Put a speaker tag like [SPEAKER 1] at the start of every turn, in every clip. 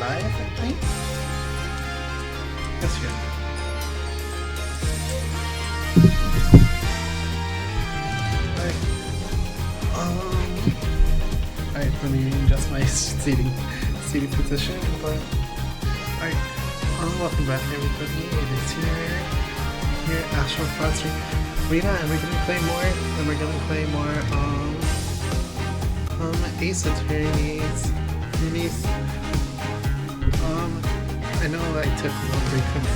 [SPEAKER 1] live, I think? Yes, yeah. Alright, let me adjust my seating position, but alright, welcome back everybody. It is here at Astral Foster Arena, and we're gonna play more, Ace Attorneys. I know I took a little break from the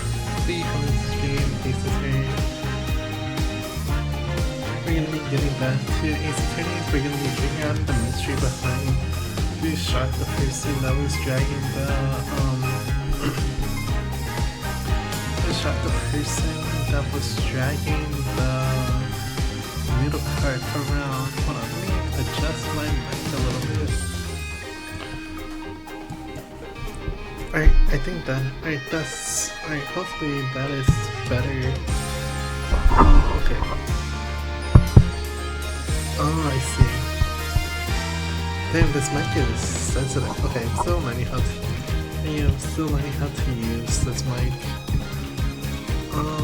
[SPEAKER 1] stream Ace Attorneys. We're gonna be getting back to Ace Attorneys. We're gonna be figuring out the mystery behind who shot the person that was dragging the middle cart around. Hold on, let me adjust my mic a little bit. Alright, I think that, alright, hopefully that is better. Okay. Oh, I see. Damn, this mic is sensitive. Okay, I'm still learning how to use this mic. Hold on.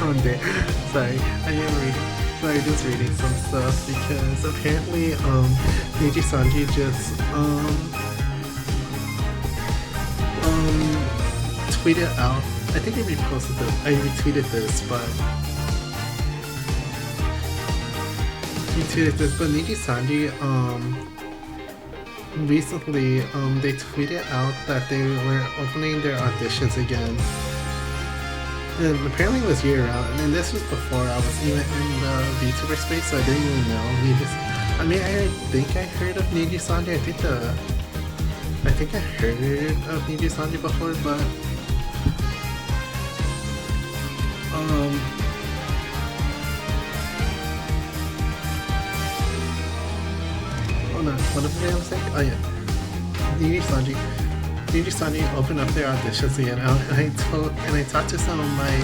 [SPEAKER 1] One day. Sorry, just reading some stuff because apparently Neji Sanji just tweeted out, I think I retweeted this, but Neji Sanji recently they tweeted out that they were opening their auditions again. And apparently it was year round, and this was before I was even in the VTuber space, so I didn't even know. I think I heard of Neji Sanji. I think I heard of Neji Sanji before, but hold on, what did I say? Oh yeah, Neji Sanji opened up their auditions again, and I talked to some of my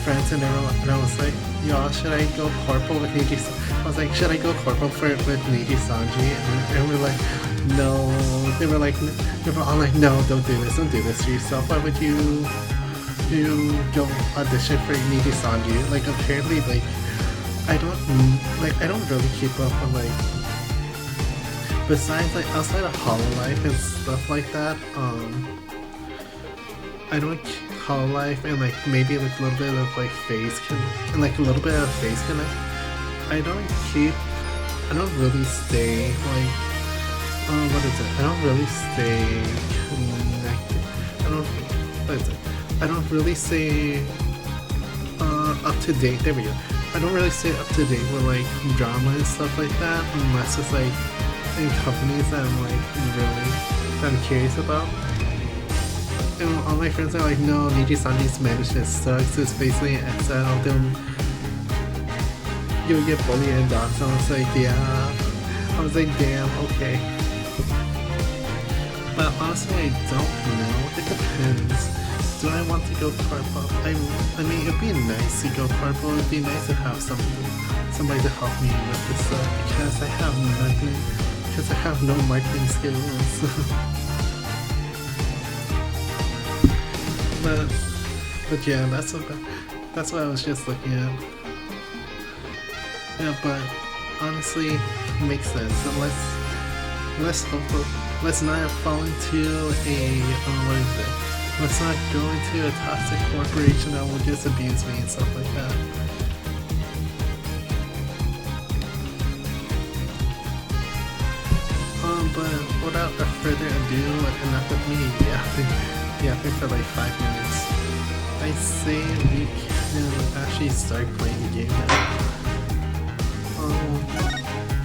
[SPEAKER 1] friends, and I was like, y'all, should I go corporal with Neji Sanji? I was like, should I go corporal with Neji Sanji? And we're like, no. They were all like, no, don't do this to yourself. Why would you go audition for Neji Sanji? Like, apparently, like, I don't really keep up on, like, besides, like, outside of Hololive and stuff like that, I don't Hololive and, like, maybe, like, a little bit of, like, face connect. I don't really stay, like, I don't really stay connected. I don't really stay, up to date. There we go. I don't really stay up to date with, like, drama and stuff like that, unless it's, like, in companies that I'm curious about. And all my friends are like, no, Neji Sanji's management sucks. It's basically an XL. You'll get bullied and doxxed. So I was like, yeah. I was like, damn, okay. But honestly, I don't know. It depends. Do I want to go corpo? I mean, it'd be nice to go corpo. It'd be nice to have somebody to help me with this stuff because I have nothing. Because I have no marketing skills. but yeah, that's what I was just looking at. Yeah, but honestly, it makes sense. So let's not fall into let's not go into a toxic corporation that will just abuse me and stuff like that. But without further ado, enough of me yapping for like 5 minutes. I say we can actually start playing the game now.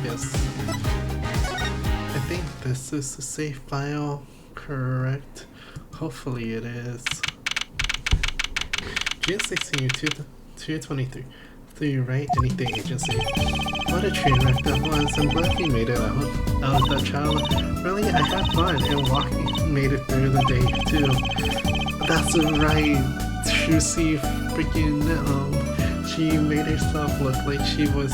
[SPEAKER 1] Yes. I think this is the save file, correct? Hopefully it is. June 16, 2023. So you write anything agency. What a train wreck that was. I'm glad you made it out of that child. Really, I had fun, and walking made it through the day too. That's right. Trucy freaking she made herself look like she was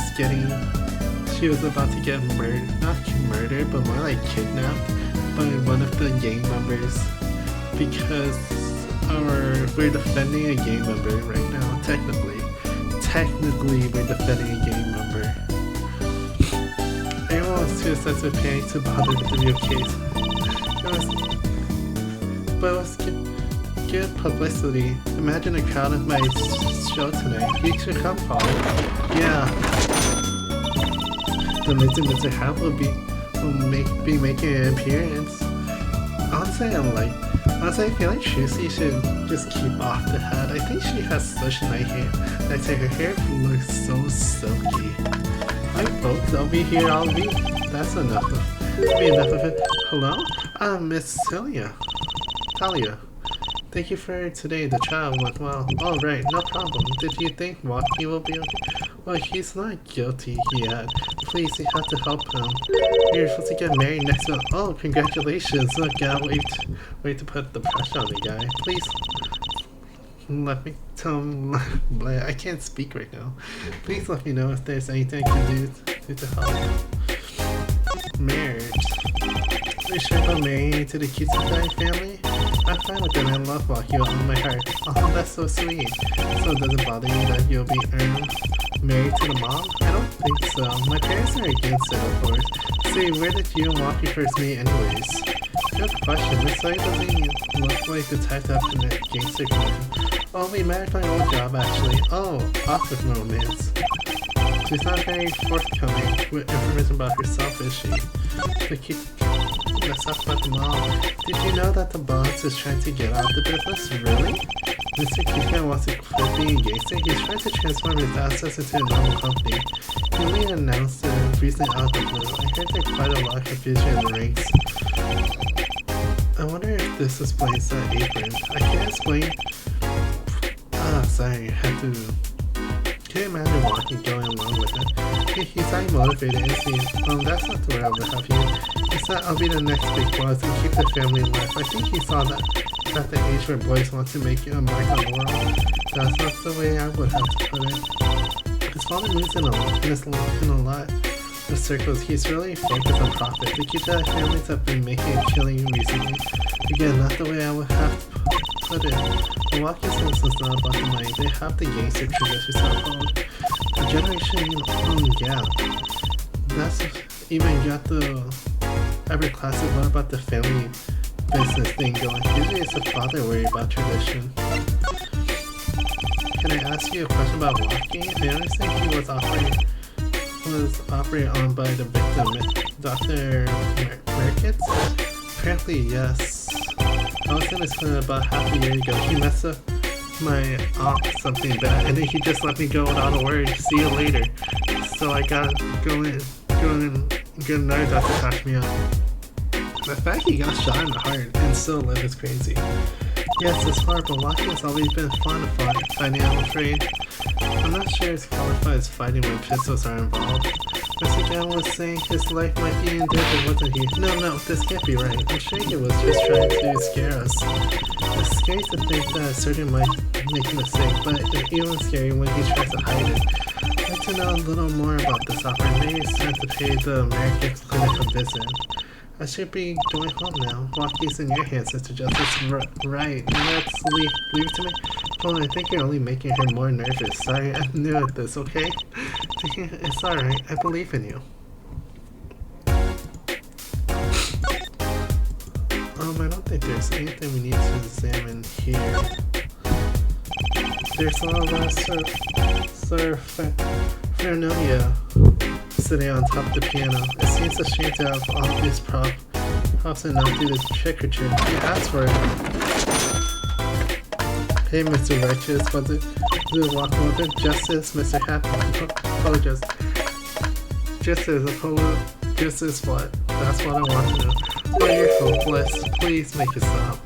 [SPEAKER 1] about to get murdered. Not murdered, but more like kidnapped by one of the gang members. Because we're defending a gang member right now, technically. Technically, we're defending a gang member. Everyone was too obsessed with panic to bother with the real case. It was good publicity. Imagine a crowd at my show tonight. You should come, Paul. Yeah. The Mr. Hat will be making an appearance. Honestly, I feel like Trucy should just keep off the hat. I think she has such nice hair. I'd say her hair looks so silky. Hi folks, I'll be here all week. That's enough of it. Hello? Miss Talia. Thank you for today. The child went well. Oh right, no problem. Did you think Walkie will be okay? Well, he's not guilty yet. Please, you have to help him. You're supposed to get married next month. Oh, congratulations. Look, wait to put the pressure on the guy. Please, let me tell him. I can't speak right now. Please let me know if there's anything I can do to help. Marriage. Are you sure about marrying into the Kitsukai family? I'm fine with it. I love Walkie with all my heart. Oh, that's so sweet. So it doesn't bother you that you'll be married to the mom? I don't think so. My parents are against it, of course. See, where did you and Walkie first meet anyways? Good question. Miss Soy doesn't even look like the type to have a gangster connection. Oh, we married my old job, actually. Oh, off with romance. She's not very forthcoming with information about herself, is she? Let's talk about the mom. Did you know that the boss is trying to get out of the business? Really? Mr. Kika wants to quit being a gangster. He's trying to transform his assets into a normal company. He only announced it recently out of the blue. I heard there's quite a lot of confusion in the ranks. I wonder if this explains that apron. I can't explain. Sorry, I had to. Can you imagine Walkie going along with it? He's not motivated, is he? That's not the way I would have you. He said I'll be the next big boss and keep the family alive. I think he saw that at the age where boys want to make a mark on the world. That's not the way I would have to put it. His father moves in a lot of circles. He's really focused on profit. The Kita families have been making a killing recently. Again, not the way I would have to put it. The Walkie sense is not about the money. They have the gangster traditions so-called. The generation gap. That's even got the every classic one about the family business thing going. Usually it's the father worried about tradition. Can I ask you a question about Walkie? I understand he was operated on by the victim, Dr. Merkitz? Apparently, yes. I was gonna explain about half a year ago. He messed up my something bad, and then he just let me go without a word. See you later. So I gotta go in, get another doctor to patch me up. The fact he got shot in the heart and still live is crazy. Yes, it's hard, but Walkie has always been fond of fighting, I'm afraid. I'm not sure it's qualified as fighting when pistols are involved. Mr. Gal was saying his life might be in danger, wasn't he? No, this can't be right. I'm sure he was just trying to scare us. It's scary to think that a surgeon might make a mistake, but it's even scary when he tries to hide it. I'd like to know a little more about this opera. Maybe it's time to pay the American clinic a visit. I should be going home now. Walkie's in your hands, Mr. Justice. Right. Let's leave it to me. Well, I think you're only making her more nervous. Sorry, I'm new at this, okay? It's alright. I believe in you. I don't think there's anything we need to examine here. There's a lot of Fernonia sitting on top of the piano. It seems a shame to have all these props and not do this trick or treat. You asked for it. Hey, Mr. Righteous, was it the walk over? Justice, Mr. Happy. Apologize. Justice what? That's what I want to know. Oh, you're hopeless. Please make it stop.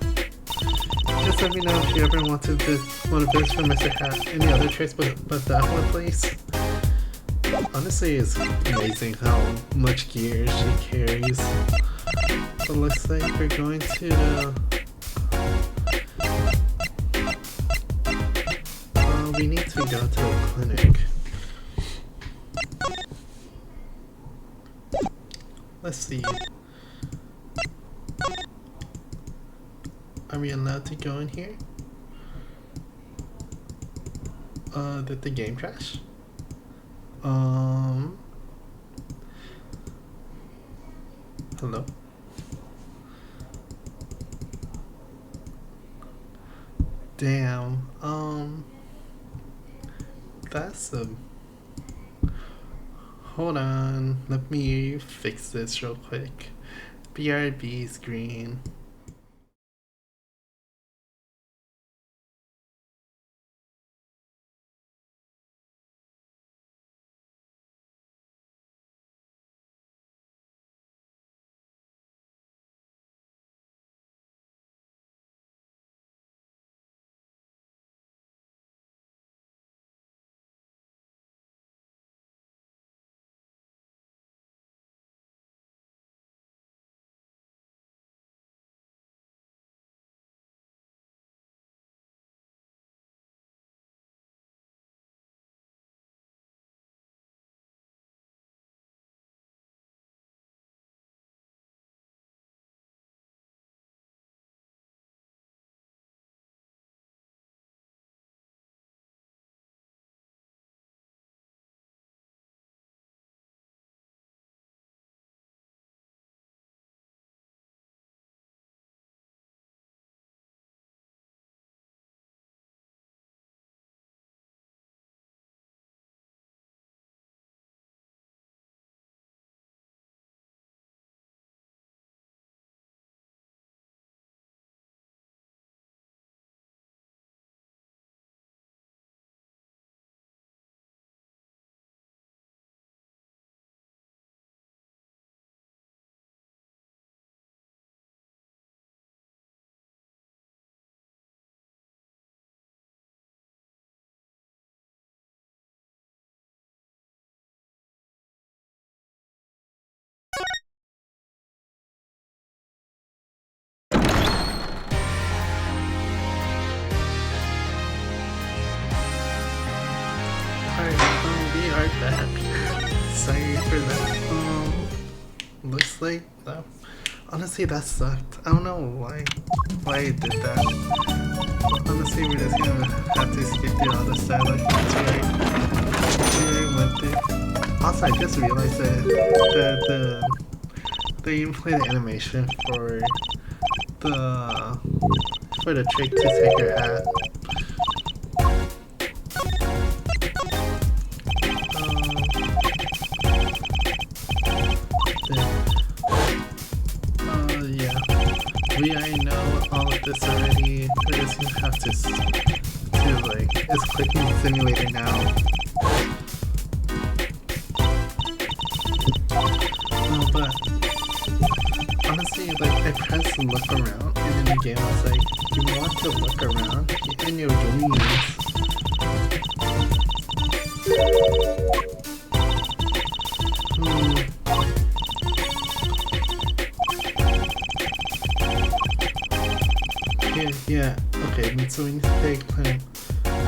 [SPEAKER 1] Just let me know if you ever want to visit for Mr. Hat. Any other tricks but that one, please? Honestly, it's amazing how much gear she carries. It looks like we're going to the... we need to go to a clinic. Let's see. Are we allowed to go in here? Did the game crash? Hello? Damn, that's a... Hold on, let me fix this real quick. BRB screen. We are back. Sorry for that. Looks like that. Honestly, that sucked. I don't know why I did that. Honestly, we're just gonna have to skip through all the stuff. Like that's where I went through. Also, I just realized that they even play the animation for the trick to take your hat. Yeah. We already know all of this already. We're just gonna have to like, it's clicking simulator now. But honestly, like, I pressed look around, and in the game I was like, you want to look around, and you're doing this. Yeah, okay, so we need to take clinic,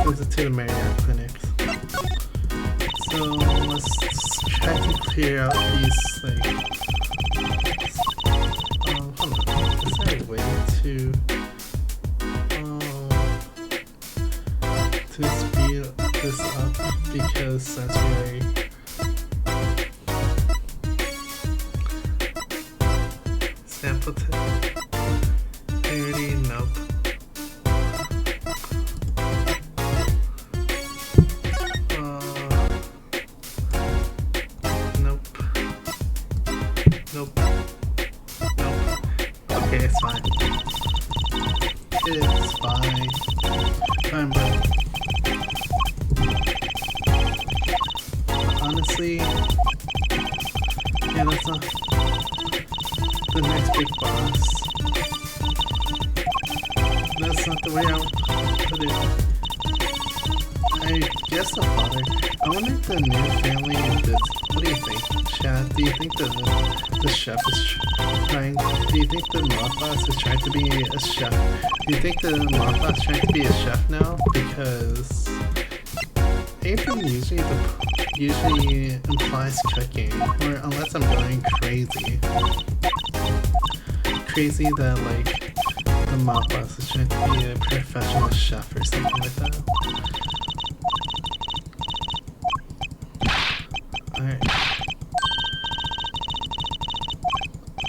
[SPEAKER 1] visit to the Marriott clinics. So let's try to clear out these, like, hold on, is there a way to speed this up, because that's very... Sample tip. Clarity, nope. Nope. Okay, it's fine. It's fine. Fine, but honestly, yeah, that's not the next big boss. That's not the way I would put it. I guess so, Father. I wonder if the new family is this. What do you think, Chad? Do you think the chef is trying? Do you think the mob boss is trying to be a chef? Do you think the mob boss is trying to be a chef now? Because April usually implies cooking, or unless I'm going crazy. Crazy that like the mob boss is trying to be a professional chef or something like that. Alright.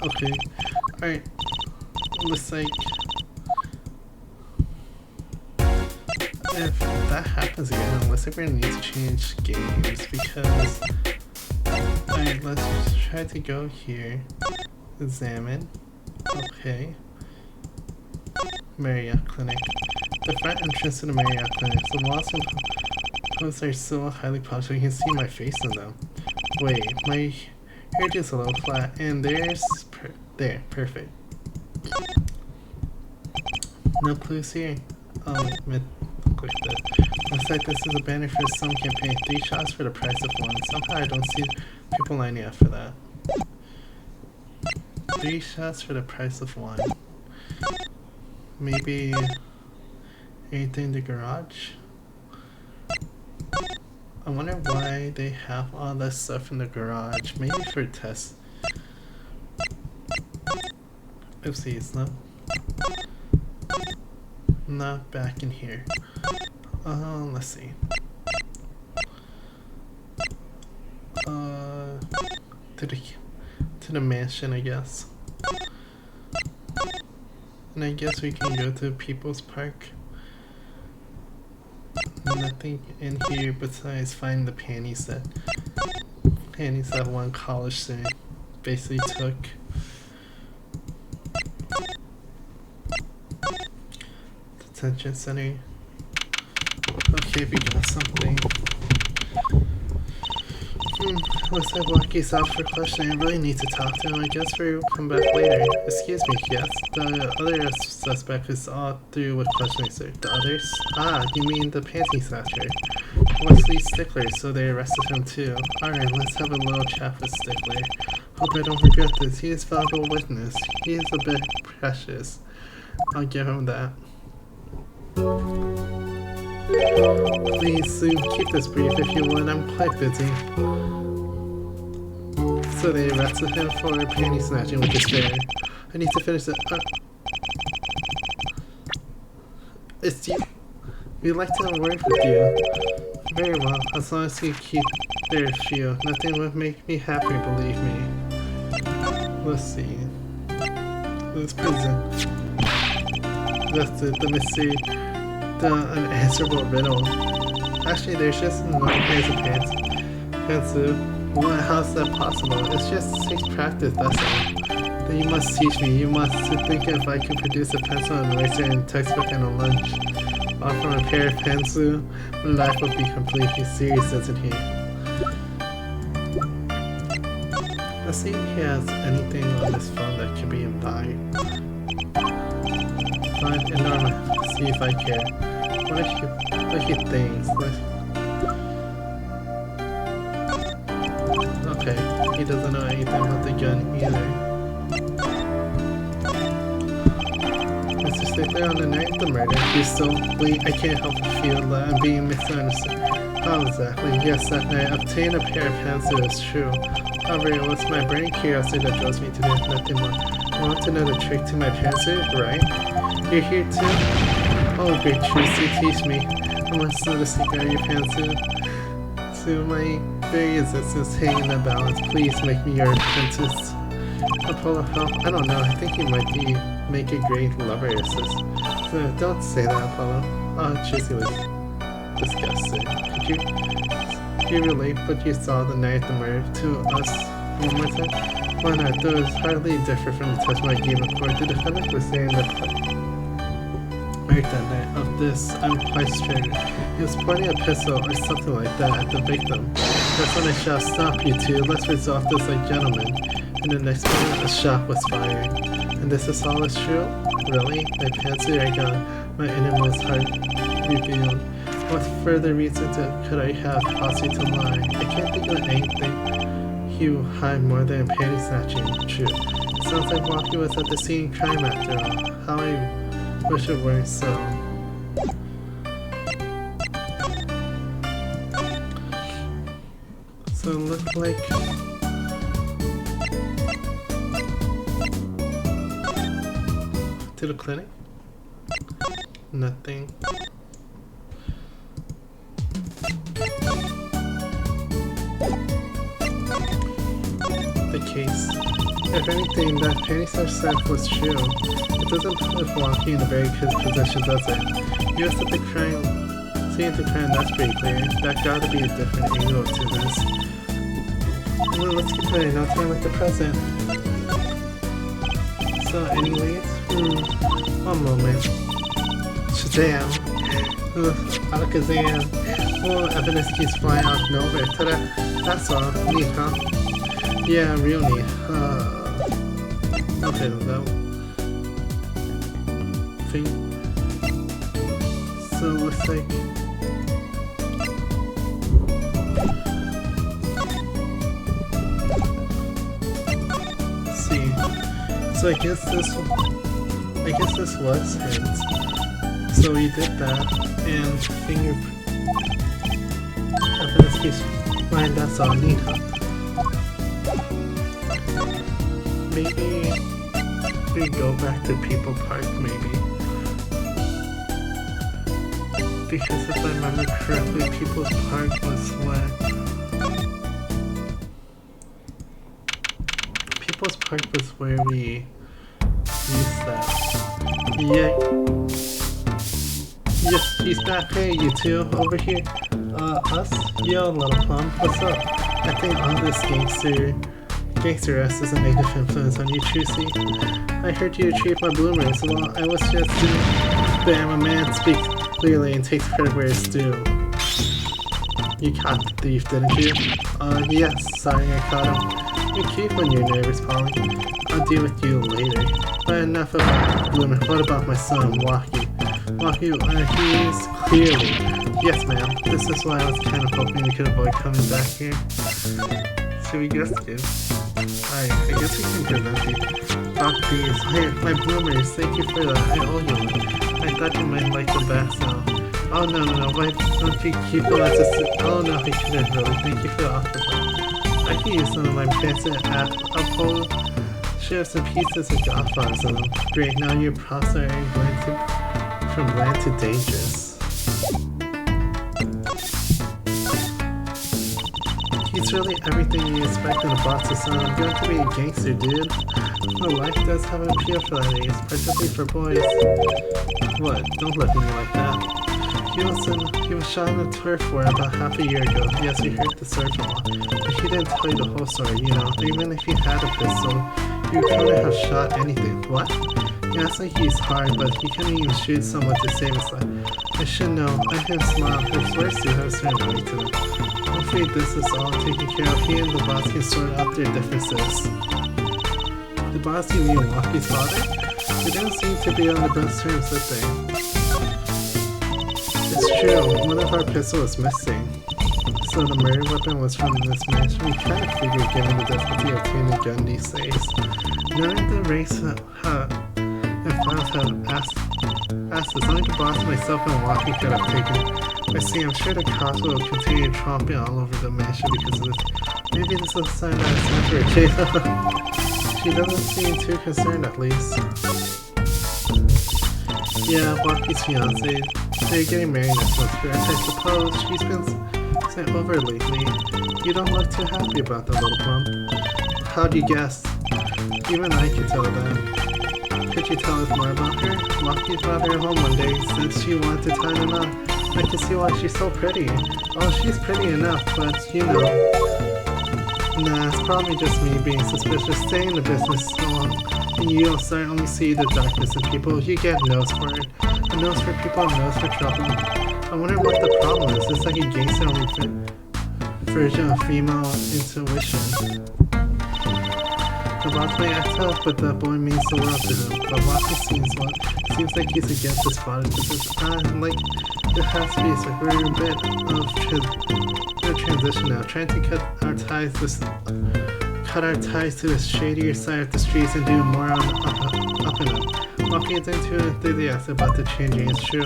[SPEAKER 1] Okay. Alright. Looks like if that happens again, it looks like we're gonna need to change games because alright, let's try to go here. Examine. Okay. Marriott Clinic. The front entrance to the Marriott Clinic. The walls and posts are so highly polished you can see my face in them. Wait, my hairdo's a little flat, and there's there, perfect. No clues here. Oh, click this. Looks like this is a banner for some campaign. 3 shots for the price of 1. Somehow I don't see people lining up for that. 3 shots for the price of 1. Maybe anything in the garage? I wonder why they have all that stuff in the garage. Maybe for tests. Oopsies, no. Not back in here. Let's see. To the mansion, I guess. And I guess we can go to People's Park. Nothing in here besides find the panties that one college student basically took. Detention center. Okay, we got something. Looks like Lucky's out for questioning. I really need to talk to him. I guess we'll come back later. Excuse me, yes? The other suspect is all through with questioning, sir. The others? Ah, you mean the panty snatcher. Wesley Stickler, so they arrested him too. Alright, let's have a little chat with Stickler. Hope I don't forget this. He is a valuable witness. He is a bit precious. I'll give him that. Please, Sue, keep this brief if you would. I'm quite busy. So they arrested him for panty snatching, which is fair. I need to finish it. It's you. We'd like to have a word with you. Very well, as long as you keep there for you. Nothing would make me happier, believe me. Let's see. This prison. That's it, the mystery. The unanswerable riddle. Actually, there's just no pairs of pants. What? How's that possible? It's just 6 practice, that's all. Then you must teach me. You must think if I could produce a pencil and eraser and textbook and a lunch. All from a pair of pencils, my life would be completely serious, isn't he? Let's see if he has anything on his phone that can be imbibed. Fine, enormous. See if I care. What if he thinks? Okay, he doesn't know anything about the gun either. Mr. Stickler, on the night of the murder, he's so bleak. I can't help but feel that I'm being misunderstood. How exactly? Yes, that night I obtained a pair of pants, it is true. However, it was my burning curiosity that draws me to this, nothing more. I want to know the trick to my pantsuit, right? You're here too? Oh, great Tracy, teach me. I must know the secret of your pantsuit. So my very existence hanging in the balance. Please make me your apprentice. Apollo, help? I don't know. I think you might make a great lover assist. So don't say that, Apollo. Oh, Tracy was disgusted. Could you relate what you saw the night of the murder to us one more time? Why not? Though it's hardly different from the testimony I gave in court. The defendant was saying that right that night of this, I'm quite certain. He was pointing a pistol or something like that at the victim. That's when I shall stop you two. Let's resolve this like gentlemen. And the next moment, a shot was fired. And this is all is true? Really? My pantsuit I got, my innermost heart revealed. What further reason could I have possibly to lie? I can't think of anything he would hide more than panty snatching. True. It sounds like Walkie was at the scene crime after all. How I wish it weren't so. So it looked like to the clinic? Nothing. The case. If anything, that panty snatch stuff was true. It doesn't put Walkie in a very good position, does it? He was at the crime scene of the crime, that's pretty clear. That gotta be a different angle to this. Well, let's get playing. No time like the present. So, any leads? One moment. Shazam! Alakazam! Oh, evidence keeps flying off nowhere. Ta-da! That's all. Neat, huh? Yeah, real neat. Okay, though. Think. So, looks like. So I guess this was his. So he did that, and evidence keeps flying. That's all neat, huh? Maybe we go back to People Park, maybe. Because if I remember correctly, People's Park was what? People's Park was where we used that. Yeah. Yes, she's back. Hey, you two over here. Us? Yo, little plum. What's up? I think all this gangster-ass is a negative influence on you, Trucy. I heard you retrieve my bloomers. Well, I was just doing. Bam, a man speaks clearly and takes credit where it's due. You caught the thief, didn't you? Yes. Sorry, I caught him. You keep when you're nervous, Polly. I'll deal with you later. But enough about Bloomer. What about my son, Walkie? Walkie, he's clearly. Yes, ma'am. This is why I was kind of hoping we could avoid coming back here. Should we guess it? I guess we can prevent it. About these. Hey, my Bloomers, thank you for that. I owe you one. I thought you might like the best now. Oh, no. Why don't you keep them as a... Oh, no, I couldn't really. Thank you for the offer. I can use some of my fancy apple. Share some pieces of Godfather's on them. Great, now your props are going to from bland to dangerous. He's really everything you expect in a boss's son. I'm going to be a gangster, dude. Well, life does have an appeal for that age, particularly for boys. What? Don't look at me like that. He was shot in a turf war about half a year ago. Yes, we heard the surgeon, but he didn't tell you the whole story, you know. Even if he had a pistol, you couldn't have shot anything. What? Yeah, it's like he's hard, but he couldn't even shoot someone to save his life. I should know. I can smile. His words do have a certain weight to them. Hopefully this is all taken care of. He and the boss can sort out their differences. The boss, you mean Walkie's father? They didn't seem to be on the best terms, did they? It's true, one of our pistols is missing. So the murder weapon was from this mansion. We kind of figured given the difficulty of obtaining a gun these days. None of the race and files have asked us. Only the boss, myself, and Walkie could have taken it. I see, I'm sure the cops will continue tromping all over the mansion because of this. Maybe this is a sign that it's time for a chase. She doesn't seem too concerned, at least. Yeah, Walkie's fiancé. They're getting married next month, correct? I suppose she's been sent over lately. You don't look too happy about the little plump. How'd you guess? Even I can tell that. Could you tell us more about her? Walkie brought her home one day, said she wanted to tie them up. I can see why she's so pretty. Oh, she's pretty enough, but you know. Nah, it's probably just me being suspicious. Stay in the business so long, and you'll certainly see the darkness in people. You get a nose for it. A nose for people, a nose for trouble. I wonder what the problem is. It's like a gangster-only version of female intuition. The boss may act tough, but the boy means the world to him. But Walkie seems like he's against his father. Like, It has to be, so we're in a bit of transition now. Trying to cut our ties to the shadier side of the streets and do more on up and up. Walking isn't too enthusiastic about the changing, it's true.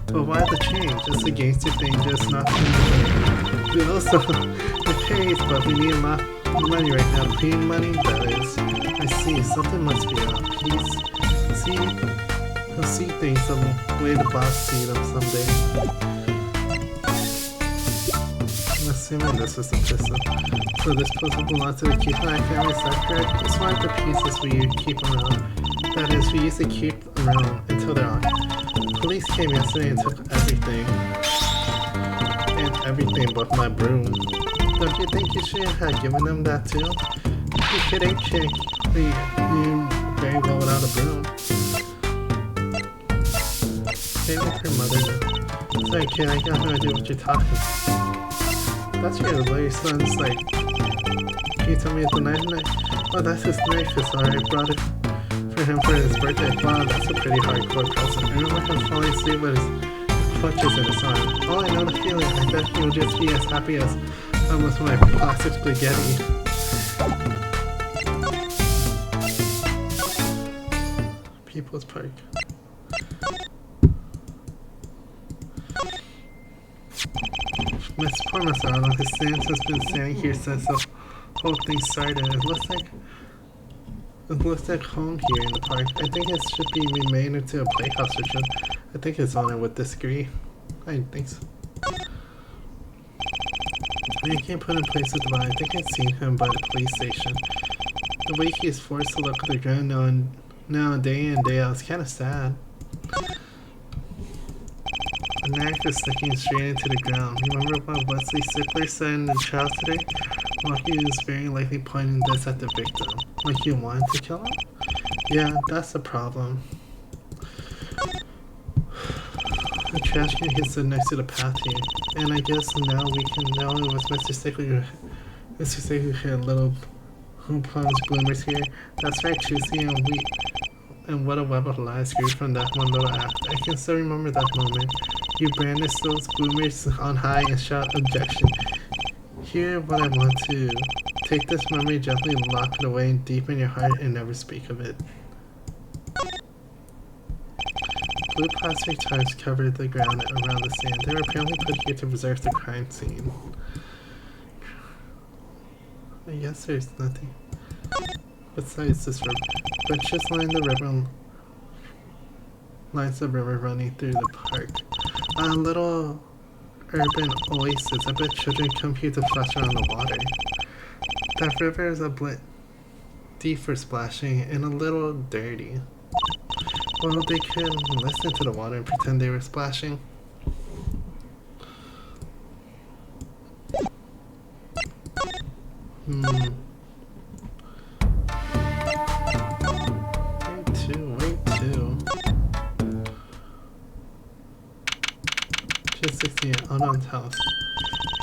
[SPEAKER 1] But why the change? It's a gangster thing, just not too much. We also, it pays, but we need a lot of money right now. Paying money, that is. I see, something must be up. He'll see things the way the boss see them someday. I'm assuming this is the pistol. So this puzzle belongs to the Keith and I family, is that correct? It's one of the pieces we keep around. That is, we used to keep around until they're on. Police came yesterday and took everything. And everything but my broom. Don't you think you should have given them that too? You kidding, chick. You very well without a broom. Stay with her mother now. Sorry kid, I got no idea what you're talking about. That's your lawyer son's like... Can you tell me it's a knife? Oh, that's his knife, sorry, I brought it for him for his birthday. Wow, that's a pretty hardcore present. I remember him falling asleep with his clutches in his arm. Oh, I know the feeling. I bet he will just be as happy as I was when I plastic spaghetti. People's Park. Poor Masano, his stance has been standing here since the whole thing started. It looks like home here in the park. I think it should be remade into a playhouse or something. I think his owner would disagree. I think so. I can't put in place with the body. I think I've seen him by the police station. The way he is forced to look at the ground now day in, day out, it's kind of sad. The knife is sticking straight into the ground. Remember what Wesley Sickler said in the trial today? Well, he was very likely pointing this at the victim. Like you wanted to kill him? Yeah, that's the problem. The trash can hits next to the path here. And I guess now we can know it was Mr. Sickler who had little plums bloomers here. That's right, Chusi, and what a web of lies grew from that one little act. I can still remember that moment. You brandished those bloomers on high and shout objection. Hear what I want to. Take this memory, gently lock it away deep in your heart and never speak of it. Blue plastic tarps covered the ground around the sand. They were apparently put here to preserve the crime scene. I guess there's nothing besides this river. Benches line the river. Lines the river running through the park. A little urban oasis. I bet children come here to splash around the water. That river is a bit deep for splashing and a little dirty. Well, they could listen to the water and pretend they were splashing. Wait two. Just 68, Aldon's house.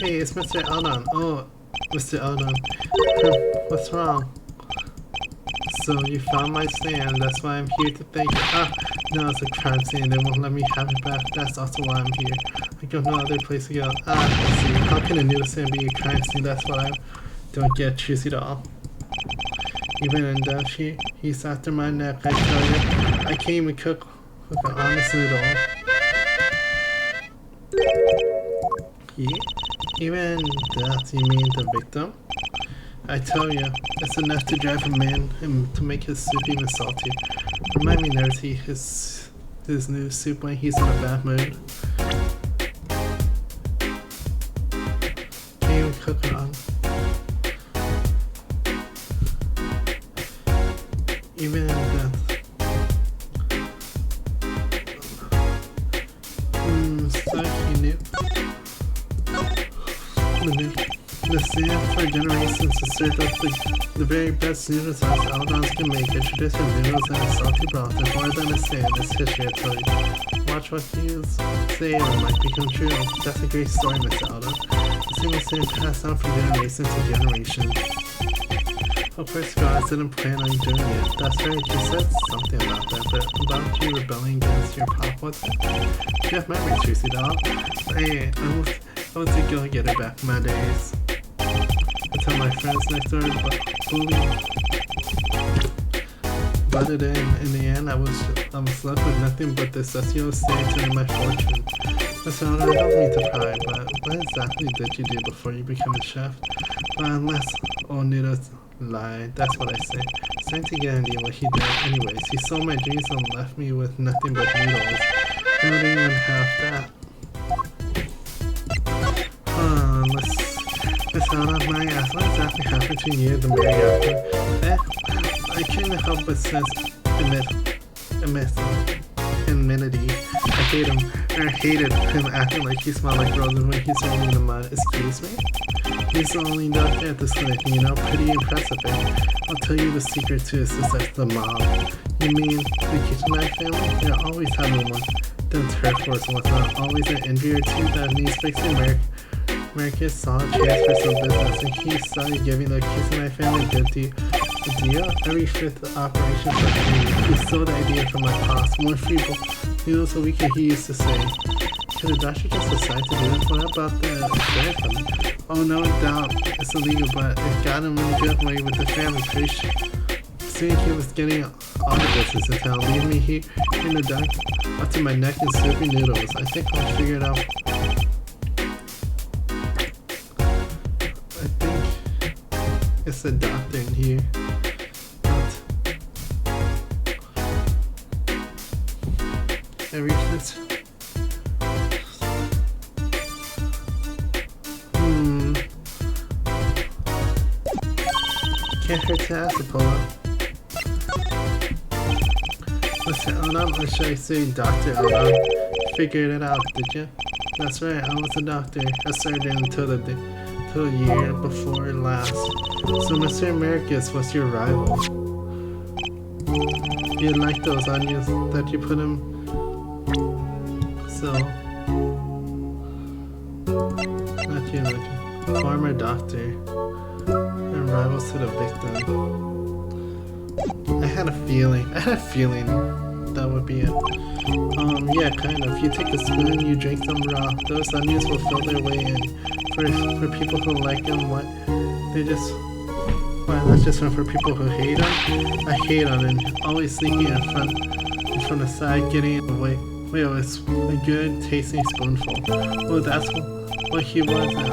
[SPEAKER 1] Hey, it's Mr. Aldon. Oh, Mr. Aldon. What's wrong? So you found my stand, that's why I'm here to thank you. Ah, no, it's a crime scene, they won't let me have it back. That's also why I'm here. I got no other place to go. Ah, I see. How can a noodle stand be a crime scene? That's what I don't get, choosy at all. Even in Dutch, he's after my neck, I tell you. I can't even cook with an honest noodle. Even that, you mean the victim? I tell you, it's enough to drive a man and to make his soup even salty. Remind me never to eat his new soup when he's in a bad mood. Can't even cook it on. Even death. Stuck, you knew. The stand for generations has served up the very best noodles as Aldons can make. A traditional noodles and a salty broth. It's more than a stand, it's history, I tell you. Watch what you say or it might become true. That's a great story, Mr. Aldon. The single stand passed on from generation to generation. Of course, God didn't plan on doing it. That's right, you said something about that, but about you rebelling against your pop, what's it? You have memories, Juicy Doll. Hey, I was gonna get it back my days. I tell my friends next door about bullying. But in the end, I was left with nothing but this SEO saved in my fortune. Listen, I don't mean to pry, but what exactly did you do before you became a chef? But unless old noodles lie, that's what I say. It's time to get an idea what he did. Anyways, he sold my dreams and left me with nothing but noodles. I don't even have that. Let's out on my ass. What exactly happened to you the Mary after? I can't help but sense humidity. I hate him. I hated him acting like he smelled like roses when he's rolling in the mud. Excuse me? He's the only doctor at this clinic, you know, pretty impressive, eh? I'll tell you the secret to his success, the mob. You mean the Kitchenite family? They're always having one. Then turf force was not always an injury or two that needs fixing. Marcus saw a chance for some business, and he started giving the Kitchenite family a good deal. Every fifth operation for free. He stole the idea from my boss. More free noodles so we can, he used to say. Could the doctor just decide to do it? What about the insurance company? Oh, no doubt it's illegal, but it got him really good way with the family. Pretty sure. Soon he was getting all the business in town, leaving me here in the dark up to my neck in soupy noodles. I think I'll figure it out. I think it's a doctor in here. Everything's can't hurt to ask, Apollo. Listen, Onam, or should I say Dr. Onam, figured it out, did you? That's right, I was a doctor, a surgeon until the year before last. So Mr. Americus was your rival. You like those onions that you put him. So, not you. Former doctor and rivals to the victim. I had a feeling that would be it. Yeah, kind of. You take a spoon, you drink them raw. Those onions will fill their way in. For people who like them, what? That's just for people who hate them. I hate them and always sneaking from the side, getting away. Wait, it's a good tasting spoonful. Oh, that's what he was, an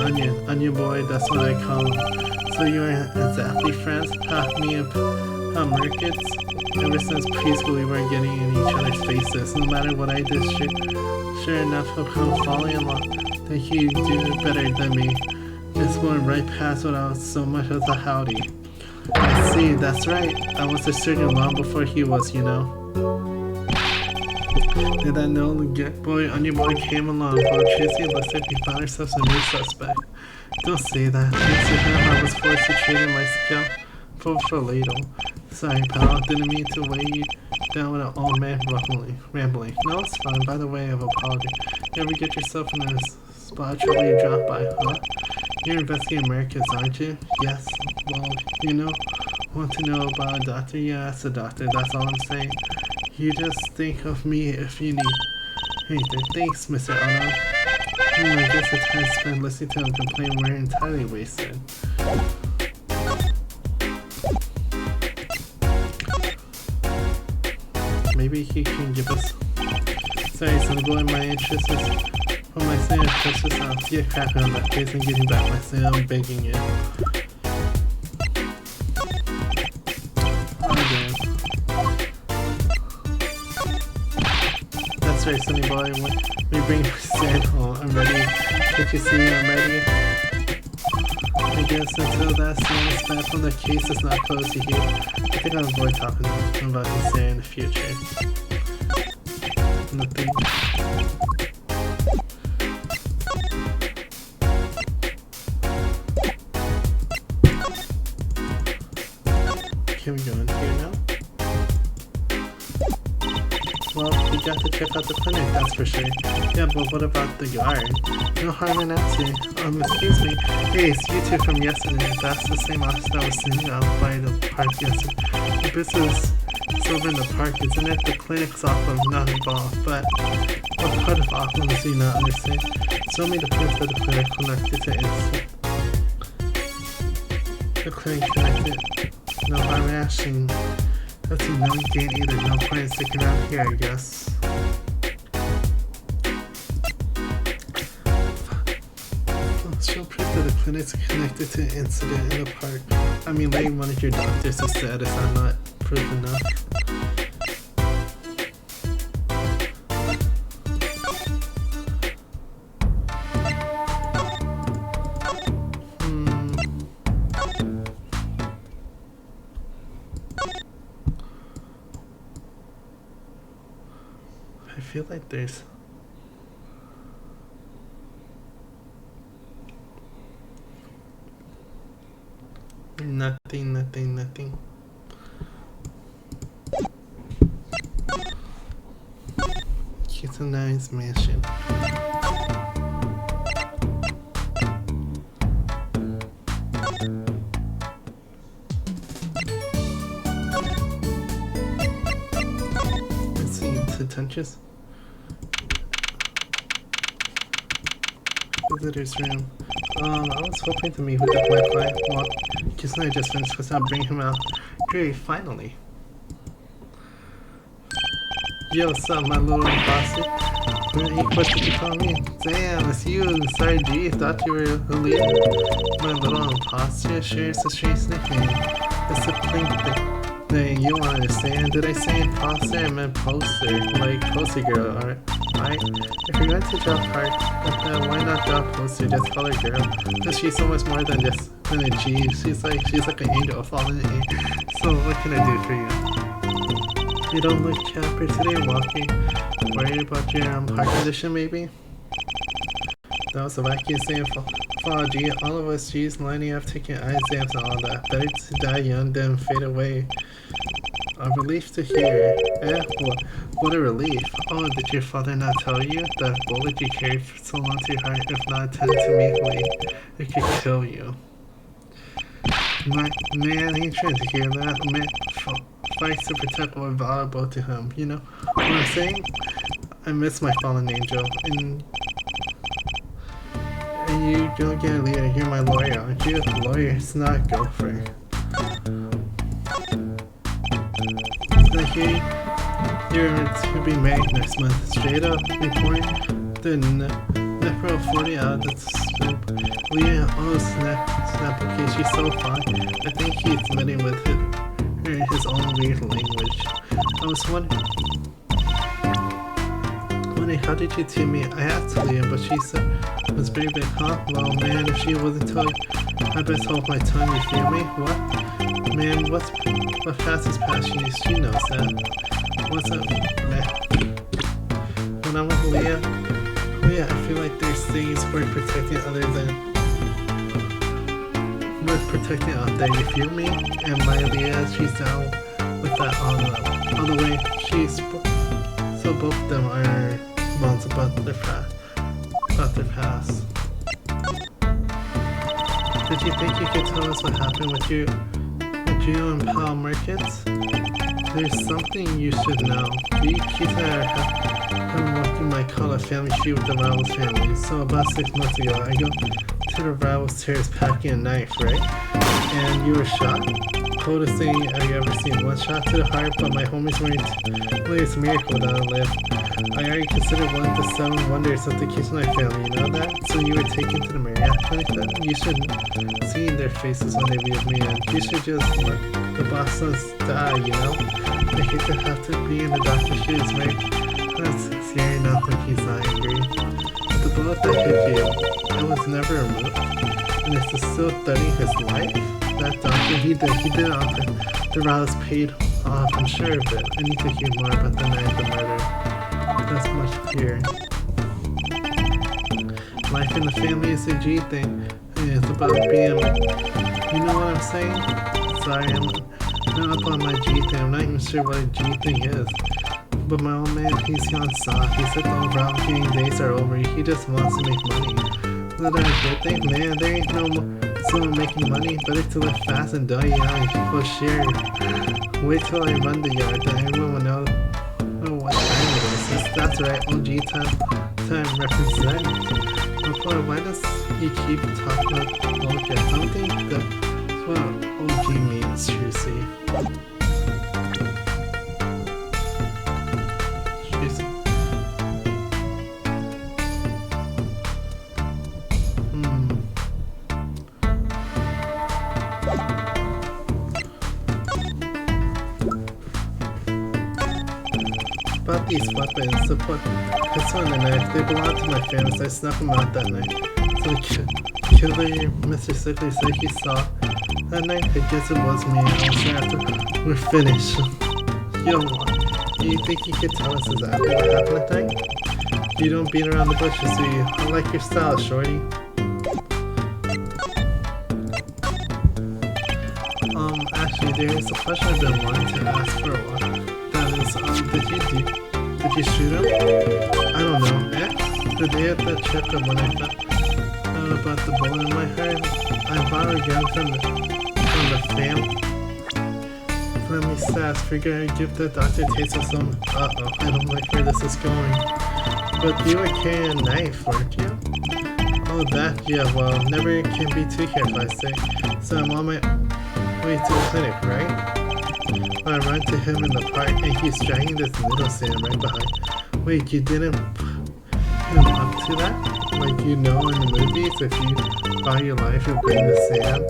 [SPEAKER 1] onion boy, that's what I call him. So you are exactly friends? Me and Merkits? Ever since preschool we were getting in each other's faces. No matter what I did, sure enough he'll come falling along. Then he'd do better than me. Just going right past without so much as a howdy. I see, that's right. I was a surgeon long before he was, you know. And that no onion boy came along. Well, Tracy looks like we found ourselves a new suspect. Don't say that. Thanks to him, I was forced to trade in my scalp for ladle. Sorry, pal. Didn't mean to weigh you down with an old man rambling. No, it's fine. By the way, of apology. You ever get yourself in a spot of trouble you drop by, huh? You're investigating Americans, aren't you? Yes. Well, you know, want to know about a doctor? Yeah, that's a doctor. That's all I'm saying. You just think of me if you need anything. Thanks, Mr. Ono. I guess the time spent listening to him complain were entirely wasted. Maybe he can give us. Sorry, son boy, my interest is from my son. Push this out. Get crap on that face and give him back my son. I'm begging you. That's right, Sonny boy. We bring sand home. I'm ready. Can't you see I'm ready? I guess until that sand is back from the case is not closed to you. I think I'll avoid talking about this sand in the future. Nothing. Can we go in here now? Well, got to check out the clinic, that's for sure. Yeah, but what about the yard? No harm in asking. Excuse me. Hey, it's you two from yesterday. That's the same office that was sitting out by the park yesterday. The business is over in the park, isn't it? The clinic's off of not involved, but what part of Auckland do you not understand? Show me the proof that the clinic connected to instant. The clinic connected. No harm in asking. That's a no gain either. No point in sticking out here, I guess. Show proof that the clinic's connected to an incident in the park. I mean, letting one of your doctors is sad. Is that not proof enough? I feel like there's nothing. It's a nice mansion. Let's see, pretentious. Visitor's room. I was hoping to meet with my client. Well, just I just finished with I'll bring him out. Great, finally. Yo, what's up, my little bossy? What did you call me? Damn, it's you. Sorry, G. Thought you were a leader. My little imposter. Sure, it's a strange nickname. It's a plain thing. You won't understand. Did I say imposter? I meant poster. Like poster girl, alright? If you're going to drop heart, why not drop poster? Just call her girl. Because she's so much more than just a G. She's like an angel fallen in. So what can I do for you? You don't look chapper today, walking. Worried about your heart condition, maybe? That was a vacuum saying, fall, G. All of us G's lining up, taking eye exams and all that. Better to die young than fade away. A relief to hear. What a relief. Oh, did your father not tell you? That bullet you carried for so long to your heart, if not attended to immediately, it could kill you. Man, I ain't trying to hear that. Man, fights to protect what valuable to him. You know what I'm saying? I miss my fallen angel. And you don't get a leader. You're my lawyer, aren't you? Lawyer's not gopher. I hear you're to be married next month. Straight up reporting the Nepro 40 out of the swoop. Leah, oh snap, okay, she's so fine. I think he's admitting with his own weird language. I was wondering, how did you team me? I asked Leah, but she said it was very big, huh? Well, man, if she wasn't told you, I best hold my tongue, you feel me? What? Man, what passes past you? She knows that. What's up, man? When I'm with Leah, I feel like there's things worth protecting other than protecting out there, you feel me? And my Leah, she's down with that all the way. So both of them are bonds about their past. Did you think you could tell us what happened with you and Pal Merkins? There's something you should know. You kids have working my call a family shoot with the Rivals family. So about 6 months ago, I go to the Rivals terrace packing a knife, right? And you were shot? Coldest thing I've ever seen. One shot to the heart, but my homies weren't. Latest miracle that I lived. I already considered one of the 7 wonders of the Kitchenite family, you know that? So you were taken to the Marriott Clinic then? You should see their faces when they viewed me, and you should just let the Bostons die, you know? I hate to have to be in the doctor's shoes, right? That's scary enough when he's not angry. But the bullet that hit you, it was never removed. And it's still studying his life? That doctor, he did it off the Rallis paid off, I'm sure of it. I need to hear more about the night of the murder. That's much clearer. Life in the family is a G thing. It's about being, you know what I'm saying? Sorry, I'm not up on my G thing. I'm not even sure what a G thing is. But my old man, he's gone soft. He said the overall game days are over. He just wants to make money. Is that a good thing? Man, there ain't no someone making money. Better to live fast and die young and people share. Wait till I run the yard, then everyone will know what time it is. That's right, OG time represent. But why does he keep talking about okay? I don't think that's what OG means, Trucy. About these weapons, the pistol and the knife, they belong to my family, so I snuck them out that night. So the killer, Mr. Sickly, said he saw that night. I guess it was me, and also after we're finished. Yo, do you think you could tell us exactly what happened that night? You don't beat around the bushes, do you? I like your style, shorty. Actually, there is a question I've been wanting to ask for a while. Did you shoot him? I don't know. The day at the checkup when I found out about the bullet in my heart, I borrowed a gun from the family staff. Figure I'd give the doctor a taste of some. I don't like where this is going. But you were carrying a knife, weren't you? Oh, that? Yeah, well, never can be too careful, I say. So I'm on my way to the clinic, right? I run to him in the park and he's dragging this little Sam right behind. Wait, you didn't put him up to that? Like you know in the movies, if you buy your life, you'll bring the Sam.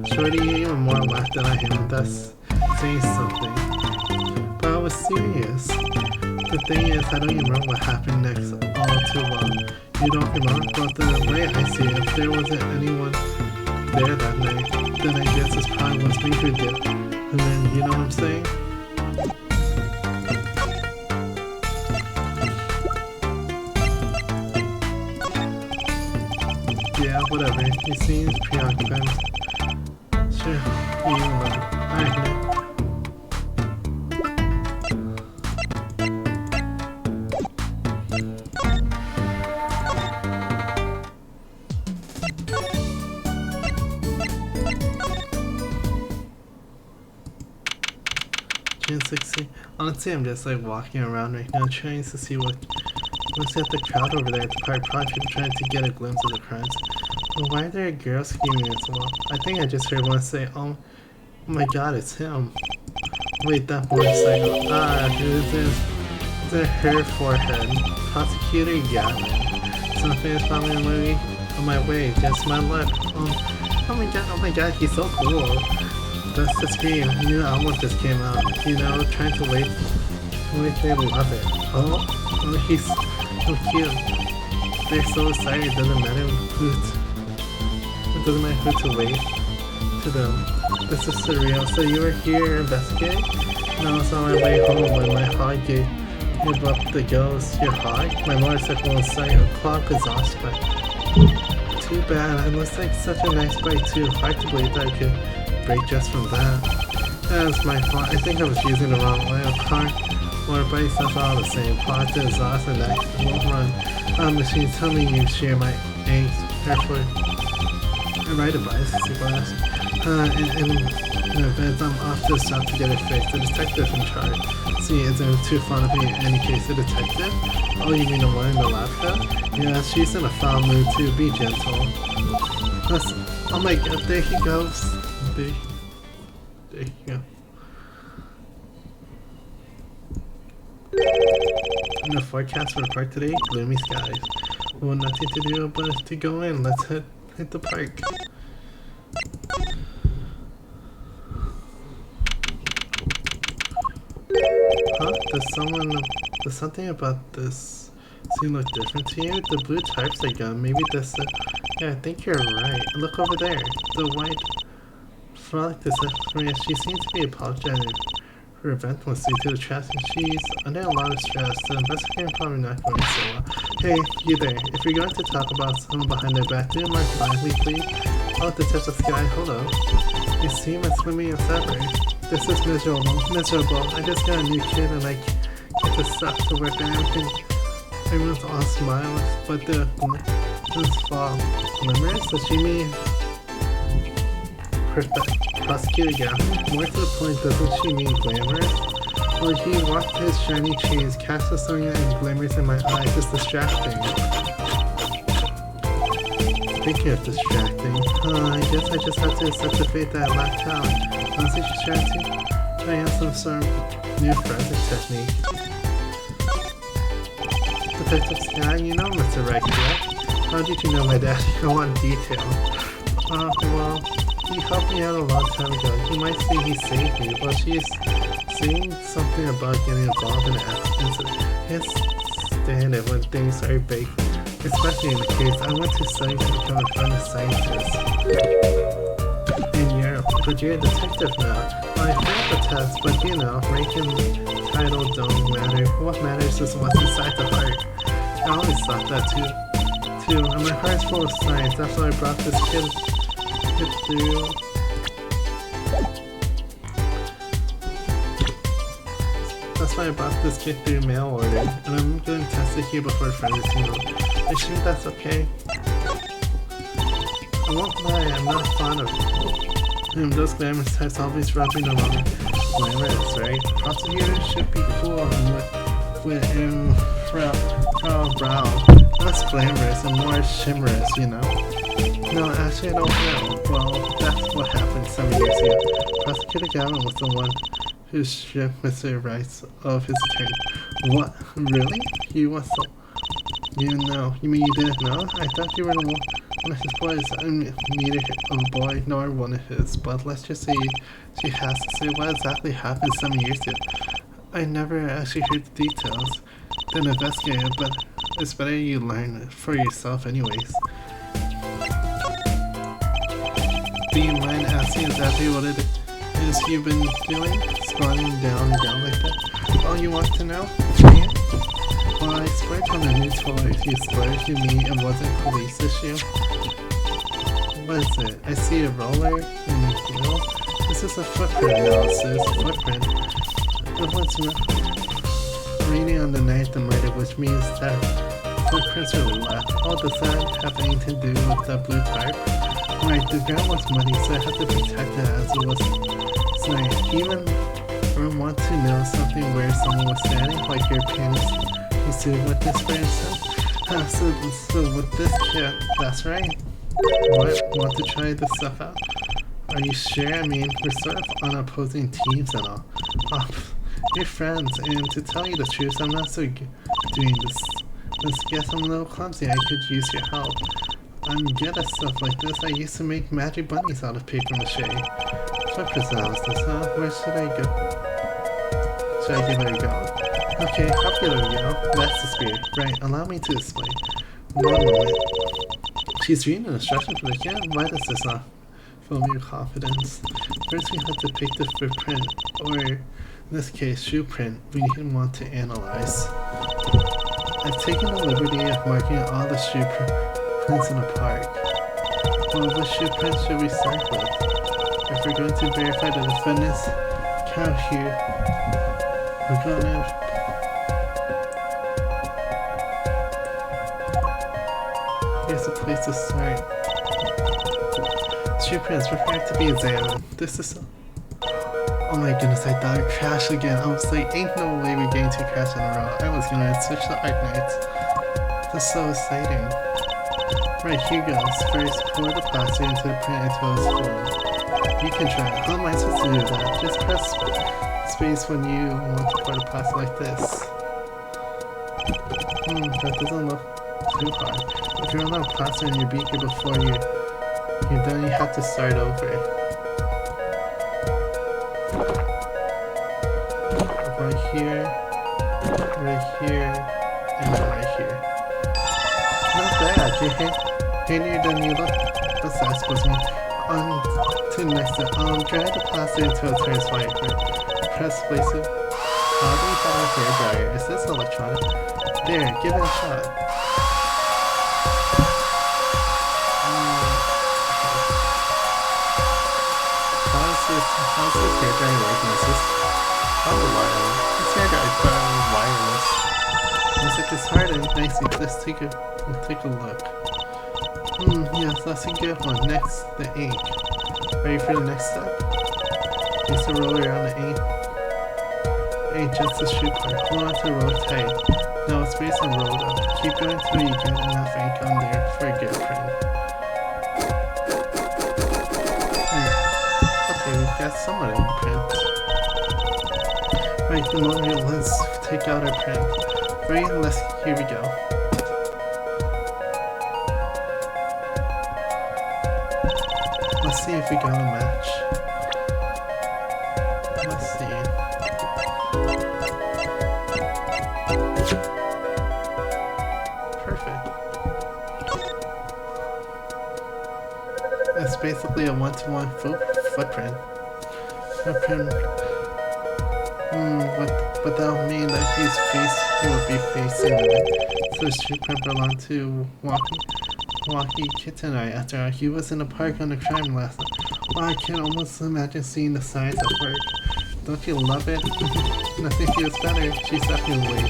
[SPEAKER 1] Shorty, you're even more left than I am. That's saying something. But I was serious. The thing is, I don't even remember what happened next all too well. You don't remember? But the way I see it, if there wasn't anyone there that night, then I guess it probably was me who did. And then, you know what I'm saying? Yeah, whatever. He seems preoccupied. Sure, you know. Alright, June 16th. Honestly, I'm just like walking around right now trying to see what's at the crowd over there at the park. Probably people trying to get a glimpse of the crimes. But why are there girls screaming as well? I think I just heard one say, oh my god, it's him. Wait, that motorcycle. It's her forehead. Prosecutor Gavin. Some famous family movie. On my way, just my luck. Oh my god, he's so cool. That's the scream. New album just came out. You know, trying to wait. They love it. Oh, he's so cute. They're so excited. It doesn't matter who to wait to them. This is surreal. So you were here investigating? No, I was on my way home when my hog gave up the ghost. Your hog? My motorcycle was sight. A clock is off by. Too bad. It looks like such a nice bike too. Hard to believe that I could break just from that. That was my fault. I think I was using the wrong oil car. Motorbikes, that's all the same. Pot to exhaust and that won't run. Machine, tell me you share my angst. Therefore, I ride a bicycle glass. In events, I'm off to the shop to get it fixed. The detective in charge. See, isn't too fond of me in any case. The detective? Oh, you mean the one in the lab coat? Yeah, she's in a foul mood too. Be gentle. Oh my god, there he goes. There you go. In the forecast for the park today, gloomy skies. Well, nothing to do but to go in. Let's hit the park. Huh? Does something about this scene look different to you? The blue types I got, maybe this. Yeah, I think you're right. Look over there. The white frolic this Maria. She seems to be apologizing. Her event was due to the trash and she's under a lot of stress. The investigator probably not going so well. Hey, you there. If you're going to talk about someone behind their back, do mark lively, please. Oh, to touch the sky. Hello. You see my swimming in Saturday. This is miserable. I just got a new kid and I can't the stuff to work and everything. Everyone's all smiles, but the fall. Glimmerous, sashimi, prosecutor gal. More to the point, doesn't she mean glamorous? Well, he walked his shiny chains, cast a Sonya and glimmers in my eyes. It's distracting. Speaking of distracting, I guess I just have to accept the fate that I lack talent. Honestly, distracting? I have some sort of new forensic technique. Detective Sky, you know Mr. Right, correct? How did you know my dad? I want detail. Well, he helped me out a long time ago. You might say he saved me, but she's saying something about getting involved in accidents. Can't stand it when things are big, especially in the case I went to study to become a famous scientist in Europe. But you're a detective now. Well, I failed the test, but you know, rank and title don't matter. What matters is what's inside the heart. I always thought that too. And my heart's full of science. That's why I brought this kid through. That's why I brought this kit through mail order, and I'm going to test it here before further single. I assume that's okay. I won't lie, I'm not fond of those glamorous types always rubbing the wrong glamorous, right? Prosecutors should be cool with brow. Less glamorous and more shimmerous, you know? No, actually I don't know. Well, that's what happened 7 years ago. Prosecutor Gavin was the one who stripped Mr. Rice of his attorney. What? Really? He was so... You know. You mean you didn't know? I thought you were one of his boys. I'm neither a boy nor one of his, but let's just say she has to say what exactly happened 7 years ago. I never actually heard the details. Then investigate it, but it's better you learn it for yourself anyways. Do you mind asking exactly what it is you've been doing? Squatting down like that? All you want to know? Yeah. Well, I splurged on a new toy. If you splurged, you mean it wasn't a police issue? What is it? I see a roller in the field. This is a footprint analysis. Footprint. It was reading on the night of the murder, which means that footprints are left. Oh, does that have anything to do with the blue tarp? Right, the ground was muddy, so I had to protect it as it was tonight. Even want to know something where someone was standing, like your panties. You see witness for instance? So with this kit, that's right. What? Want to try this stuff out? Are you sure? I mean, we're sort of on opposing teams and all. You're friends, and to tell you the truth, I'm not so good doing this. Let's guess I'm a little clumsy. I could use your help. I'm good at stuff like this. I used to make magic bunnies out of paper mache. Footprint analysis, huh? Where should I go? Should I give it a go? Okay, I'll give it a go. That's the spirit. Right, allow me to explain. One moment. She's reading an instruction for the kid? Why does this not fill me with confidence? First we have to pick the footprint, or in this case, shoe print, we want to analyze. I've taken the liberty of marking all the shoe prints in the park. Well, which shoe print should we start with? If we're going to verify the defendant's count here, we're gonna... Here's a place to start. Shoe prints prepared to be examined. This is... Oh my goodness, I thought it crashed again. I was like, ain't no way we're getting two crashes in a row. I was gonna switch to Arknights. That's so exciting. Right, here goes. First, pour the plaster into the print until it's full. You can try it. How am I supposed to do that? Just press space when you want to pour the plaster like this. That doesn't look too hard. If you run out of plaster in your beaker before you're done, you have to start over. Right here, and right here. Not bad, you're handier than you look. What's that supposed to mean? On to the next step. Drag the plaster until it turns white. Press place it. How do we have our hair dryer? Is this electronic? There, give it a shot. How's this hair dryer working? Is this... How reliable? This hair dryer is wireless. I see. Let's take a look. Yes, that's a good one. Next, the ink. Ready for the next step? Use the roller around the ink. Just the shoe part. Hold on to the roll tight. Now it's base and rolled up. Keep going till you get enough ink on there for a good print. Okay, we've got somewhat of a print. Right, the moment let's take out our print. Ready? Here we go. Let's see if we got a match. Let's see. Perfect. It's basically a one-to-one footprint. But that would mean that he would be facing it. So the shoe print belonged to Walkie Kittenite after all. He was in the park on the crime last night. Wow, I can almost imagine seeing the signs at work. Don't you love it? Nothing feels better. She's definitely way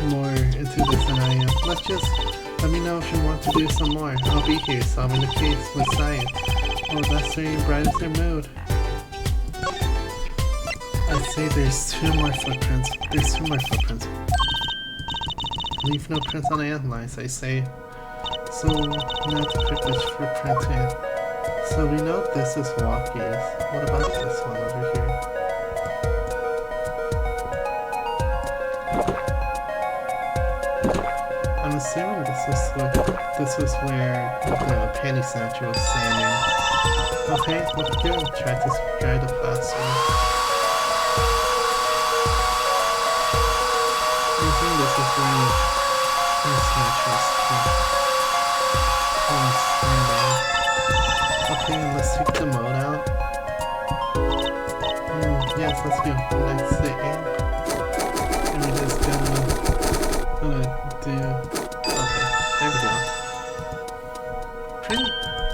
[SPEAKER 1] more into this than I am. Let me know if you want to do some more. I'll be here solving the case with science. Oh, that's certainly brightens their mood. I'd say there's two more footprints. Leave no prints on the analyze, I say. So, now to pick which footprint in. So we know this is Walkie's. What about this one over here? I'm assuming this was where the panty snatcher was standing. Okay, let's go try the plaster. I think this is where the snatcher was standing. Okay, let's take the mode out. Yes, let's go. Next the ink. And we're just gonna do. Okay, there we go.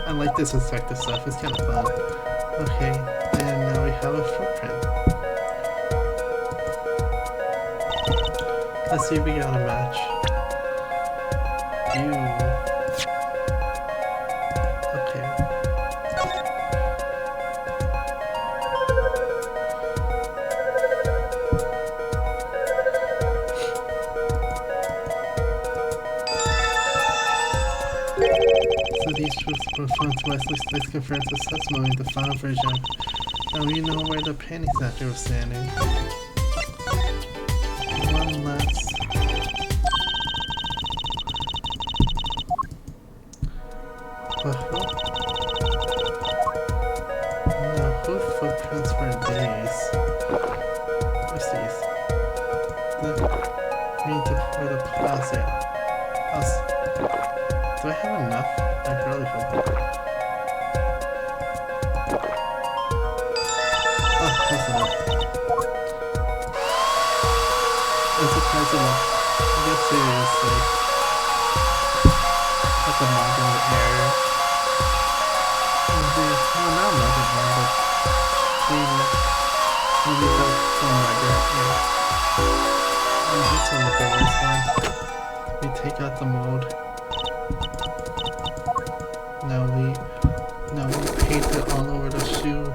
[SPEAKER 1] I like this effective stuff. It's kind of fun. Okay, and now we have a footprint. Let's see if we got a match. This confirms the testimony of the final version. Now we know where the panty snatcher was standing. One last. Now who footprints were these? What's these? For the plaza. Do I have enough? I really hope. That's enough. I'm surprised enough. I guess seriously. That's a modern area. Well, not modern area, but maybe that's some modern area. This one is the worst one. We take out the mold. Now we paint it all over the shoe.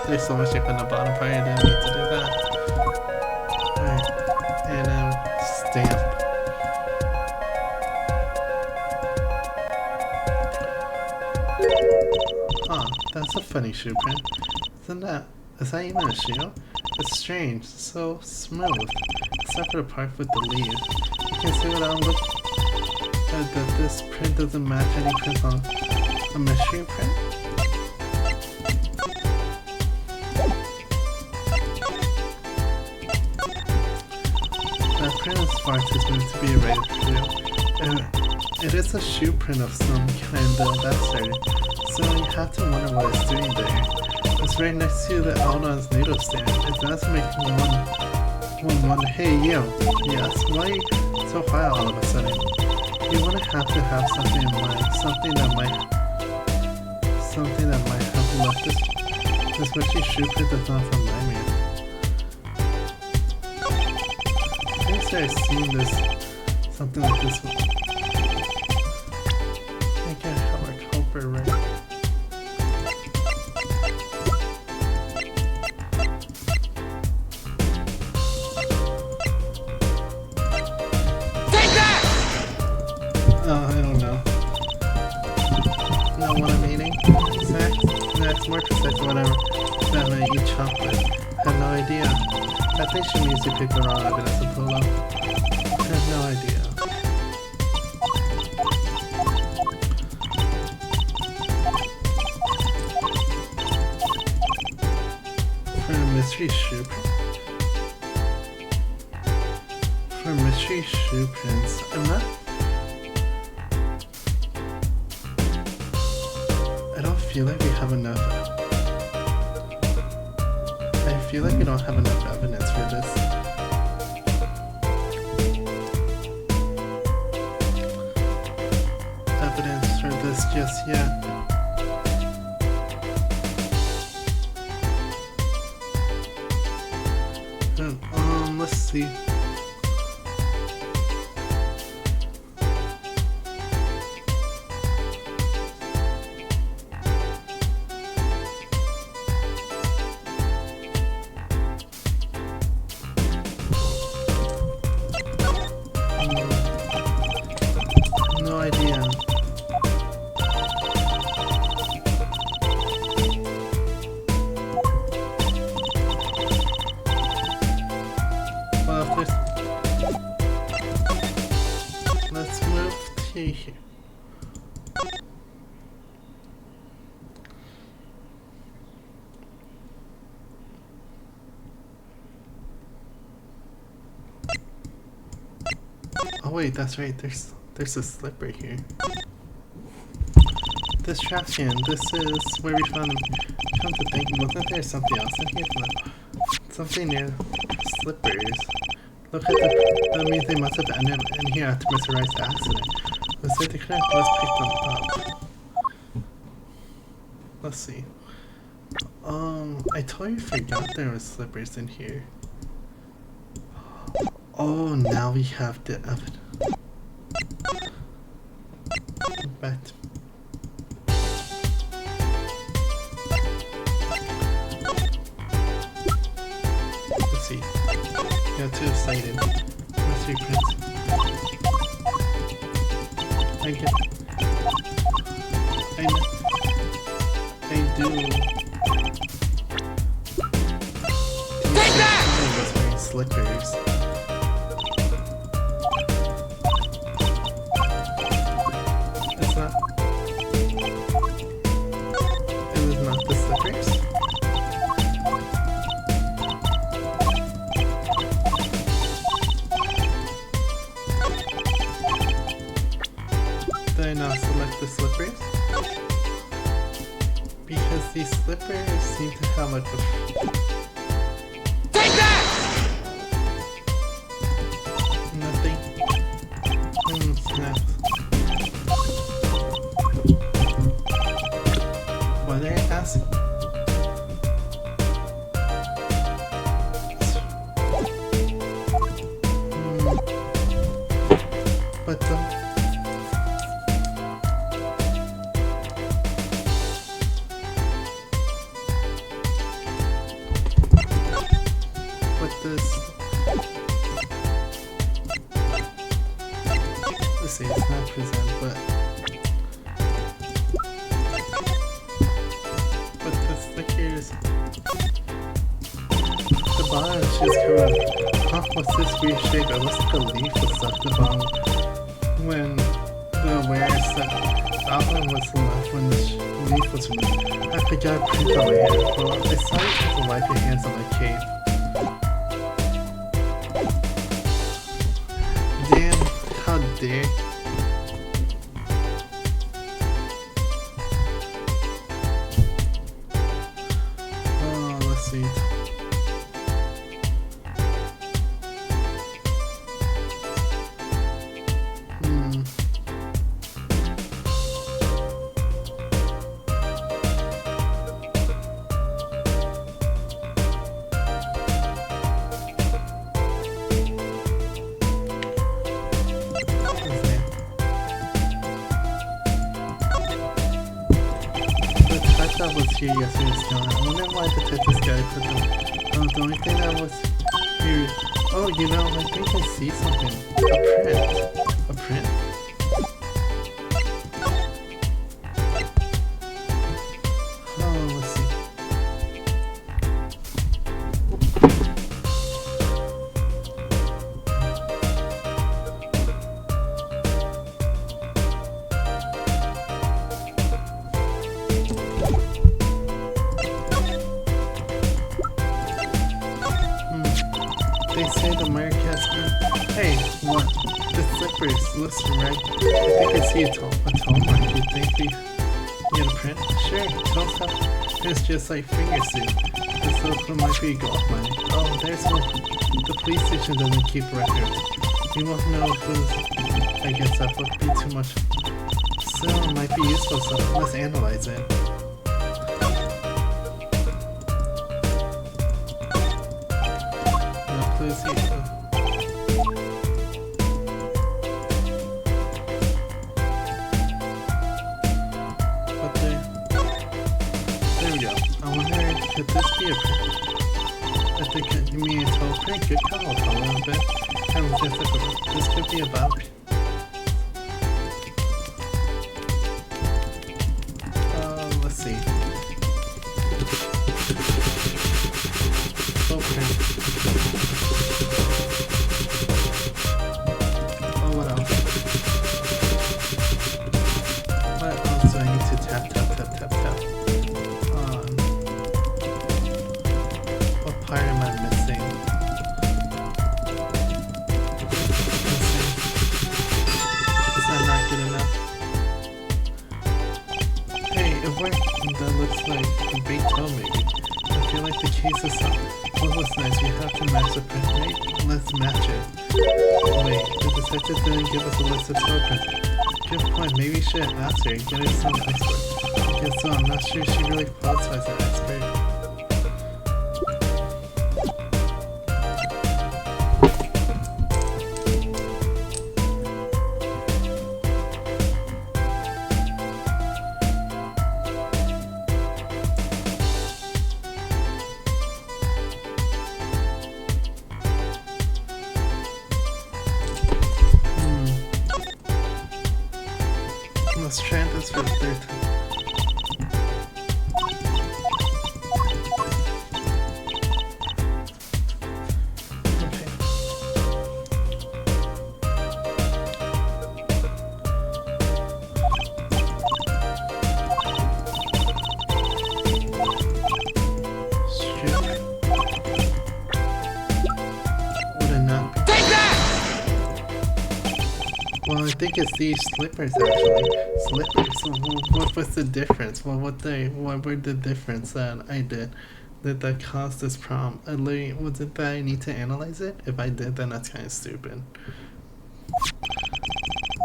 [SPEAKER 1] There's so much ink on the bottom part, I didn't need to do that. Alright, and stamp. Huh, that's a funny shoe print. Is that even a shoe? It's strange, so smooth. Except for the part with the leaf. You can see what I'm looking at, that this print doesn't match any prints on a mystery print. That print is far too smooth to be a rated shoe. It is a shoe print of some kind though, that's certain. So you have to wonder what it's doing there. It's right next to the Aldon's needle stand. It does make one. Hey, yo. Yes, why are you so high all of a sudden? You want to have something in mind. Something that might have left this. Especially shoe print does not remind me. swear I've seen this, something like this one. I can't have a helper, right? Oh, I don't know. Know what I'm eating? Snacks, more precise, whatever. That I eat chocolate. Have no idea. I think she means you picked the wrong evidence of Polo. I have no idea. For a mystery shoe For a mystery shoe prints, I'm not. I don't feel like we have enough. I feel like we don't have enough evidence for this. Evidence for this just yet. Let's see. No idea. Well, if there's... Let's move to here. Oh wait, that's right. There's a slipper here. This trash can. This is where we found them. Come to think, wasn't there something else in here? Something near slippers. Look at that means they must have ended in here after Mr. Wright's accident. Looks like they couldn't have just picked them up. Let's see. I totally forgot there were slippers in here. Oh, now we have the evidence. But let's see. Got too excited. Mystery prints. I do. Take that! I was wearing slippers. It's not. It was not the slippers. Did I not select the slippers? Because these slippers seem to have like a... Take that! Nothing. Snaps. Why did I ask? But this. Let's see, it's not present, but the stickers. The bottom is correct. Huh, what's this weird shape? It looks like a leaf was stuck the bottom. When the wearer said the outline was left when the leaf was removed. I forgot to print on my hand. Well, I decided to wipe your hands on my cape. Damn, how dare. Oh, let's see. year yesterday's calendar. I wonder why the Tetris guy put them. Oh, the only thing that was weird. Oh, you know, I think I see something. A print. A print? Oh, let's see. They say the Marquez man. Hey, what? The slippers. Listen, right? I think I see a toe mark. You think we get a print? Sure, toes have. It's just like finger soup. This little might be golf money. Oh, there's one. The police station doesn't keep records. We won't know who's. I guess that would be too much. Still, it might be useful, so let's analyze it. Clues here. But there we go. I wonder, could this be a print? I think you mean a toe print? Good call, a little bit. Kind of difficult. This could be about. Let's see. Toe print. What else do I need to tap? What part am I missing? Is that not good enough? Hey, it worked. That looks like a big toe maybe. I feel like the case is up. What was nice, we have to match the print, right? Let's match it. Wait, the detective didn't give us a list of toe prints. Good point, maybe we should ask her and get her some expert. I guess so, I'm not sure she really qualifies as an expert. Let's try this for the third time. Well, I think it's these slippers actually. Slippers. So what was the difference? What were the difference that I did? Did that cause this problem? Was it that I need to analyze it? If I did, then that's kind of stupid.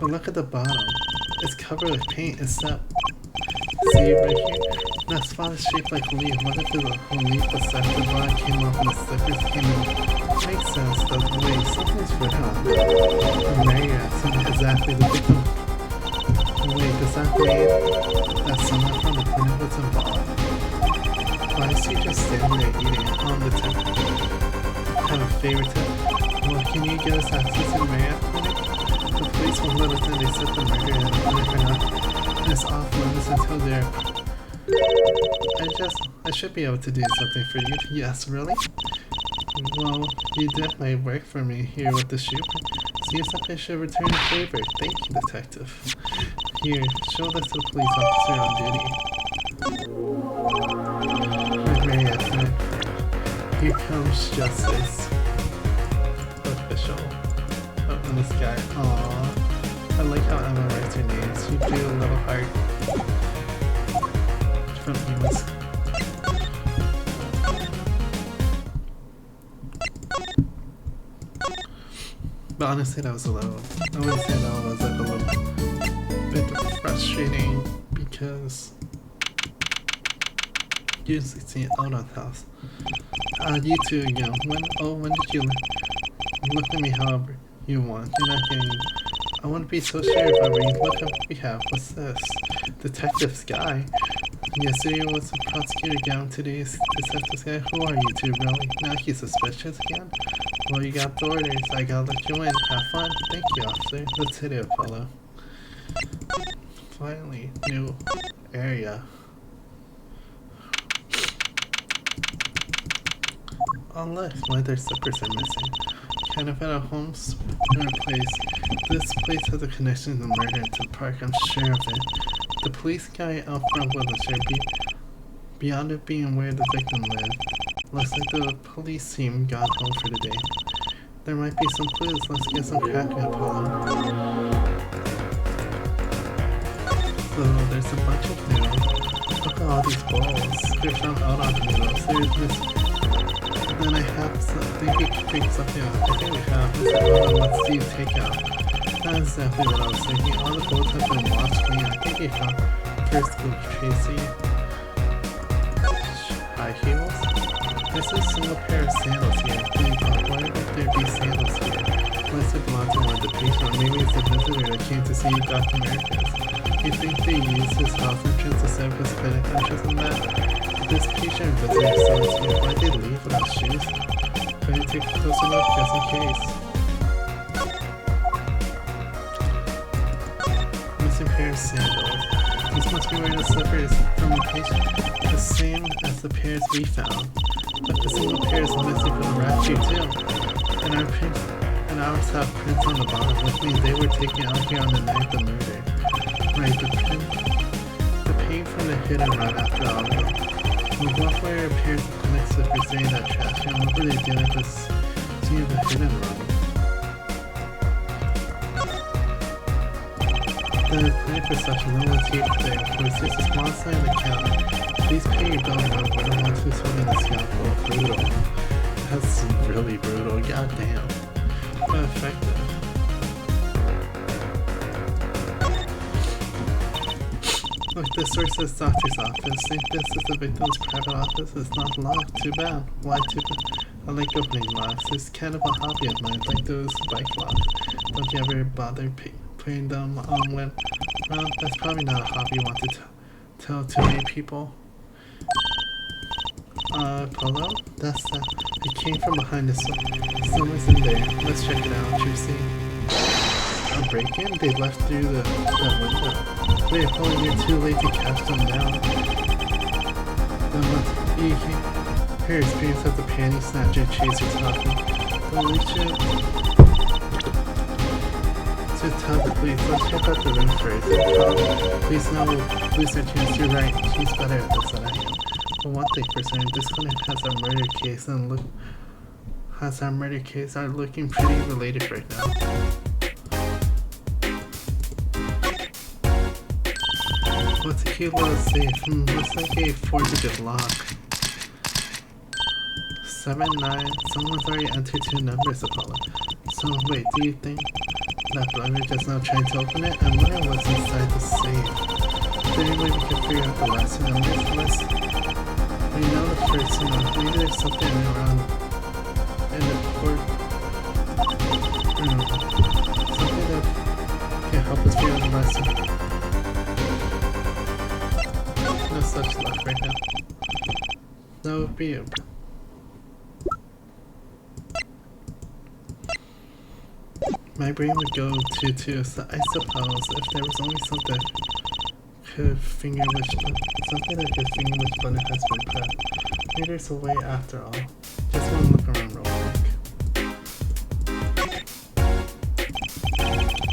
[SPEAKER 1] But look at the bottom. It's covered with paint except. See right here? That spot is shaped like a leaf. What if the leaf was set? The bottom came off and the slippers came in. Makes sense, though. Wait, something's wrong. Marriott, exactly the victim. Wait, does that mean that someone from the clinic was involved? Why is he just standing there eating on the tip? Have a favorite tip? Well, can you give us access to the Marriott clinic? The police won't let us in. They set the murder in the clinic or not. And it's off limits until they're. I should be able to do something for you. Yes, really? Well, you did my work for me here with the shoe. Seems like I should return a favor. Thank you, detective. Here, show this to the police officer on duty. Marriott, here comes justice. Official. Oh, and this guy. Aww. I like how Emma writes her names. She drew a little heart. From humans. But honestly, that was a little. I would say that was like a little bit frustrating because you usually see it out of the house. You two again. When did you look at me however you want? You're not getting. I wouldn't be so sure if I were you. Look at what we have. What's this? Detective Sky. Yesterday was the prosecutor down, today's detective guy. Who are you two, really? Now he's suspicious again? Well, you got the orders. I gotta let you in. Have fun. Thank you, officer. Let's hit it, Apollo. Finally, new area. Oh look, leather slippers are missing. Kind of at a home place. This place has a connection to murder to the park, I'm sure of it. The police guy out front wasn't sure. Beyond it being where the victim lived, looks like the police team got home for the day. There might be some clues. Let's get some cracking, Apollo. So there's a bunch of noodles. Look at all these bowls. They're from out on noodles. There's this. Then I have something. I think we can pick something up. I think we have. Let's see takeout. Not exactly what I was thinking. All the boats have been washed clean. I think we found first group Tracy. High heels. There's a single pair of sandals here. Why would there be sandals here? Unless it belongs to one of the patients. Maybe it's a visitor that came to see Dr. Americas. You think they used his house entrance to set up his clinic entrance on that? This patient visitor says here, why'd they leave without shoes? Better take a closer look just in case. Missing pair of sandals. These must be wearing the slippers from the patient, the same as the pairs we found. But the single pair is missing from the rat shoe too. And ours have prints on the bottom, which means they were taken out here on the night of the murder. Right, the paint from the hit and run after all though. What were appears to clinic slippers during that trash, and what were they doing at this scene of the hit and run? The clinic reception, no one's here today. Of course, there's a small sign on the counter. Please pay your bill now. We're the ones who's holding the scalpel. Brutal. That's really brutal. Goddamn. But effective. Look, this source says doctor's office. Think this is the victim's private office? It's not locked. Too bad. Why too bad? I like opening locks. It's kind of a hobby of mine, like those bike locks. Don't you ever bother putting them on when... Well, that's probably not a hobby you want to tell too many people. Polo? That's that. It came from behind the someone's in there. Let's check it out, Juicy. A break-in? They left through that window. Wait, hold on, you're too late to catch them now. Then let's her experience as a panty snatcher chaser talking. But we should tell the police. Let's check out the room first. Police now will lose their chance. You're right, she's better at this than I am. But one thing for certain, this clinic has a murder case are looking pretty related right now. What's a cute little safe? Looks like a 4-digit lock. 79. Someone's already entered 2 numbers, Apollo. So wait, do you think that blogger just now trying to open it? I'm wondering what's inside the safe. Is there any way we can figure out the last 2 numbers? Unless we know the first 2 numbers. Maybe there's something around in the court. Something that can help us figure out the last 2. No such luck right now. That would be it. My brain would go to too, so I suppose if there was only something could finger which something that could finger which button has been pressed. Maybe there's a way after all. Just want to look around real quick.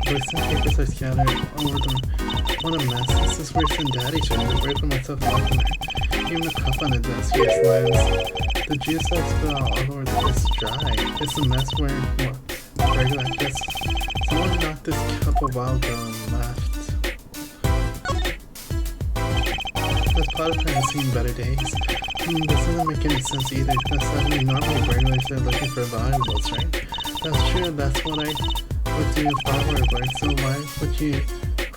[SPEAKER 1] Books and papers are scattered over them. What a mess. This is worse than Daddy should have. Where for myself walking there. Even the cup on the desk here slides. The juice that's spilled all over the is dry. It's a mess where regular like this. Someone knocked this cup a while ago and left. This pot of has seen better days. This doesn't make any sense either. That's not normally regulars are looking for valuables, right? That's true, that's what I would do if I were a bird, so why would you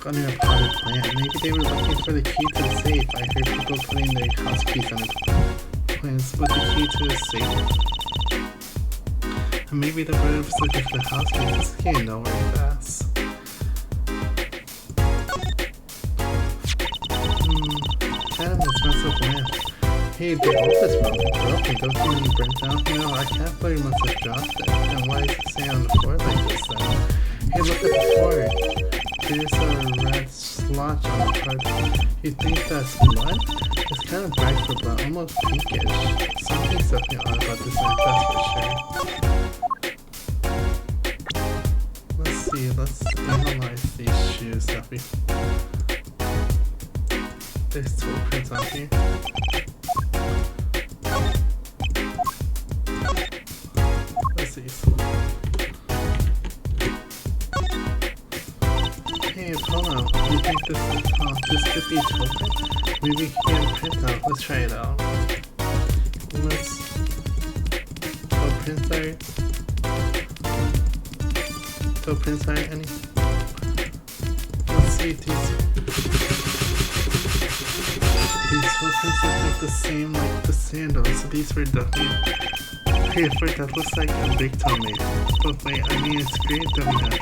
[SPEAKER 1] under a potted plant? Maybe they were looking for the key to the safe. I heard people putting their house keys on the plants with the key to the safe. And maybe the bird was looking for the house keys. This can't nowhere fast. Kind of Hey, the bolt is broken. Don't you mean burnt out? No, I can't believe you must have dropped it. Then why is it staying on the floor like this then? Hey, look at the floor. There's a red splotch on the part. You think that's blood? It's kind of bright for blood, almost pinkish. Something's definitely odd about this one, that's for sure. Let's see, let's analyze these shoes that we... There's toe prints on here. Let's see. Hey, Apollo, you think this could be toe print? Maybe we can get a print out. Let's try it out. Let's toe prints are... Toe prints are any... Let's see these toe prints look like the same like the sandals, so these were definitely... Hey, that looks like a big toe mate. But wait, I mean it's great that we have.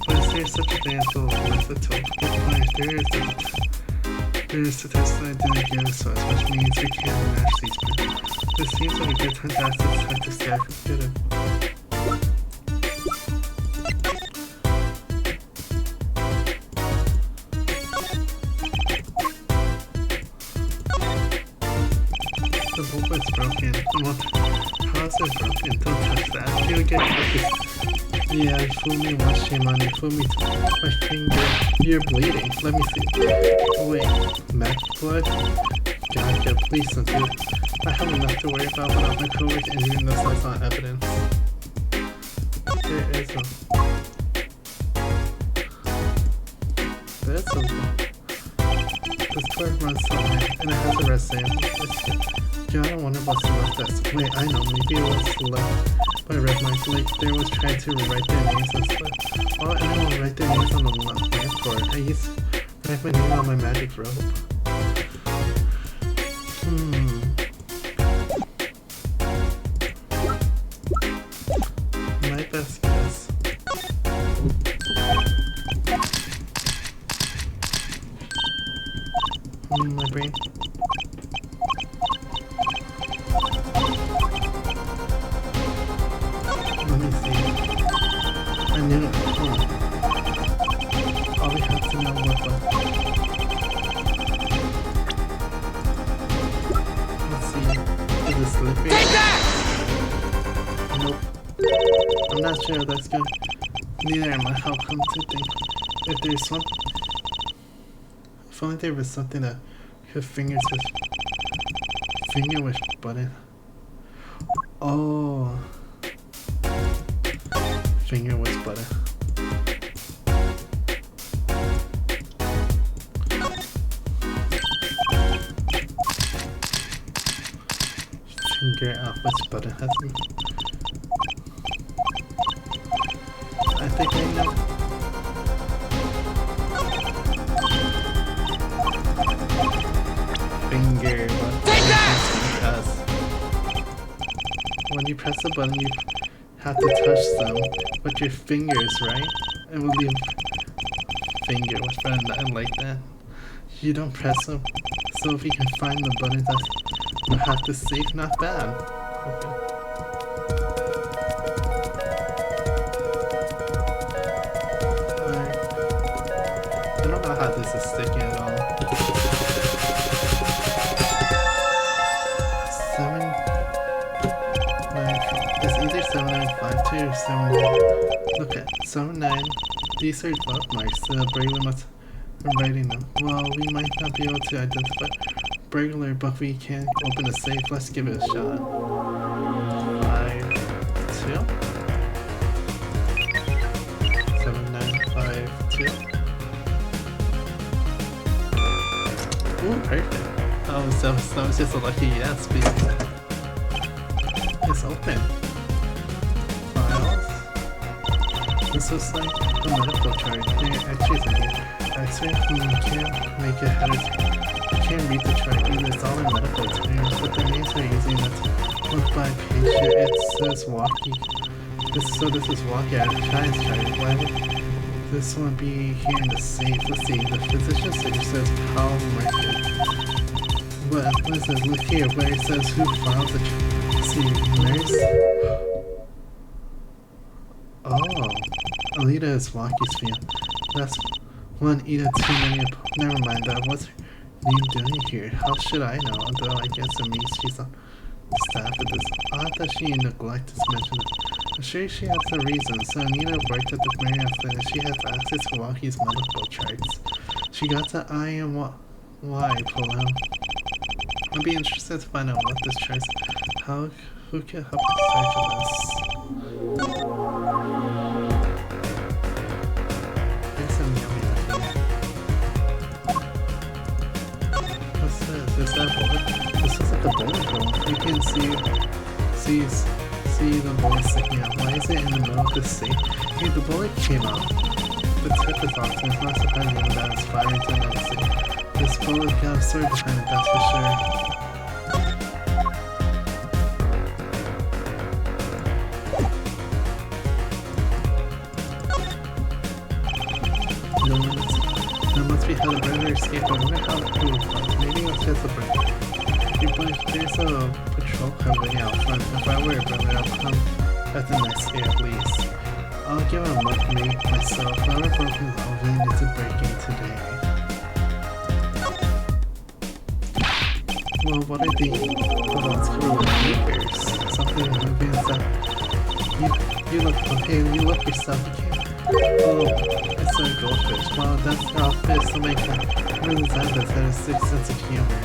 [SPEAKER 1] But is there such a thing as a toe? Good point, there is the test that I didn't give us, which means we can't match these men. This seems like a good time to ask this time to stack computer. The bulb is broken. How is it broken? Don't touch that. You'll get focused. Yeah, you fooled me once, shame on you. Fooled me too. My finger. You're bleeding. Let me see. Wait, Mac blood? Gotcha, please don't do it. I have enough to worry about without my coworkers injuring themselves on evidence. There is a... There's something. This card runs somewhere, and it has a red stamp. God, I wonder what's left us. Wait, I know, maybe it was left by red mark. Like, they was trying to write their names and stuff. Why would anyone write their names on the lampboard? I used to write my name on my magic rope. My best guess. My brain. Let me see. I knew it. All we have to know what one. Let's see. Is it slippery? Take that! Nope. I'm not sure that's good. Neither am I. How come to think if there's some... If only there was something that her fingers was... Finger was button. Oh. Finger was butter. Finger out was butter. I think I know. Finger was because when you press the button you have to touch them with your fingers, right? It will leave finger was better than like that. You don't press them. So if you can find the button that you have to save, not bad. Okay. Alright. I don't know how this is sticking at all. 7 9 it's either 7952 or 79. Look at 79. These are bookmarks. The burglar must be writing them. Well, we might not be able to identify burglar, but we can open the safe. Let's give it a shot. 5 2 7952. Ooh, perfect. Oh, so that was just a lucky yes, because it's open. Files. This looks like a medical chart. There are X-rays in here. X-ray? Can't make it headed. I can't read the chart either. It's all in medical experience, but the names are using it. Look by patient. It says walkie. This is walkie at a science chart. Why would this one be here in the safe? Let's see. The physician's signature says Powell Market. what is it? Look here, where it says who filed the see, nurse? Oh, Alita is Waki's fiance. That's one Ida too many. Never mind, that what's her name doing here? How should I know? Although I guess it means she's on staff at this. Odd that she neglected to mention it. I'm sure she has a reason. So Anita worked at the Marion Flynn and she has access to Waki's medical charts. She got the I and Y pull out. I'd be interested to find out what this charts. Who could help decipher this? There's some yummy here. What's this? Is that a bullet? This is like a bullet hole. You can see the bullet sticking out. Why is it in the middle of the safe? Hey, the bullet came out. The tip is off, and it's not surprising that it's fired into another safe. This bullet got a sword behind it, that's for sure. There must be how the burglar escaped. I wonder how the crew was. Maybe it was just a burglar. There's a patrol car waiting out front. If I were a burglar, I'll come at the next day at least. I'll give it a look myself. Whoever broke his oven needs a breaking today. Well, what are the let's cover with papers? Something moving inside. You look okay, you look yourself again. Oh, it's a goldfish. Wow, that's our fish. Somebody can really design this had a sixth sense of humor.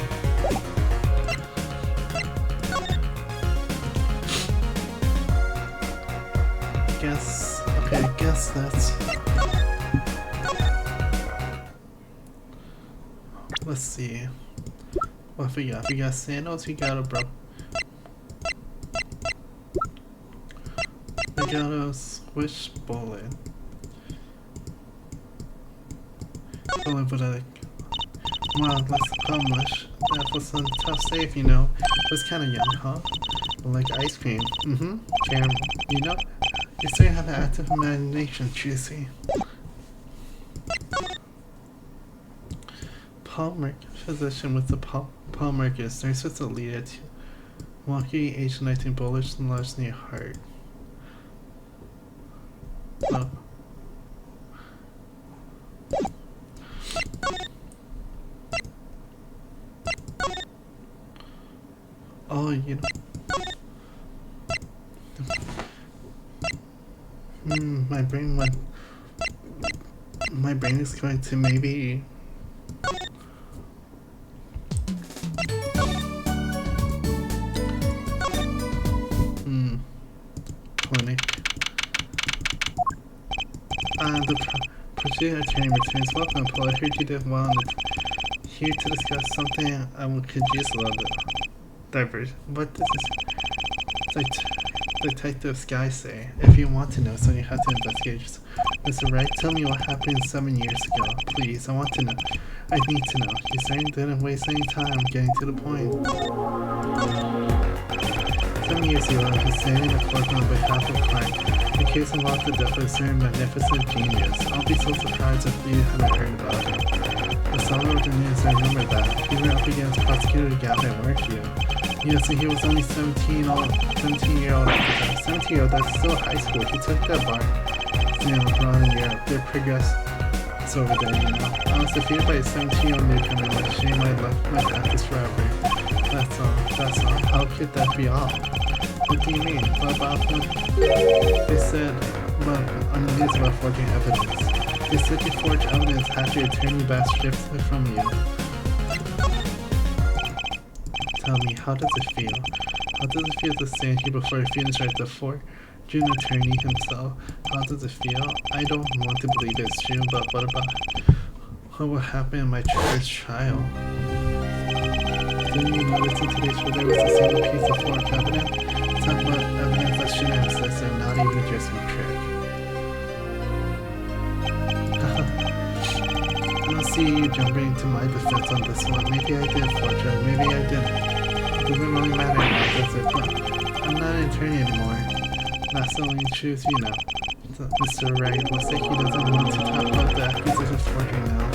[SPEAKER 1] I guess that's... Let's see. What we got? We got sandals, we got a we got a swish bullet. Bullet with a... Wow, that's how much. That was a tough save, you know. It was kinda young, huh? Like ice cream. Caramel, you know? You still have an active imagination, Juicy. Paul Merkus, physician with the Paul Merkus, nurse with the lead at Waki, age 19, bullish and large near heart. Oh. Oh, you know. My brain is going to maybe clinic. The prosecuting attorney returns. Welcome, Paul. I heard you did well here to discuss something could use a little bit diverse. What does this detectives guy say? If you want to know, so you have to investigate. Mr. Wright, tell me what happened 7 years ago. Please, I want to know. I need to know. You certainly didn't waste any time getting to the point. 7 years ago, I was standing in a court on behalf of client. The case involved the death of a certain magnificent genius. I'll be so surprised if you haven't heard about it. I saw it with the news, I remember that. You were up against Prosecutor Gavin, weren't you? Yes, and he was only 17-year-old at the time. 17-year-old, that's still high school. He took that bar exam abroad in Europe. Their progress is over there, you know. I was defeated by a 17-year-old newcomer. What a shame I left my practice forever. That's all. How could that be all? What do you mean? What about them? They said, well, on the news about forging evidence. They said you forged evidence after your attorney back stripped it from you. Tell me, how does it feel? How does it feel to stand here before a finished right before June attorney himself? How does it feel? I don't want to believe it's true, but what about what will happen in my first trial? Didn't you notice in today's show there was a single piece of forged evidence? Talk about evidence that shouldn't exist and not even just a trick. I don't see you jumping to my defense on this one. Maybe I did forge it, maybe I didn't. It doesn't really matter now, does it? But I'm not an attorney anymore. That's the only truth, you know. Mr. Wright looks like he doesn't want to talk about the accusation of forgery now.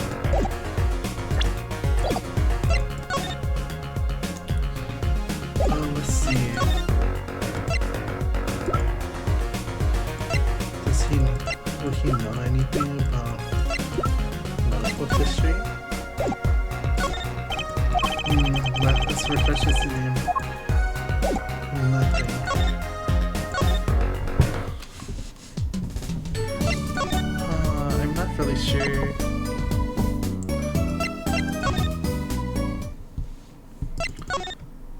[SPEAKER 1] would he know anything about medical history? Let's refresh his name. Nothing. I'm not really sure.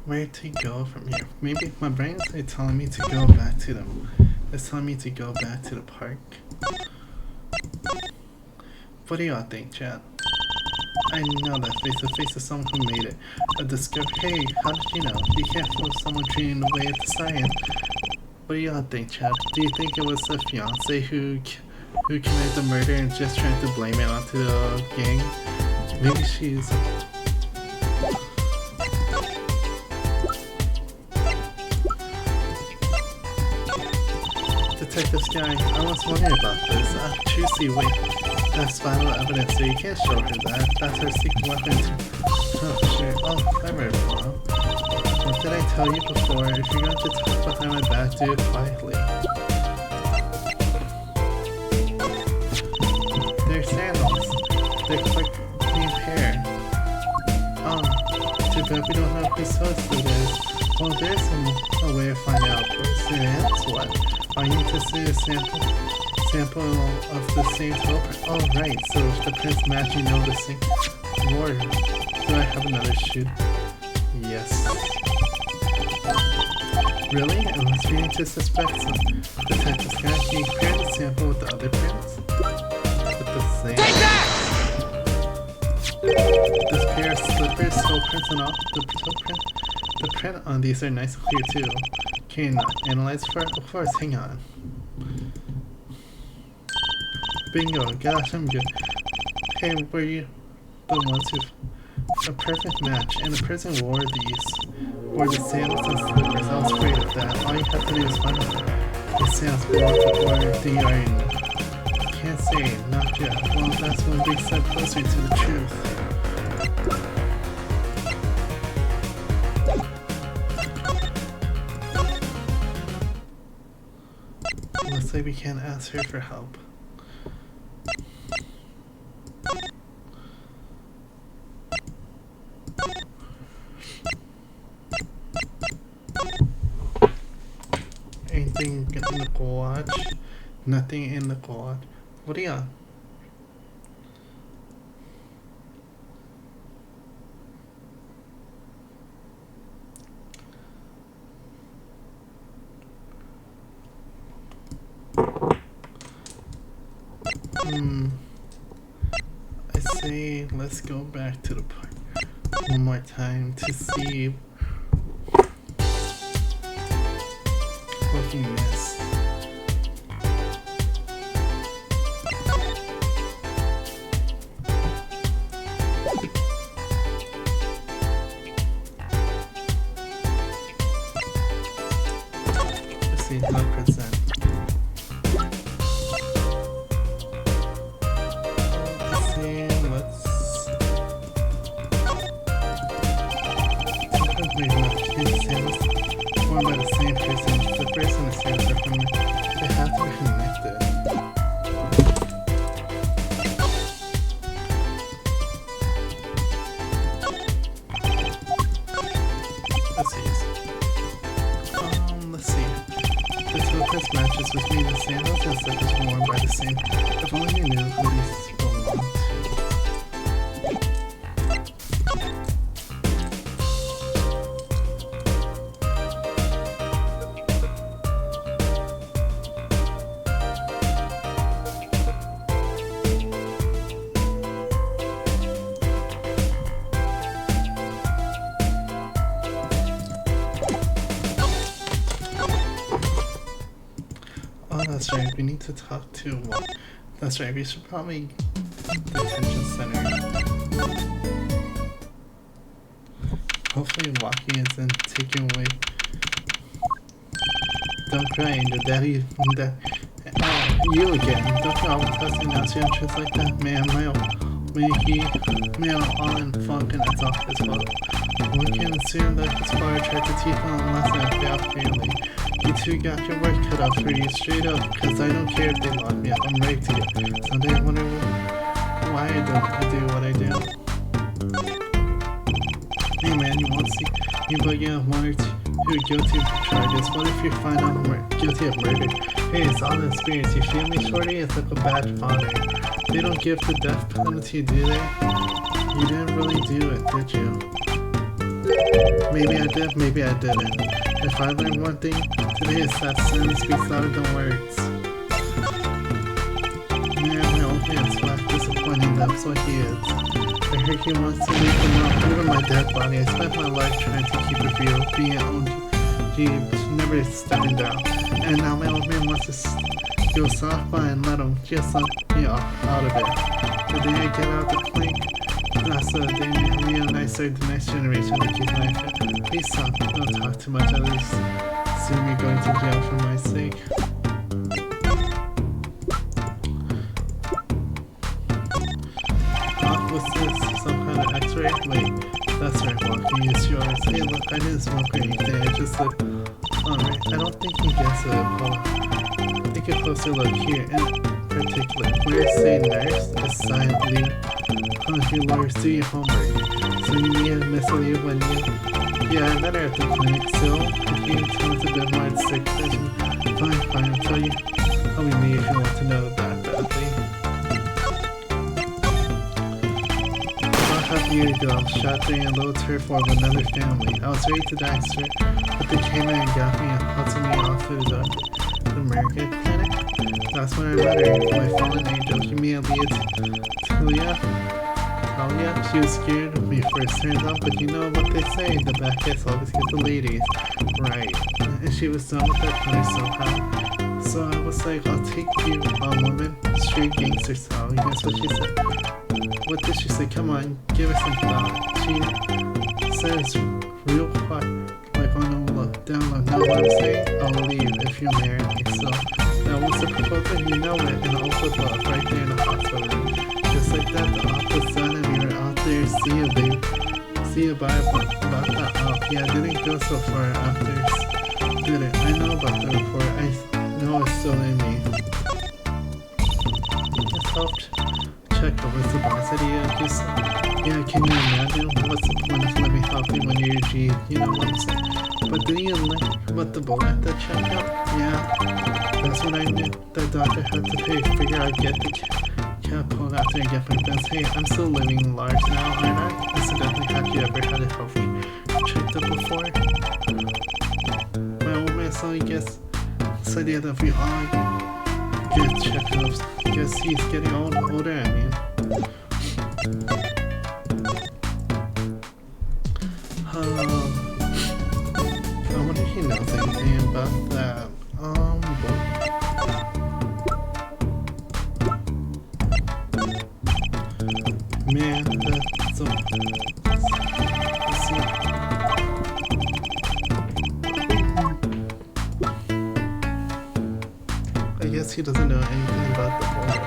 [SPEAKER 1] Where to go from here? Maybe my brain's telling me to go back to them. It's telling me to go back to the park. What do y'all think, chat? I know that face-to-face is someone who made it. A discovery. Hey, how did you know? You can't fool someone treating the way it's science. What do y'all think, chat? Do you think it was the fiance who committed the murder and just trying to blame it onto the gang? Maybe she's... Detective Sky, I was wondering about this. Trucy, wait. That's vital evidence, so you can't show her that. That's her secret weapon too. Oh, sure. Oh, I read it wrong. What did I tell you before? If you're going to talk behind my back, do it quietly. They're sandals. They're like clean pair. Too bad we don't know whose host it is. Well, there's a way of finding out. What's what? I need to see a sample of the same toe print. Oh, right. So if the prints match, you know the same. Lord, do I have another shoot? Yes. Really? I was beginning to suspect some. Detective Sky, can you compare the sample with the other prints? With the same. Take that! This pair of slippers, toe prints, and all the toe print. The print on these are nice and clear too. Can you analyze for it? Of course, hang on. Bingo, gosh, I'm good. Hey, were you the ones who... A perfect match, and the person wore the sandals and slippers. I was afraid of that. All you have to do is find the sandals or the yarn. Can't say, not yet. Well, that's one big step closer to the truth. Looks like we can't ask her for help. Anything in the garage? Nothing in the garage. What do you got? I say let's go back to the park one more time to see what we missed. Let's see, 100%. Matches with me, the sandals and stuff is worn by the same. If only you knew who these belong to. That's right, we need to talk to That's right, we should probably detention center. Hopefully walking isn't taken away. Don't cry, Angel. Daddy, you again. Don't cry all the fussing out your entrance like that, man. My May all in funk and it's off his fault. One can assume that his father tried to teach him a lesson and failed fairly. You two got your work cut out for you straight up, cause I don't care if they lock me up, I'm ready to go. Someday I wonder why I do what I do. Hey man, you won't see me but you have one or two guilty charges. What if you find out guilty of murder? Hey, it's all an experience, you feel me, shorty? It's like a badge of honor. They don't give the death penalty, do they? You didn't really do it, did you? Maybe I did, maybe I didn't. If I learned one thing today, it's that sin speaks louder than words. Man, my old man's flat disappointing, that's what he is. I heard he wants to leave him out, even my dead body. I spent my life trying to keep it real, being OG, never stepping down. And now my old man wants to do a soft buy and let him just let me out of it. The day I get out the plank, that's the day me and I start the next generation to keep life. Please stop, don't talk too much, others see me going to jail for my sake. What's this? Some kind of x-ray? Wait, that's right, walking is yours. Hey look, I didn't smoke or anything, I just look... Alright, I don't think he gets it. Hold on. Take a closer look here, in particular. Where it say nurse, a silent lead. You lawyers, do your homework. So you need to miss you when you... Yeah, I met her at the clinic, so if you tell us a bit more at 6 session. Fine, I'll tell you how we meet if you want to know that badly. About half a year ago, I was shot during a little turf war of another family. I was ready to die, sir, but they came in and got me and hustled me off to the American clinic. That's when I met her, my fallen angel. She made a lead Talia. She was scared of me first, turns out, but you know what they say, the bad guys always get the ladies. Right. And she was done with that place somehow. So I was like, I'll take you, woman, straight gangster style. You guess what she said? What did she say? Come on, give her some thought. She says real quiet, like on a look, down low. Know what I'm saying? I'll leave if you marry me. So that was the proposal, you know it, and all with love, right there in the hospital room. Just like that, the office done and we were out there, see you babe. See you bye about that op. Yeah, I didn't go so far after, did it? I know about the report, I know it's still in me. Just helped check over the boss idea, just, yeah, can you imagine? What's the point of living healthy when you're a G, you know what I'm saying? But didn't you learn about the bullet at that checkup? Yeah, that's when I knew that doctor had to pay, figure I'd get the cat pulled out there and get my best. Hey, I'm still living large now, aren't I? Incidentally, have you ever had a health checked up before? My old man slowly gets this idea that we all get checkups. Guess he's getting older, I mean. I wonder if he knows anything about that. Man, that's so... Let's see. I guess he doesn't know anything about the bullet.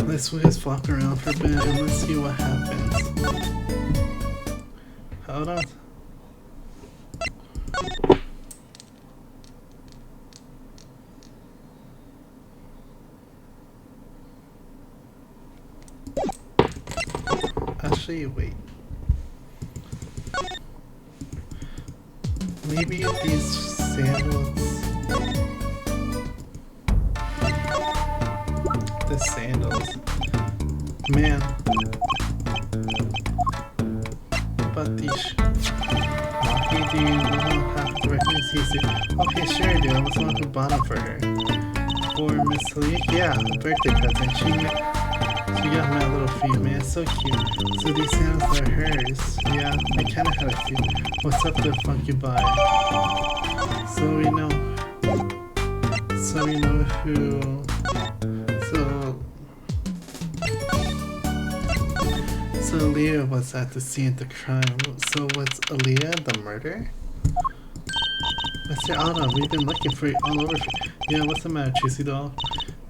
[SPEAKER 1] Let's just flop around for a bit and let's see what happens. Hold on. Actually, wait. Maybe these sandals. The sandals. Man. But these. Okay, do you have to recognize these? Okay, sure, dude. I was one who bought them for her. For Miss Lee? Yeah, a birthday present. She got my little feet, man. It's so cute. So these sandals are hers. Yeah, I kinda had a few. What's up, the funky buy? So we know. So just let me know who. So Aaliyah was at the scene of the crime. So was Aaliyah the murderer? Mr. Alda, we've been looking for you all over. Yeah, what's the matter, Tracy doll?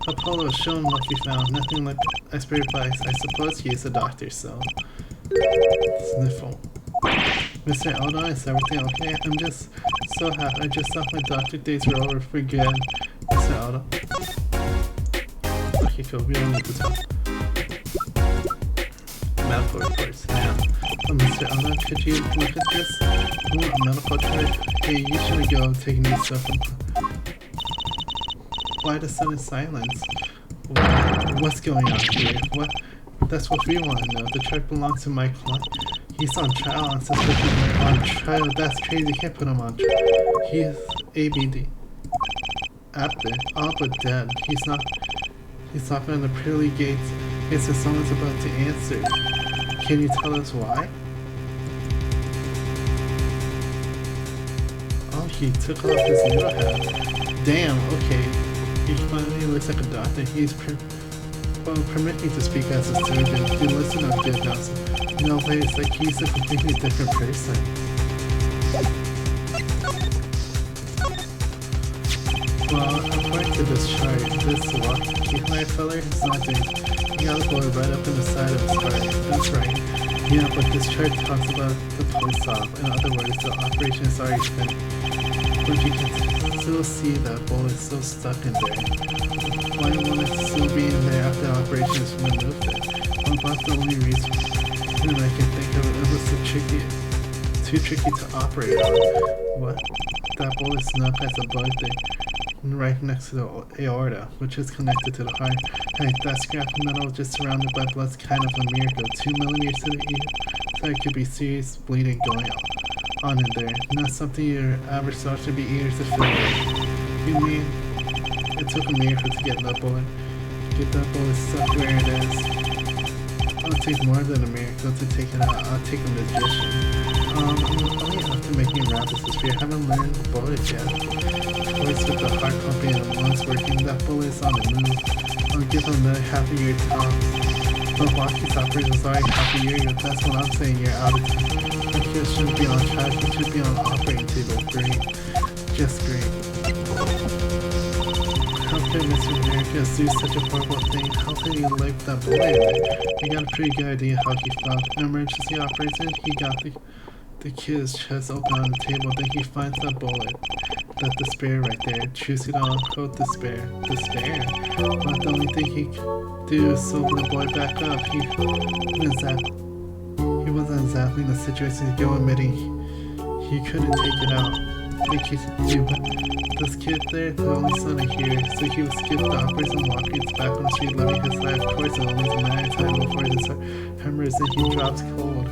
[SPEAKER 1] Apollo, show him what you found. Nothing like expert advice. I suppose he is a doctor, so. Sniffle. Mr. Alda, is everything okay? I'm just so happy. I just thought my doctor days were over for good. Mr. Alda. Okay, cool. We don't need to talk. Medical reports now. Mr. Alda, could you look at this? Ooh, a medical chart? Hey, you should go take a new stuff. Why the sudden silence? What's going on here? What? That's what we want to know. The chart belongs to my client. He's on trial on suspicion. On trial? That's crazy. Can't put him on trial. He is ABD. Abd, all but dead. He's knocking on the pearly gates. It's as someone's about to answer. Can you tell us why? Oh, he took off his needle hat. Damn, okay. He finally looks like a doctor. Well, permit me to speak as a surgeon. He listen up, good Nelson. No way, it's like he's a completely different person. Well, according to this chart, this walkie feller is not doing. He got a bullet right up in the side of his heart. That's right. Yeah, but this chart talks about the post-op. In other words, the operation is already finished. But you can still see that bullet still stuck in there. Why won't it still be in there after the operation is removed then? Well, about the only reason I can think of it was too tricky to operate on. What? That bullet snuck as a bug there. Right next to the aorta, which is connected to the heart. Hey, that scrap metal just surrounded by blood's kind of a miracle. 2 millimeters to the ear, so it could be serious bleeding going on in there. Not something your average soldier should be eager to fill with. You mean it took a miracle to get that bullet stuck where it is? It'll take more than a miracle to take it out. I'll take a magician. I'm only enough to make me rabbits this year. I haven't learned the bullet yet. Voice with the heart pumping and lungs working. That bullet is on the move. I'll give him another half a year top. But walkie's operation is already half a year ago. That's what I'm saying. You're out of time. That kid shouldn't be on track. He should be on the operating table. Great. Just great. How could Mr. America do such a horrible thing? How could he leave that bullet in there? I got a pretty good idea how he felt. An emergency operation, he got the kid's chest open on the table, then he finds that bullet. That despair right there. Choose it all, quote despair. Despair? But the only thing he could do is sober the boy back up. He wasn't exactly in a situation to go admitting he couldn't take it out. Think he should do, but this kid there, the only son of here, so he would skip doctors and walk back on the street living his life. Of course, it only a matter of time before his hammers and he drops cold.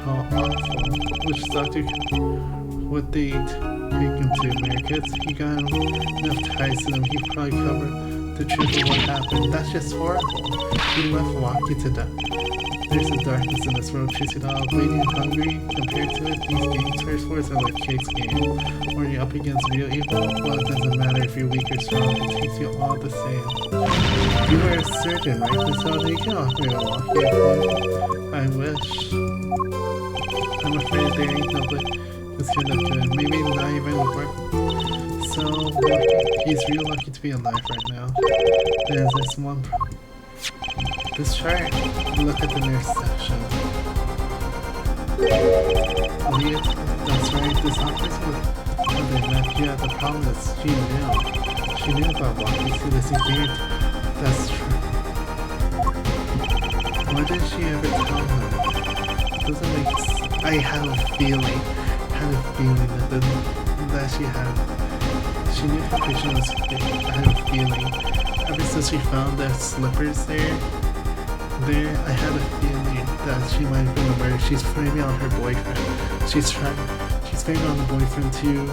[SPEAKER 1] How awful. Which doctor would they take him to, Americans? He got enough ties to them, he probably covered the truth of what happened. That's just horrible. He left Walkie to die. There's a darkness in this world, chasing all waiting and hungry. Compared to it, these games, first wars are like Kate's game. When you're up against real evil, well, it doesn't matter if you're weak or strong, it takes you all the same. You were a surgeon, right? This how you can operate a walkie. I wish. I'm afraid there ain't nobody who's gonna good. Maybe not even work. So, lucky. He's real lucky to be alive right now. There's this one. This chart, look at the nurse section. Leah, that's right, this office was yeah, the problem is she knew. She knew about walking through this engagement. That's true. Why did she ever tell him? It doesn't make sense. I have a feeling that she knew her patient was fake. I had a feeling. Ever since she found the slippers there, I had a feeling that she might have been a murderer. She's framing on her boyfriend. She's framing on the boyfriend too.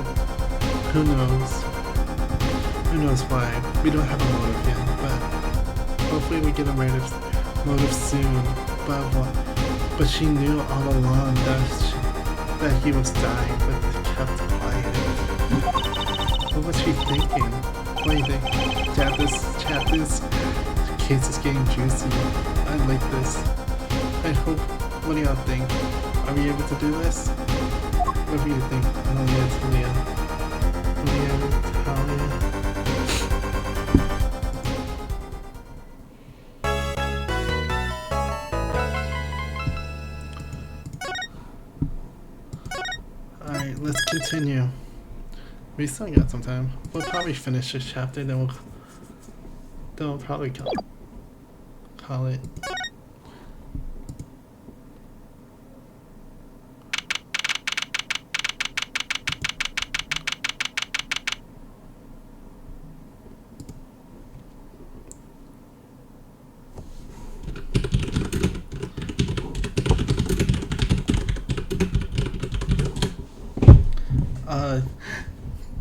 [SPEAKER 1] Who knows? Who knows why? We don't have a motive yet, but hopefully we get a motive soon. But she knew all along that he was dying, but kept quiet. What was she thinking? What do you think? Chat this. Case is getting juicy. I like this. I hope. What do y'all think? Are we able to do this? What do you think? Talia. Alright, let's continue. We still got some time. We'll probably finish this chapter, then we'll probably call it.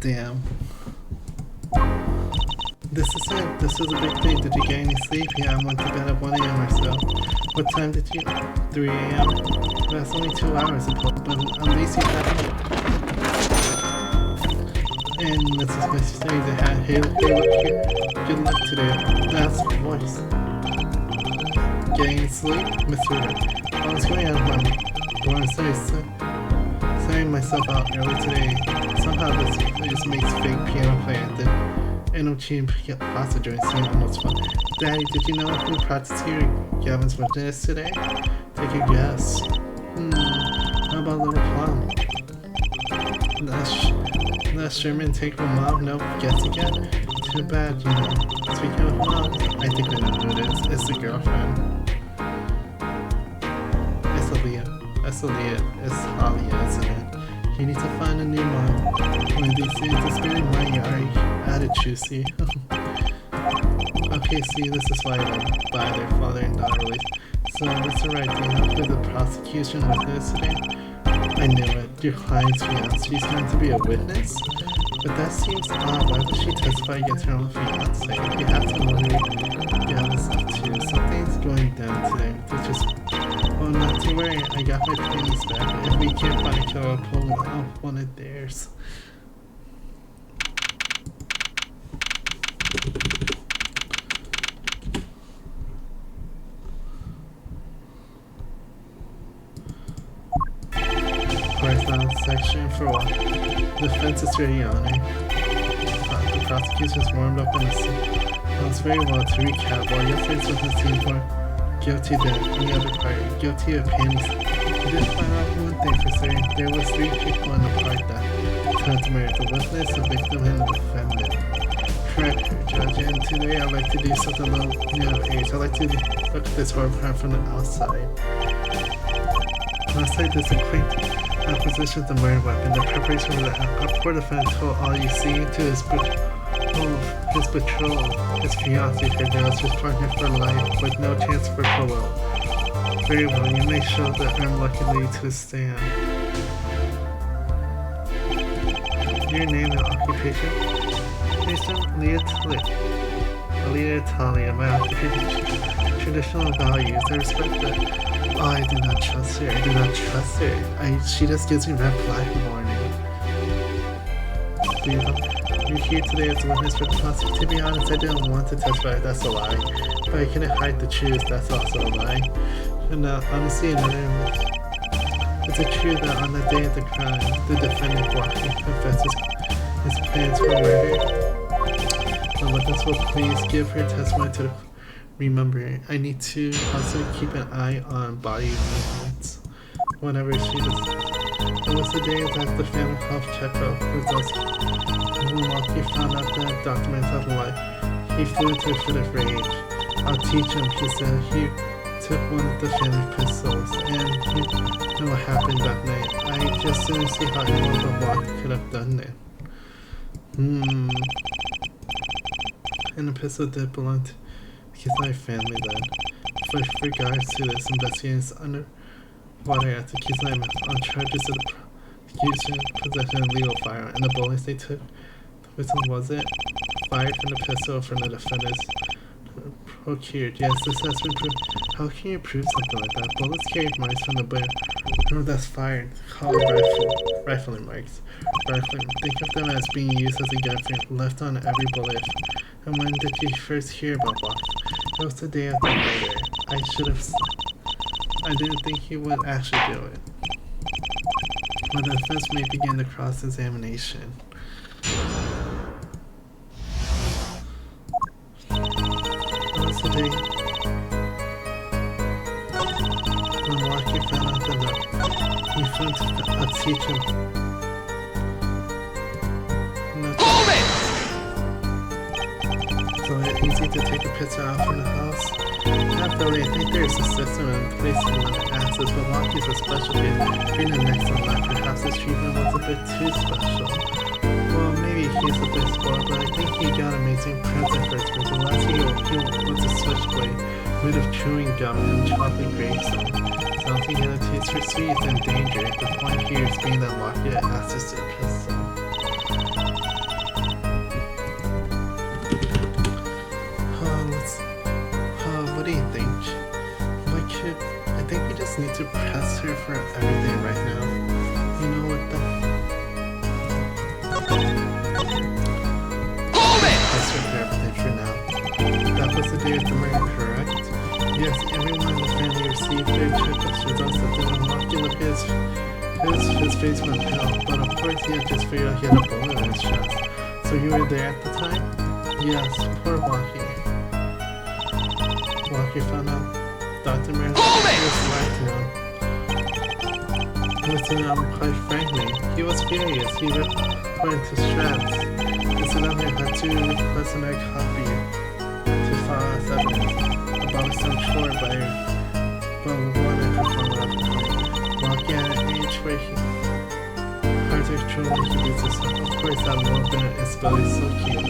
[SPEAKER 1] Damn. This is it. This was a big thing. Did you get any sleep? Yeah, I went to bed at 1 a.m. or so. What time did you? 3 a.m. That's only 2 hours ago, but at least you had it. And this is my sister. Hey, look here. Good luck today. That's the voice. Getting sleep? Mr. I was going out of my dorm. Sorry myself out early today. Somehow this place makes fake piano play at the NOG pasta joint seem almost fun. Daddy, did you know who practiced here at Gavin's witness today? Take a guess. How about little Plum? That Sherman take from Mom? Nope, guess again? Too bad, you know. Speaking of Mom, I think I know who it is. It's the girlfriend. It's Aaliyah. It's Talia, isn't it? You need to find a new mom. One of these days, it's very minor. Added juicy. Okay, see, this is why I don't buy their father and daughter relationship. So, that's alright. Do you know who the prosecution witness today? I knew it. Your client's fiance. She's meant to be a witness? But that seems odd. Why would she testify against her own fiance? You have to wonder. Yeah, this stuff too. Something's going down today. Which is. Well, not to worry, I got my pennies back. If we can't find a killer, I'll pull off one of theirs. Horizontal section for what? The fence is ready on it. The prosecution's warmed up in the scene. It's very well to recap. While yesterday's was the scene for guilty then any other party. Guilty of panties. We did find out one thing for certain. There was 3 people in the park that tried to murder the witness, the victim, and the defendant. Correct, Judge. And today I'd like to do something a little new of age. I'd like to look at this horror crime from the outside. Outside this acquisition of the murder weapon, the preparation for the poor defendant told all you see to his betrothed, his fiancé for death, his partner for life, with no chance for parole. Very well, you may show the unlucky to stand. Your name and occupation? Leah Talia, my occupation, traditional values, I respect that. Oh, I do not trust her. She just gives me red flag warning. You're here today as a witness for the prosecution. To be honest, I didn't want to testify, that's a lie. But I couldn't hide the truth, that's also a lie. And honestly, it's a true that on the day of the crime, the defendant walking confesses his plans for murder. The witness will please give her testimony to the... Remember, I need to also keep an eye on body movements whenever she does. It was the day that the family health checkup results. When Walkie found out that documents had lied, he flew into a fit of rage. I'll teach him, he said. He took one of the family pistols, and you know what happened that night. I just didn't see how anyone but Walkie could have done it. And the pistol did belong to his family then. With regards to this, investigation is underwater at the Kislev on charges of the prosecution, possession of illegal firearm, and the bullets they took. Which one was it? Fired from the pistol from the defendant's procured. Yes, this has been proved. How can you prove something like that? Bullets carried marks from the bullet. No, that's fired. Call rifling marks. Rifling. Think of them as being used as a gun for left on every bullet. And when did you first hear about Box? It was the day of the murder. I didn't think he would actually do it. But the defense may begin the cross-examination. It was the day when Walker found out the note. He found a teacher.
[SPEAKER 2] Hold it!
[SPEAKER 1] So it's easy to take a picture out from the house. Not really, I think there's a system in place to limit access, but Walker's a special case. Being the next in line, perhaps his treatment was a bit too special. Well, maybe he's a bit spoiled, but I think he got an amazing present for his birthday. Last year, he was a switchblade made of chewing gum and chocolate grapes. Something in a taste for sweets and danger. The point here is being that Walker had access to a pistol. What do you think? I think we just need to press her for everything right now. You know what the...
[SPEAKER 2] Hold it!
[SPEAKER 1] Press her for everything for now. That was the day of the murder, correct? Yes, everyone in the family received their checkups results that did not look his face went pale, but of course he had just figured out he had a bullet in his chest. So you were there at the time? Yes, poor Walkie. Walker found out Dr. Meredith was right to him. Listen, quite frankly, he was furious. He ripped her into shreds. Incidentally, I had to request another copy to file as evidence about some chore by one I performed last night. Walker at an age where he hard to control when he beats himself. Of course, that little bit of instability is so cute.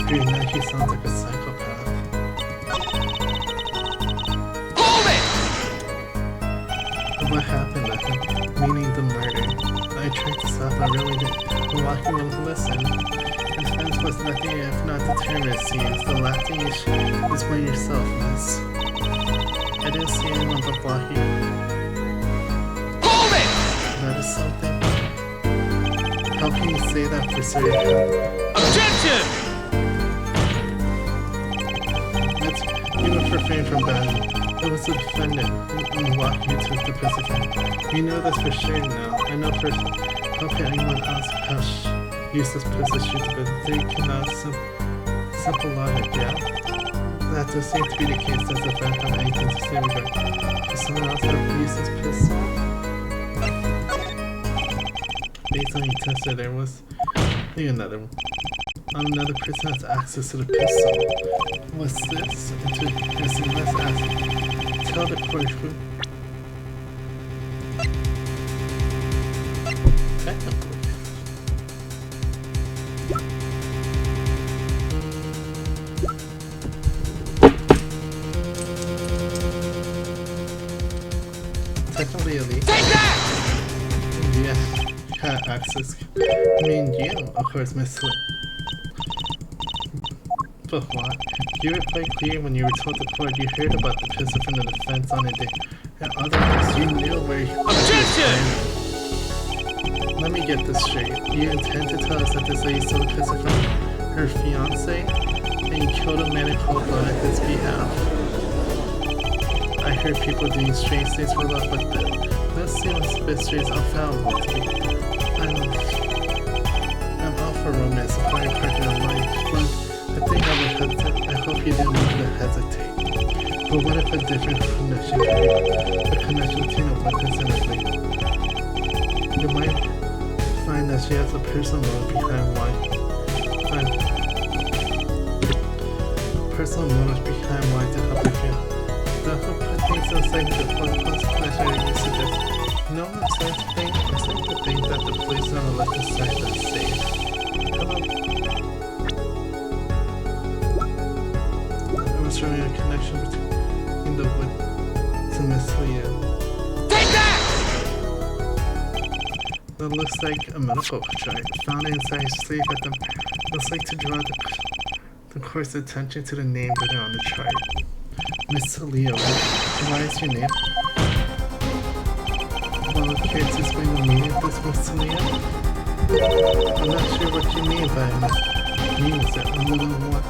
[SPEAKER 1] Agreed, now he sounds like a psychopath. What happened to him, meaning the murder. I tried to stop, I really did. But Walker wouldn't listen. His friends was nothing if not determined, it seems. The last thing you should is blame yourself, miss. I didn't see anyone but Walker.
[SPEAKER 2] Hold it!
[SPEAKER 1] That is something. How can you say that for certain?
[SPEAKER 2] Objection!
[SPEAKER 1] You were refrained from battle. It was the defendant and Walker took the position. You know this for sure now. I know for how can anyone else use this position, but they cannot simple logic, yeah? That does seem to be the case. Does the defendant have anything to say regarding? Does someone else have used this pistol? Based on your tester, there was another one. Another person has access to the pistol. What's this? Interesting, let's ask. Tell the court who. Technically. Technically, at least.
[SPEAKER 2] Take that!
[SPEAKER 1] Yeah, had access. I mean, you, of course, Miss Slim. But what? You were quite clear when you were told the court you heard about the pistol from the defense on a day. And otherwise, you knew where you were.
[SPEAKER 2] Objection!
[SPEAKER 1] Let me get this straight. You intend to tell us that this lady stole the pistol from her fiancé and you killed a man in cold blood on his behalf? I heard people doing strange things for love, but this seems a bit strange and unfathomable to me. I'm all for romance, a fine partner in life, but I think I would hesitate. I hope you didn't want to hesitate. But what if a different connection came? A connection between a witness and a lady? You might find that she has a personal motive behind why. Personal motive behind why to help you feel. That will put things aside to the close connection that you suggest. No, I'm starting to think that the police on the left side is safe. How about showing a connection between the wood to Miss Leah.
[SPEAKER 2] Take that!
[SPEAKER 1] That looks like a medical chart found inside his sleeve at the looks like to draw Of course, attention to the name written on the chart. Miss Talia, why is your name? Well, care to explain the meaning of this, Miss Talia? I'm not sure what you mean by means that a little more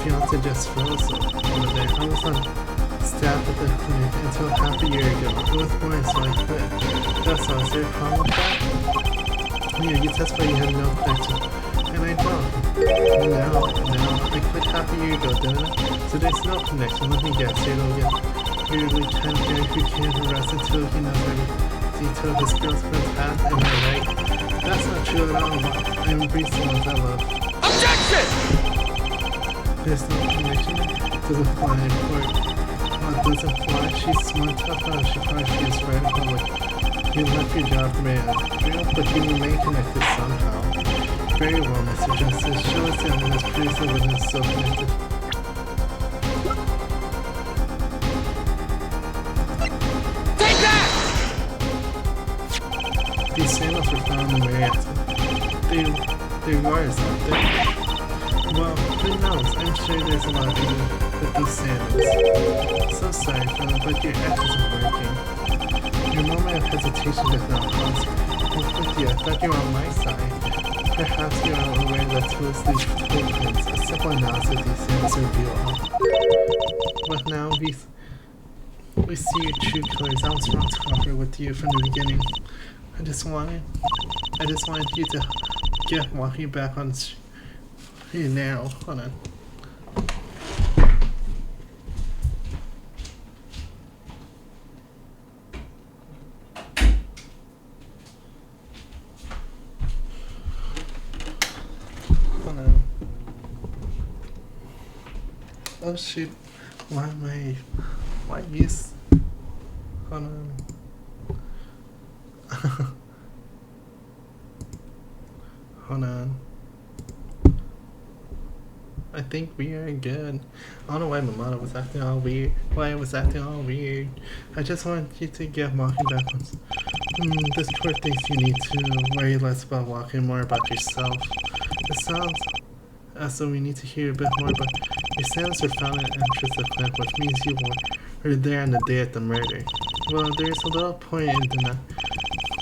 [SPEAKER 1] fiance just froze over there. I was on staff at the clinic until half a year ago. It was boring, so I quit. That's all. Is there a problem with that? Yeah, you testified you had no connection. And I don't. No, I quit half a year ago, didn't I? So there's no connection. Let me guess. You're going to get weirdly tempted who can't harass until he knows every detail of his girlfriend's past. Am I right? That's not true at all. I embrace the ones I love.
[SPEAKER 2] Objection!
[SPEAKER 1] There's no connection. Doesn't fly in court. Doesn't fly. She's smart, tough out. She probably feels right in public. You left your job to marry a but you remain connected somehow. Very well, Mr. Justice. Show us the evidence proves the witness is so connected.
[SPEAKER 2] Take that!
[SPEAKER 1] These sandals were found in Marietta. They're yours, aren't they? Well, who knows? I'm sure there's a lot of people with these sandals. So sorry, Philip, but your X isn't working. Your moment of hesitation does not pause. With you, I thought you were on my side. Perhaps you are aware that two of these footprints, a simple analysis of these sandals reveal all. But now we see your true colors. I was wrong to cooperate with you from the beginning. I just wanted you to get walking back on your narrow. Hold on. Oh shoot, why use, hold on. Hold on. I think we are good. I don't know why my mother was acting all weird. I just want you to get walking backwards. This court thinks you need to worry less about walking, more about yourself. It sounds as though we need to hear a bit more about your sandals were found in the entrance of the clinic, which means you were there on the day of the murder. Well, there's a little point in the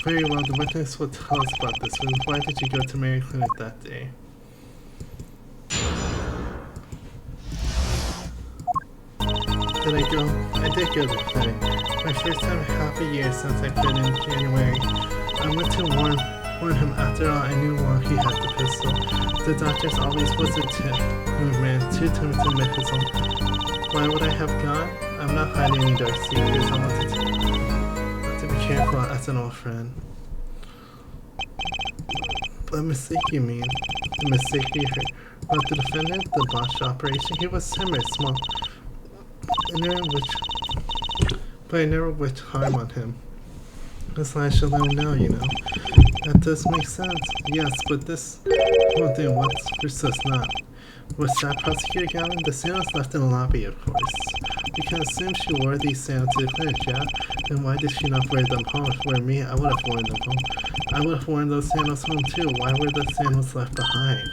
[SPEAKER 1] very well, the witness will tell us about this. Why did you go to Mary Clinic that day? Did I go? I did go to the clinic. My first time in half a year since I quit in January. I went to warn him. After all, I knew why he had the pistol. The doctors always was a man, too timid to admit his own. Why would I have gone? I'm not hiding any dark secrets. I wanted to be careful as an old friend. The mistake you mean? The mistake you heard about the defendant, the botched operation? He was timid, small. But I never wished harm on him. That's why I should let him know, you know. That does make sense. Yes, but this one thing, what's versus not? Was that prosecutor Gavin? The sandals left in the lobby, of course. You can assume she wore these sandals to the clinic, yeah? Then why did she not wear them home? For me, I would have worn them home. I would have worn those sandals home too. Why were the sandals left behind?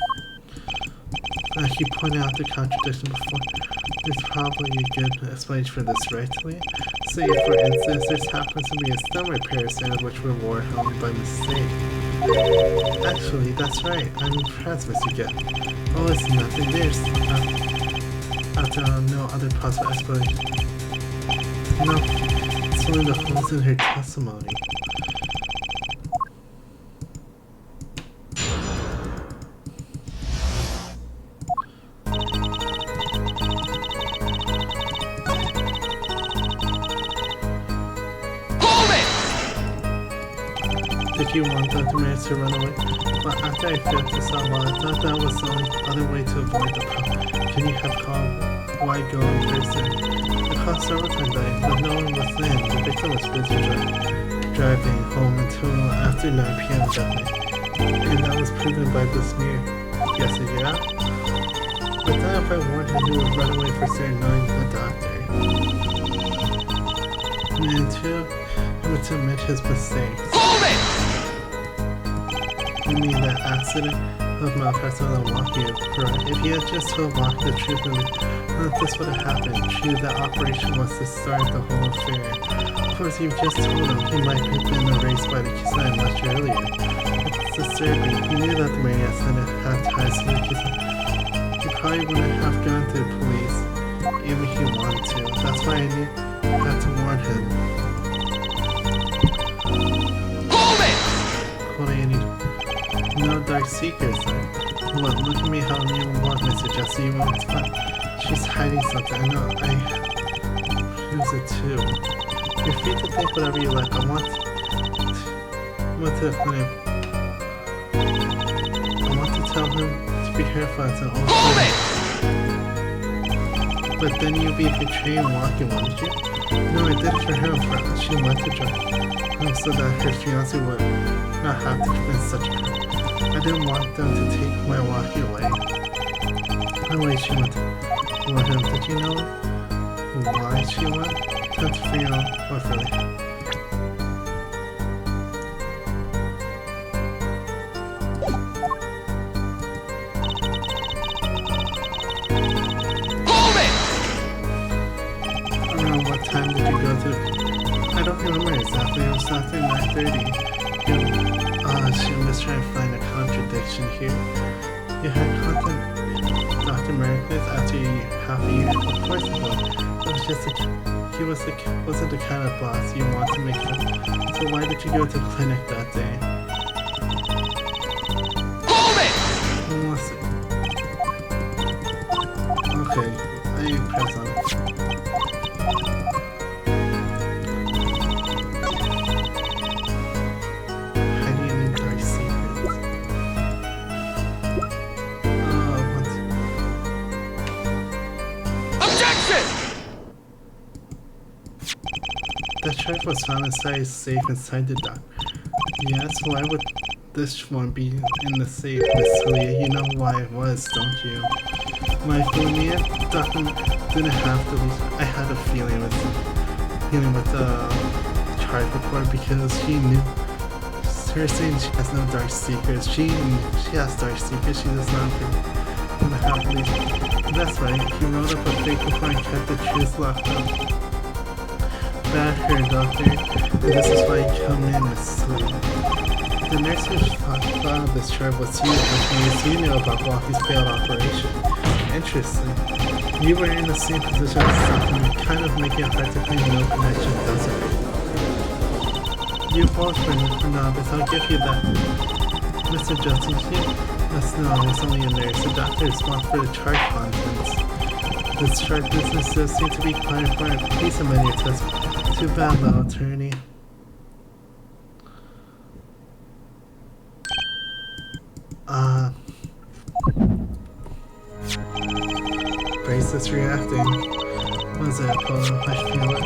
[SPEAKER 1] He pointed out the contradiction before. There's probably a good explanation for this, right, Talia? Say, for instance, there happens to be a stomach pair of sandals which were worn home by mistake. Actually, that's right. I'm impressed, Mr. Get. Oh, it's nothing. There's no other possible explanation. No, it's one of the holes in her testimony. Did you want Dr. Mayer to run away? But after I failed to solve all, I thought that was the only other way to avoid the problem. Can you have called? Why go in person? I called several times, but no one was in. The victim was busy driving home until after 9 p.m. that night. And that was proven by the smear. Yes, yeah? But then if I warned him, he would run away for certain knowing the doctor. And two, he would admit his mistakes.
[SPEAKER 2] Hold it!
[SPEAKER 1] You mean that accident of malpractice than walking it, correct? If you had just told Walk the truth, then this would have happened. True, that operation was the start of the whole affair. Of course, you've just told him he might have been erased by the Kisai much earlier. It's disturbing. You knew that the maniacs didn't have ties to the Kisai. He probably wouldn't have gone to the police, even if he wanted to. That's why I had to warn him.
[SPEAKER 2] Hold it!
[SPEAKER 1] Hold on, no dark secrets. What? Look at me how you want, Mr. Jesse. You want to find. She's hiding something. I know. I use it too. You're free to think whatever you like. I want to the clinic. I want to tell him to be careful. It's an old
[SPEAKER 2] Hold it!
[SPEAKER 1] But then you'd be betraying Walking, wouldn't you? No, I did it for her. She wanted to drive so that her fiancé would not have to commit such a crime. I didn't want them to take my Walkie away. Anyway, she wanted him. Did you know why she wanted? Time to figure out what really.
[SPEAKER 2] Hold it!
[SPEAKER 1] Around what time did you go to? I don't remember exactly. It was after 9:30. She was trying to find a contradiction here. You had contact Dr. Mericles after half a year? Of course it was. It was just he wasn't the kind of boss you want to make him. So why did you go to the clinic that day?
[SPEAKER 2] Hold it!
[SPEAKER 1] Let's see. Okay, I press on it. The chart was found inside safe inside the dock. Yes, why would this one be in the safe, Miss Celia? You know why it was, don't you? My family didn't have to lose. I had a feeling with the chart report because she knew. Her saying she has no dark secrets. She has dark secrets. She does not have to leave. That's right. He wrote up a fake report and kept the truth locked up. Bad hair, doctor, and this is why you come in, Miss Celia. The nurse who found this chart was you, which means you knew about Walkie's failed operation. Interesting. You were in the same position as something, kind of making it hard to claim no connection, doesn't it? You both were novice, I'll give you that. Mr. Justin, you must know I was only a nurse. The doctor is responsible for the chart contents. This chart business does seem to be quite important. Please amend your test. Too bad, though, attorney. Bracelets reacting. What is that, Polo? I feel it.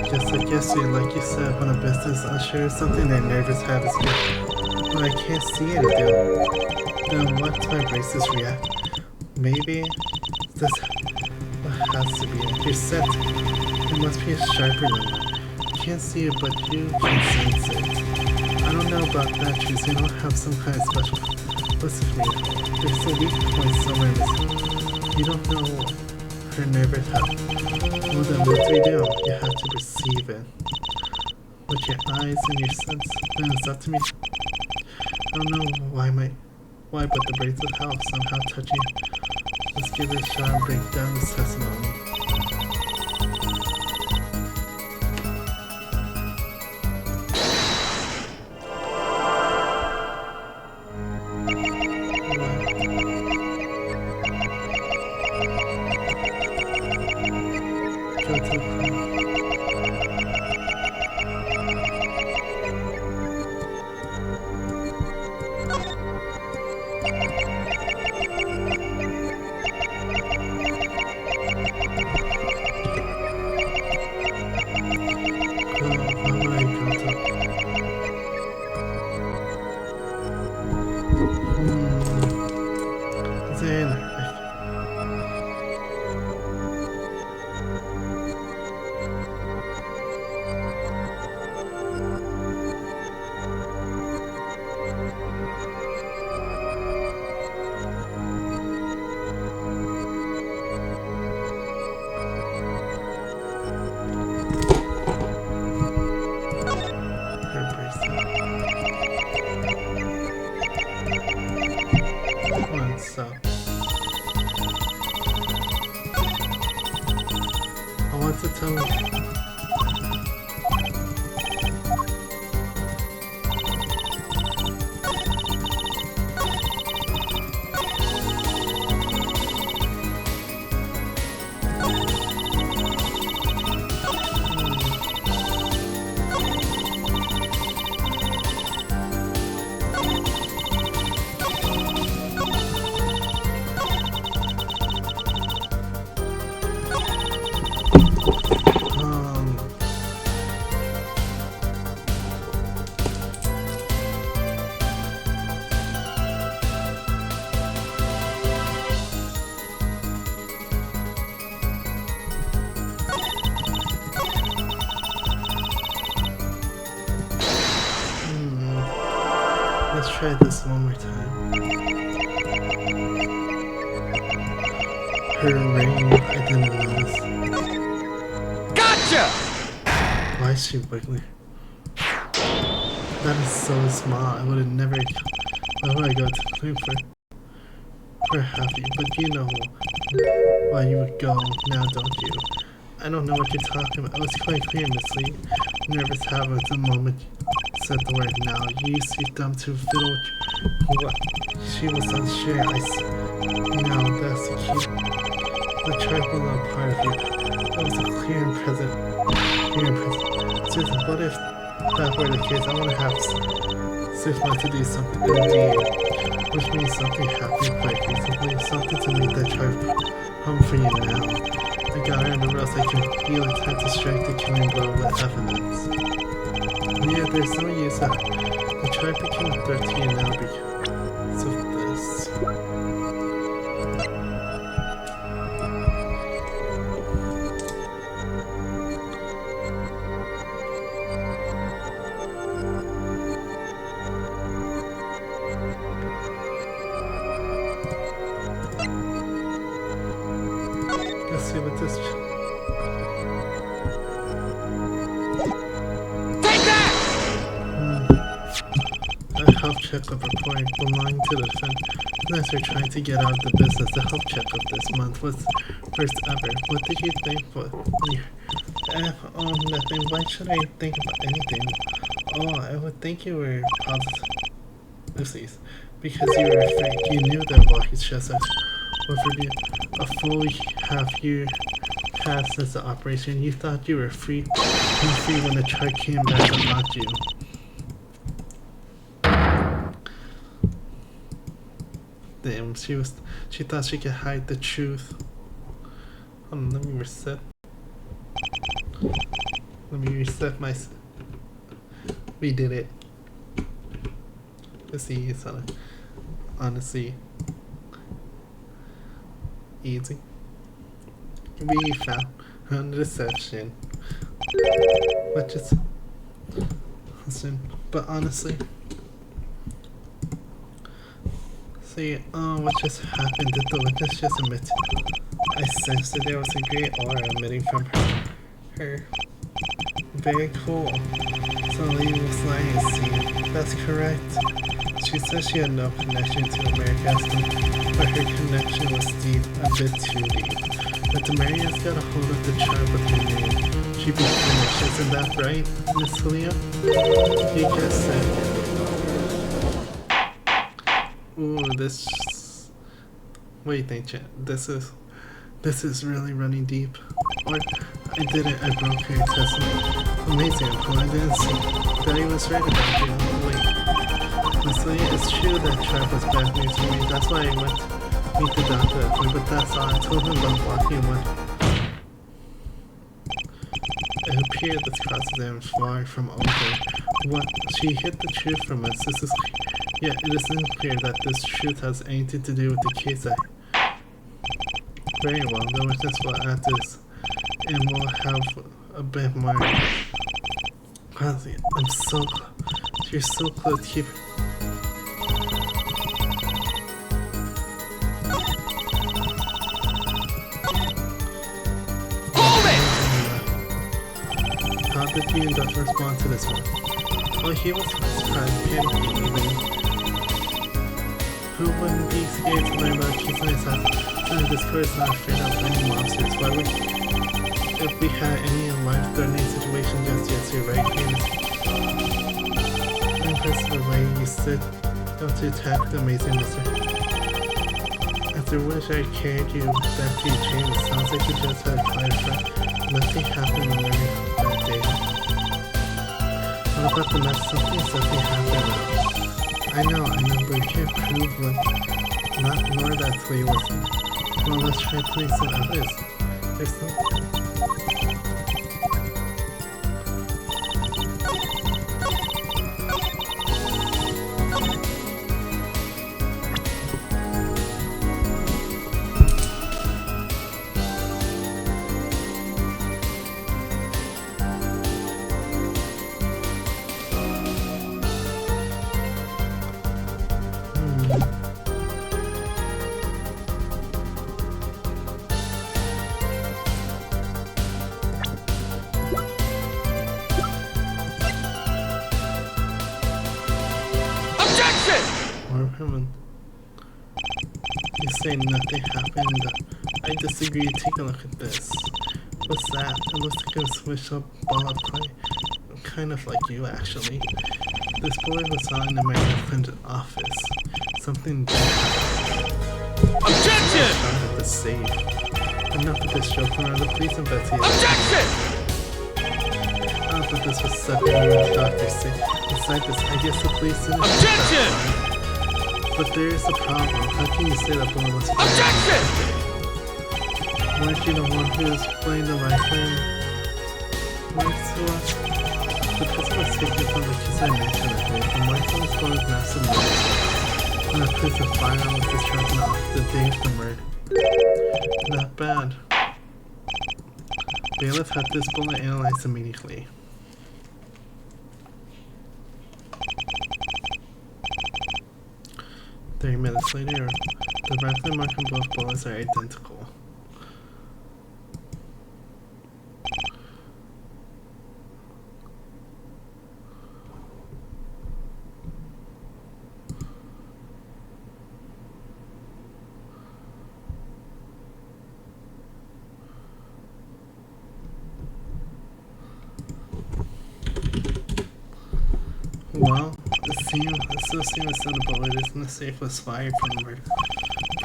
[SPEAKER 1] Just like yesterday, like you said, when a business unsure of something, their nervous habits get. But I can't see anything. Then what's my bracelets react? Maybe this has to be it. You're set. It must be a sharper than that. You can't see it, but you can sense it. I don't know about that, Juice. You don't have some kind of special. Listen to me. There's a weak point somewhere missing. You don't know her nervous habit. Well, then what do? You have to perceive it. With your eyes and your sense. Then it's up to me. I don't know why but the bracelet helps somehow touching. Let's give it a shot and break down this testimony. Go to the front. so I want to tell you. Let's try this one more time. Her ring, I didn't notice.
[SPEAKER 2] Gotcha!
[SPEAKER 1] Why is she wiggly? That is so small. I would have never. Why would I go to the clue for happy? But you know why you would go now, don't you? I don't know what you're talking about. It was quite clear, Miss Lee. Nervous habit at the moment said the word now. You used to be dumb to fiddle with what she was unsure. Now that's the key. The tribal little part of you. That was a clear and present. Susan, what if that were the case? I want to have Susan to do something indeed. Which means something happened quite recently. Something to make that tribe home for you now. I got her in the ropes. I can feel it. Time to strike the killing blow with evidence. Yeah, there's no use. The tribe became a threat to you now because of this. Let's see what this. Health checkup report belonging to the defense are trying to get out of the business. The health checkup this month was first ever. What did you think? Oh, nothing. Why should I think about anything? Oh, I would think you were positive. Because you were afraid. You knew that Walkie's chest would be a full half year past since the operation. You thought you were free when the truck came back and knocked you. Damn, she thought she could hide the truth. Hold on, let me reset my. We did it. Let's see, it's honestly easy. We found her deception. But just listen, but honestly. See, what just happened? Did the witness just admit? I sensed that there was a great aura emitting from her. Very cool. So Lee was lying, see? That's correct. She said she had no connection to the Maracas, but her connection was deep, a bit too deep. But the Maracas got a hold of the tribe with her name. She'd be finished, isn't that right, Miss Leah? You guessed it. Ooh, this. What do you think, Chan? This is really running deep. Or I didn't. I broke her testament. Amazing. Well, I didn't see that he was right about you. Wait, Miss Lee, it's true that Tribe was bad news for me. That's why I went to meet the doctor. But that's all. I told him about walking one. It appeared this cross was far from over. What? She hid the truth from us. This is. Yet it isn't clear that this truth has anything to do with the case. Very well, the witness will add this, and we'll have a bit more. I'm so close. You're so close. Keep.
[SPEAKER 2] Hold it!
[SPEAKER 1] How did the inductor respond to this one? Oh, he was surprised, panicking even. Who wouldn't be scared to learn about Kisane assassin? This court is not afraid of any monsters. Why would if we had any life-threatening situation just yesterday, right here? I'm impressed with the way you stood up to attack the amazing mister. After which I carried you back to your chamber. Sounds like you just had a fire fight. Nothing happened in that day. What about the mess? Something happened. I know, but you can't prove what, nor that Lee was. Well, let's try putting some others. There's some. You say nothing happened. I disagree. Take a look at this. What's that? It looks like a switch up ball of clay. Kind of like you, actually. This boy was on in my girlfriend's office. Something bad.
[SPEAKER 2] Objection!
[SPEAKER 1] Shot at the safe. Enough of this joke around. The police investigate.
[SPEAKER 2] Objection!
[SPEAKER 1] But this was separate with Dr. Singh. Besides this, I guess the police didn't.
[SPEAKER 2] Objection!
[SPEAKER 1] But there is a problem. How can you say that bullet was fired?
[SPEAKER 2] Objection!
[SPEAKER 1] Weren't you the one who was playing the rifle? Next to us? The pistol was taken from the kiss I mentioned that day. The rifle was full of massive noise. And that proves the firearm was discharged off the day of the murder. Not bad. Bailiff had this bullet analyzed immediately. 30 minutes later, the rifle mark on both bullets are identical. Well, it still seems that the bullet isn't the safe was fired from the murder.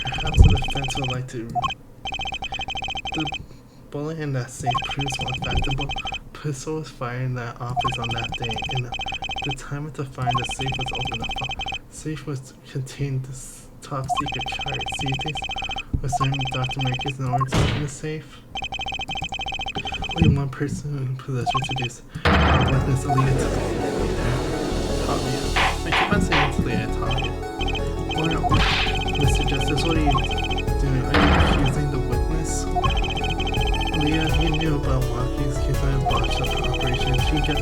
[SPEAKER 1] Perhaps the defense would like to. The bullet in that safe proves one fact. The pistol was fired in that office on that day, and the time of the fire, the safe was open. The safe was contained this top secret chart. Do you think was certain Dr. Marcus in order to open the safe? Only one person in possession to do so. Witness Alita. I keep on saying it's Leah Talia. Or, Mr. Justice, what are you doing? Are you accusing the witness? Leah, he knew about Waukie's case and botched up the operation. She got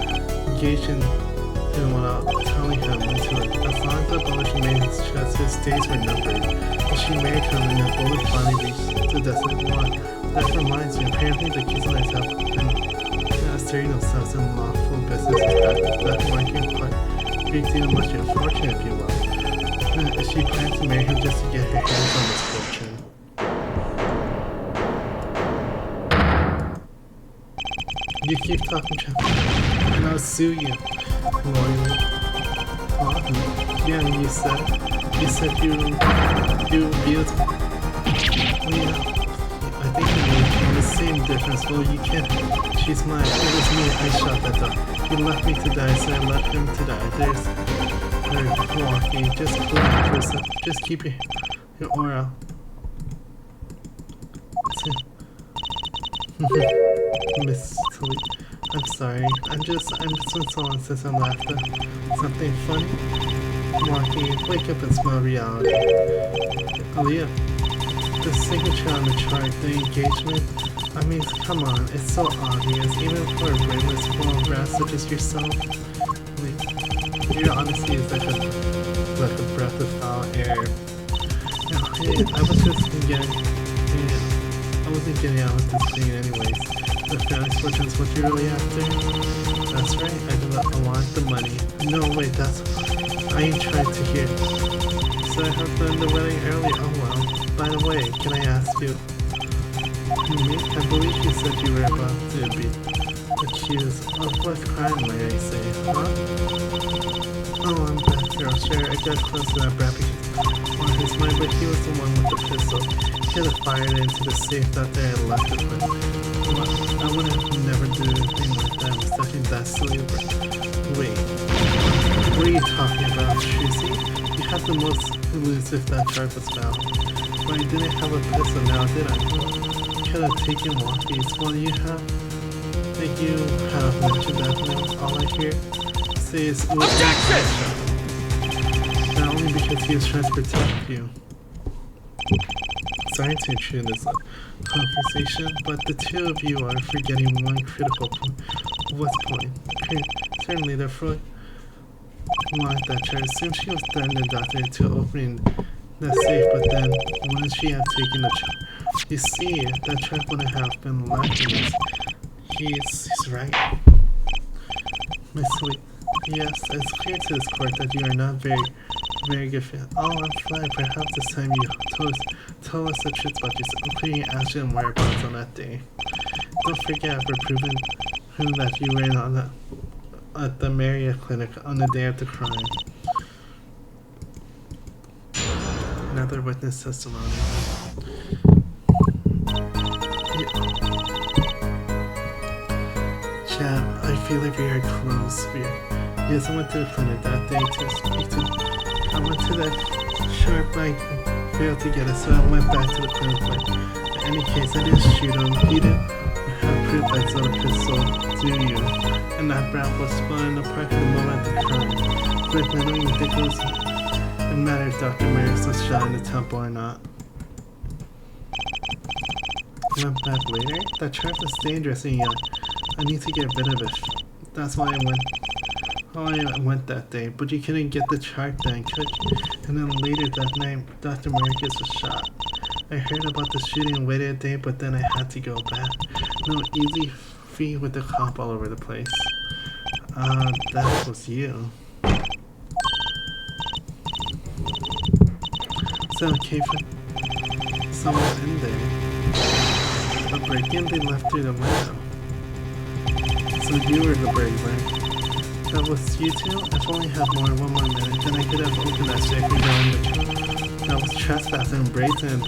[SPEAKER 1] engaged in him without telling him into it. As long as the bullet remained in his chest, his days were numbered. And she married him and the bullet finally reached the destined one. That reminds me, apparently the Kisanites have been asserting themselves in lawful businesses that Waukie's part. Big deal must be unfortunate, if you will. She plans to marry him just to get her hands on this fortune. You keep talking, Jeff, and I'll sue you. Loyally. Yeah, you said you revealed. Yeah. I think you made the same difference. Well, you can't. She's mine. It was me. I shot that dog. He left me to die, so I left him to die. There's her walking. Just put it yourself. Just keep your aura. Miss Tully, I'm sorry. I'm just been so long since I laughed at something funny. Walking, wake up and smell reality. Aaliyah, the signature on the chart, the engagement. I mean, come on, it's so obvious, even for a brainless full rats such as yourself. Like, your honesty is like a breath of foul air. I was just I wasn't getting out with this thing anyways. The family fortune's what you're really after? That's right, I want the money. No, wait, I ain't trying to hear. So should I have done the wedding early? Oh well. By the way, can I ask you? Me? I believe you said you were about to be accused of what crime, may I say, huh? Oh, I'm back, girl. Sure, I got close to that brat on his mind, but he was the one with the pistol. He had fired it into the safe that they had left it with. Well, I would have never do anything like that. I'm such that silly. Wait, what are you talking about, Tracy? You had the most to lose if that charge was found. But I didn't have a pistol now, did I? Could have taken walkies. Well, you have mentioned that now. All I hear say is
[SPEAKER 2] objection!
[SPEAKER 1] Not only because he was trying to protect you. Sorry to intrude this conversation, but the two of you are forgetting one critical point. What point? Certainly the Freud wanted that chair. Assumed she was threatening the doctor to opening the safe, but then wouldn't she have taken the chair? You see, that trap wouldn't have been lacking. He's right. My sweet. Yes, it's clear to this court that you are not very good fit. Oh, I'm fine. Perhaps this time you told us the truth about yourself, including your action and whereabouts on that day. Don't forget, we're proving that you were in at the Maria clinic on the day of the crime. Another witness testimony. Chad, I feel like we are close. Yes, I went to the clinic that day to speak to. I went to that sharp bike, failed to get it, so I went back to the clinic. But in any case, I didn't shoot him. He didn't have proof I saw the pistol, do you? And that brat was spun in the park at the moment of the crime. But I don't even think it matters if Dr. Maris was shot in the temple or not. I went back later. That trap was dangerous and young. I need to get rid of it. That's why I went that day. But you couldn't get the chart then, could you? And then later that night, Dr. Marcus was shot. I heard about the shooting and waited a day, but then I had to go back. No easy feat with the cop all over the place. That was you. So it came from someone in there. A break-in they left through the window. So you were the burglar. That was you two? If only had one more minute, then I could have opened that safe and gone. That was trespassing and brazen.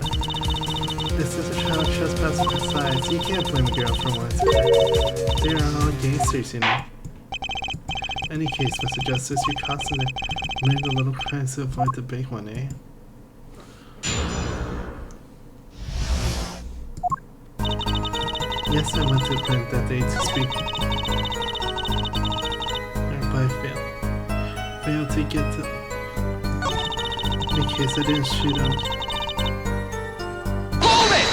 [SPEAKER 1] This is a child trespassing besides. You can't blame a girl for what. They are all gangsters, you know. Any case, Mr. Justice, you're constantly made the little crimes to avoid the big one, eh? Yes, I went to the clinic that day to speak. But I failed to get to. In case I didn't shoot him.
[SPEAKER 2] Hold it!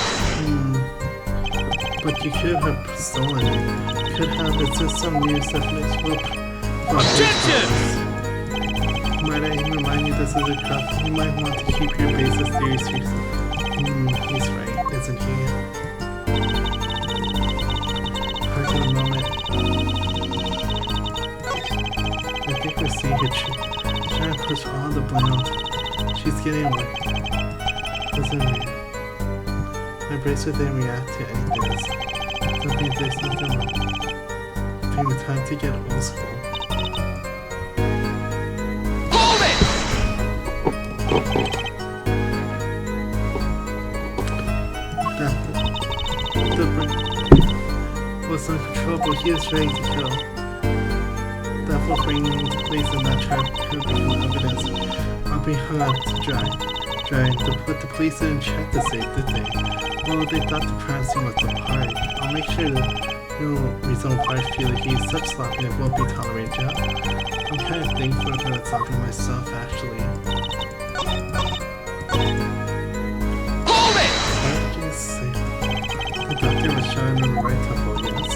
[SPEAKER 1] But you could have stolen it. Could have. It's just some news that makes hope.
[SPEAKER 2] Objection!
[SPEAKER 1] Might I remind you this is a cop? You might want to keep your basis theories to yourself. He's right, isn't he? Park in a moment. I think we're seeing her trying to push all the blame. She's getting away. Doesn't mean my bracelet didn't react to anything else. Don't think there's nothing wrong. Taking the time to get old school.
[SPEAKER 2] Hold it!
[SPEAKER 1] The was uncontrollable. He was ready to kill. That will bring him into place and that trap could become evidence. I'll be hung to dry. But the police didn't check the safe, did they? Well, they thought the crime scene was the park. I'll make sure that reasonable parties feel that he's such sloppy it won't be tolerated. Yeah? I'm kind of thankful for that stopping myself, actually.
[SPEAKER 2] Hold it!
[SPEAKER 1] What did you say? The doctor was shot in the right temple, yes.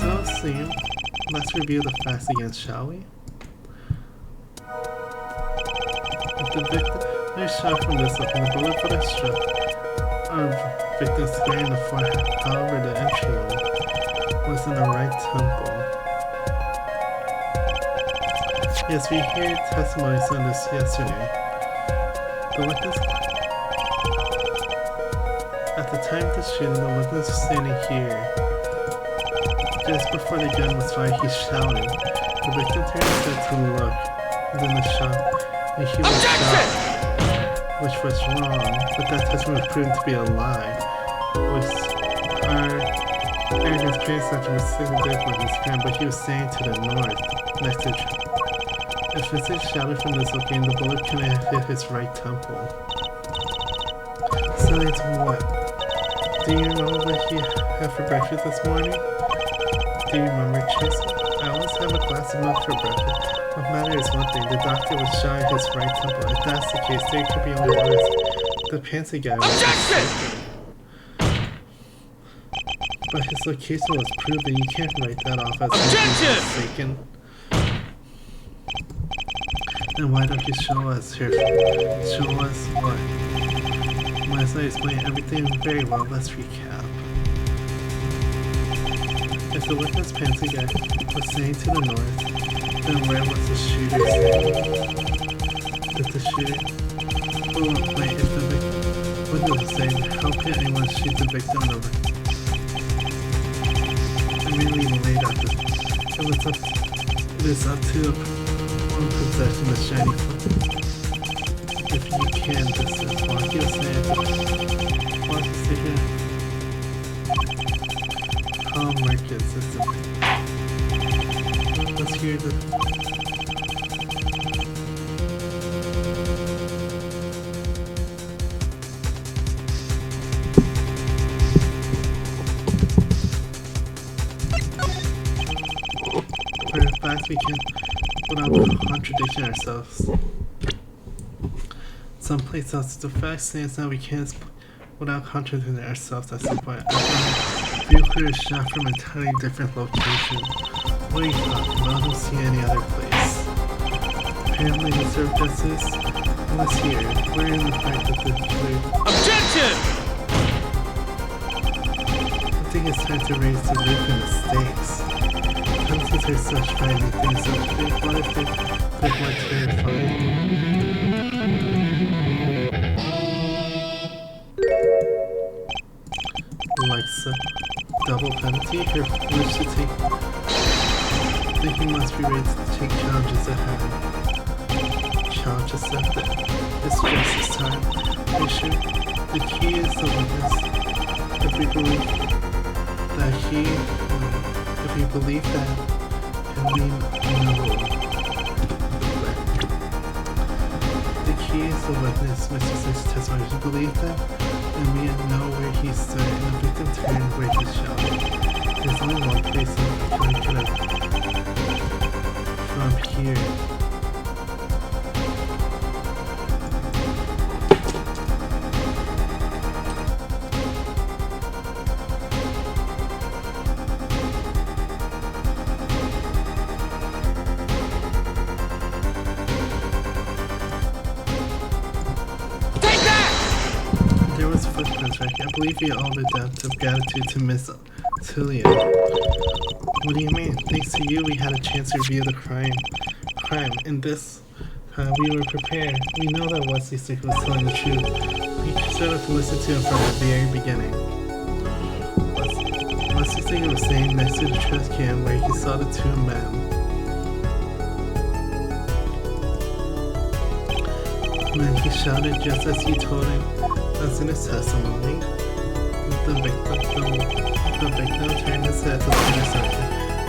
[SPEAKER 1] So, Sam, let's review the facts again, shall we? The victim was shot from this and the bullet that struck our victim square in the forehead. However, the entry wound was in the right temple. Yes, we heard testimonies on this yesterday. The witness. At the time of the shooting, the witness was standing here. Just before the gun was fired, he shouted. The victim turned his head to look, and then the shot, and he was shot, which was wrong, but that testimony was proven to be a lie, which our Erica's parents thought was sitting there with his friend, but he was standing to the north, next to If Vincent shouted from this location, the bullet couldn't have hit his right temple. So it's what? Do you remember what he had for breakfast this morning? Do you remember, Chase? I always have a glass of milk for breakfast. What matters is one thing, the doctor was shot at his right temple. If that's the case, there could be only one risk. The pantsy guy was mistaken. But his location was proven. You can't write that off as mistaken. Then why don't you show us here? Show us what? As I explained everything very well, let's recap. If the witness pantsy guy was saying to the north, then where was the shooter saying? Did the shooter? Oh wait, if the victim, what did it say? How could anyone shoot the victim over? I really laid out this. It is up to the one possessing the shiny flame. If you can, this is what he was saying. What is it here? How Marcus is it? Let's hear the. For a fact, we can, without contradicting ourselves. Someplace else, the fact stands that we can't, without contradicting ourselves at some point. You could have shot from an entirely different location. What are you talking about? I don't see any other place. Apparently, the serve justice was here. We're in the fact that the jury.
[SPEAKER 2] Objection!
[SPEAKER 1] I think it's time to raise the roof in the stakes. Penalties are such frightening things, so what if they're more terrifying? Like so, double penalty, her wish to take. Thinking must be ready to take challenges ahead. Challenge accepted. It's justice time. Are you sure? The key is the witness. If we believe that if we believe that, and we know. The key is the witness, Mr. Six's testimony. If you believe that, and we know where he stood, and the victim turned where he shot. There's only one place that we can connect from here. Footprints, right? I believe we owe the debt of gratitude to Miss Tillian. What do you mean? Thanks to you, we had a chance to review the crime. In this, we were prepared. We know that Wesley Stick was telling the truth. We should have listened to him from the very beginning. Wesley Stick was saying next to the trash can where he saw the two men. Then he shouted just as you told him. As in his testimony, the victim turned his head to the intersection.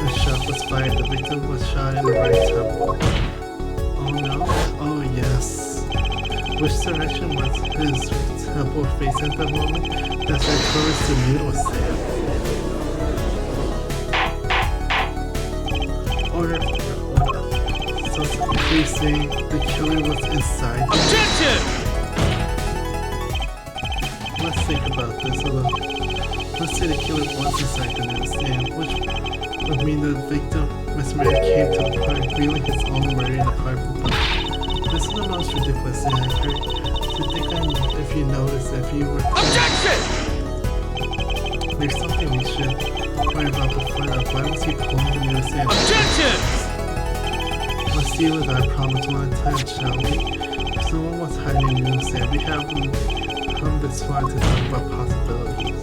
[SPEAKER 1] The shot was fired. The victim was shot in the right temple. Oh no? Oh yes. Which direction was his temple facing at that moment? That's right towards the noodle stand. So please say the killer was inside.
[SPEAKER 2] Objection!
[SPEAKER 1] Let's think about this a little. Let's say the killer was inside the newsstand, which would mean the victim, Miss Mary, came to the park, reeling his own murder in the car from the park. This is the most ridiculous thing I've heard. To think if you noticed, if you were.
[SPEAKER 2] Objection!
[SPEAKER 1] There's something we should worry about before that. Why was he pulling the newsstand?
[SPEAKER 2] Objection!
[SPEAKER 1] Let's deal with our problems one at a time, shall we? someone was hiding in the sand, we have come this far to talk about possibilities.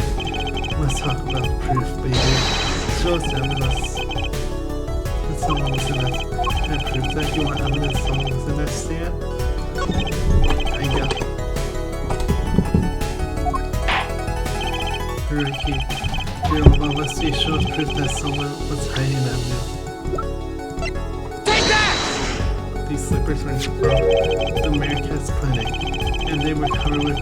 [SPEAKER 1] Let's talk about proof, baby. Show us evidence that someone was in that proof that you want evidence someone was in that stand? I guess. Ricky, unless you show us proof that someone was hiding that view.
[SPEAKER 2] Take that!
[SPEAKER 1] These slippers were from the America's clinic, and they were covered with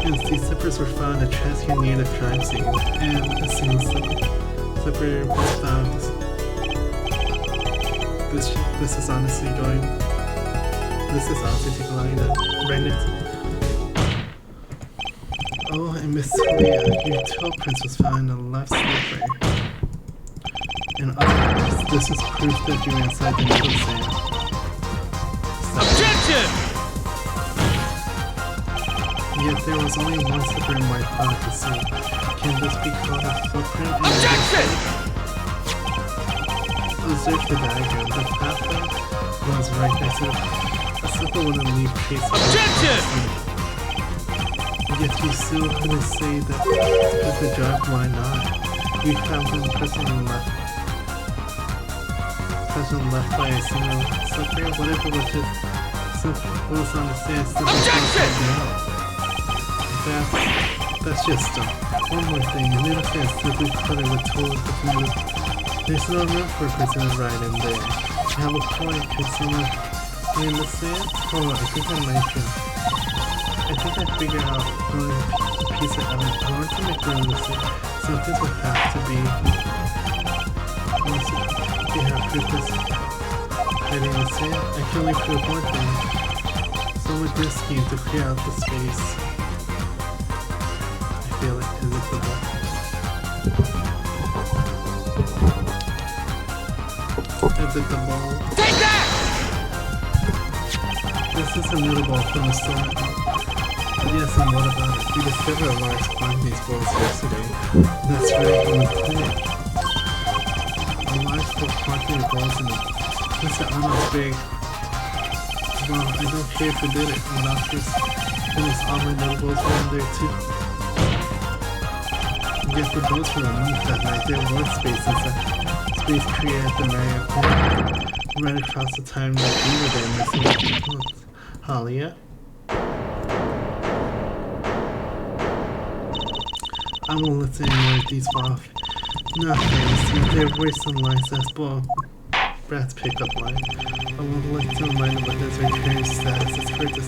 [SPEAKER 1] and these slippers were found in a trash can near the crime scene, and a single slipper was found. This is honestly going. This is honestly going right next. Oh, and Miss Leah, your toe prints was found in the left slipper. And this is proof that you were inside the needle sand.
[SPEAKER 2] Objection!
[SPEAKER 1] Yet there was only one slipper in my pocket, so can this be called a footprint?
[SPEAKER 2] Objection!
[SPEAKER 1] Observe the diagram. The pathway was right next to a slipper wouldn't leave trace.
[SPEAKER 2] Objection!
[SPEAKER 1] Yet you still couldn't say that because the job, why not? You have one person left by a single slipper, whatever was just was on the sand, still down. That's just stuff. One more thing, the middle sand simply cluttered with tools of there's no room for a person to ride in there. You have a point, could someone be in the sand? Oh, I think I might be. I think I figured out a piece of evidence. I want to make room in the sand. So this would have to be. Once you have proof this hiding in the sand, I can only prove one thing. So with this scheme to clear out the space, I feel like predictable. Predictable.
[SPEAKER 2] Take that!
[SPEAKER 1] This is a noodle ball from the store. Yes, and what about it? We discovered a large quantity of balls yesterday. That's right, in the clinic. A large quantity of balls in it. Mr. Arnold's big. Well, I don't care if we did it. When afterwards, all my noodle balls were in there too. Yet the boats were removed that night. There was space inside. Space created at the Marriott Clinic. Right across the time that we were there missing. Halia? I won't listen anymore with these off. Nothing. There were some lines that's Brad's pickup line. I won't like to remind him of his return status. It's hard to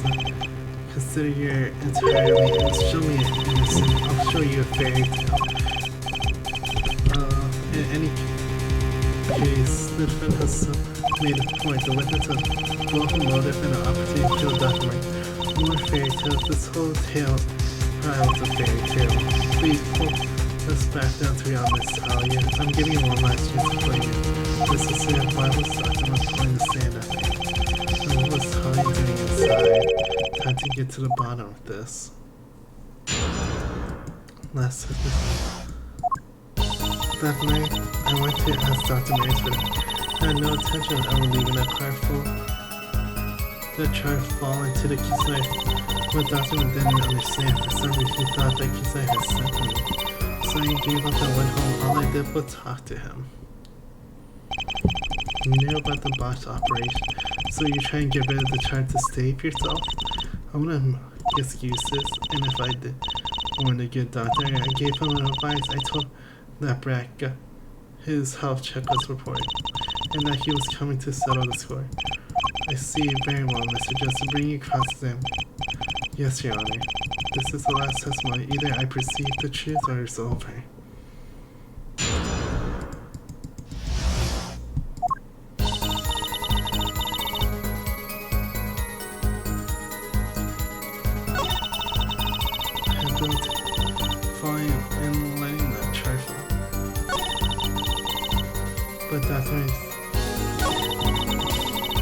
[SPEAKER 1] consider your entirely and show me an innocent. I'll show you a fairy tale. In any case, the defense has made a point. The witness has both a motive and an opportunity to document more fairy tales. This whole tale piles of fairy tale. Please pull us back down to reality, Talia. I'm giving you one last chance to play you. This is the Bible sucks. I'm not pulling the sand at me. And what was Talia doing inside? Time to get to the bottom of this. That night, I went to ask Dr. Mason. I had no intention of ever leaving that car full. The car fall into the Kisai. But Dr. didn't understand. For some reason, he thought that Kisai had sent me. So he gave up and went home. All I did was talk to him. You knew about the botched operation, so you try and get rid of the charge to save yourself? I wouldn't make excuses, and if I did want a good doctor, I gave him advice. I told that Brad got his health check was reported, and that he was coming to settle the score. I see very well, Mr. Just to bring you cross-examination. Yes, Your Honor. This is the last testimony. Either I perceive the truth or it's over. I built falling and letting that trifle. But that's why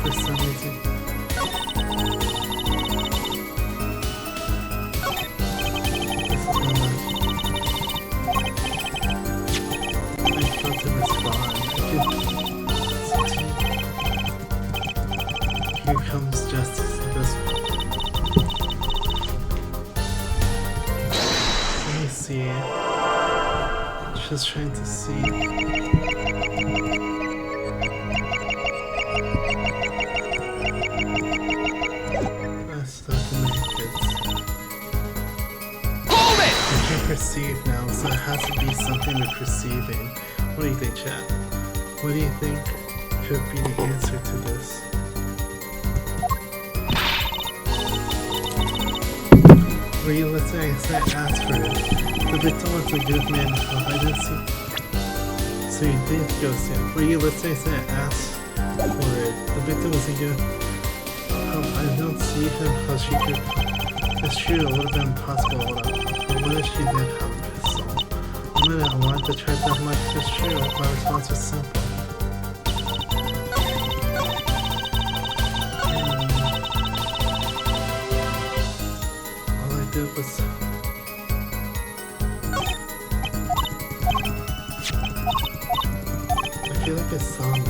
[SPEAKER 1] for some reason. Here comes justice. Just trying to see. That's
[SPEAKER 2] Hold it!
[SPEAKER 1] I can't perceive now, so it has to be something with perceiving. What do you think, chat? What do you think could be the answer to this? Were you listening? I said ask for it. The victim was a good man. Oh, I didn't see. So you did go see it. Were you listening? I said ask for it. The victim was a good. I don't see him how she could. It's true, it would have been impossible without her. But what if she did have a soul? I wanted to try that much. It's true. My response was simple. All I did was. I feel like I saw him.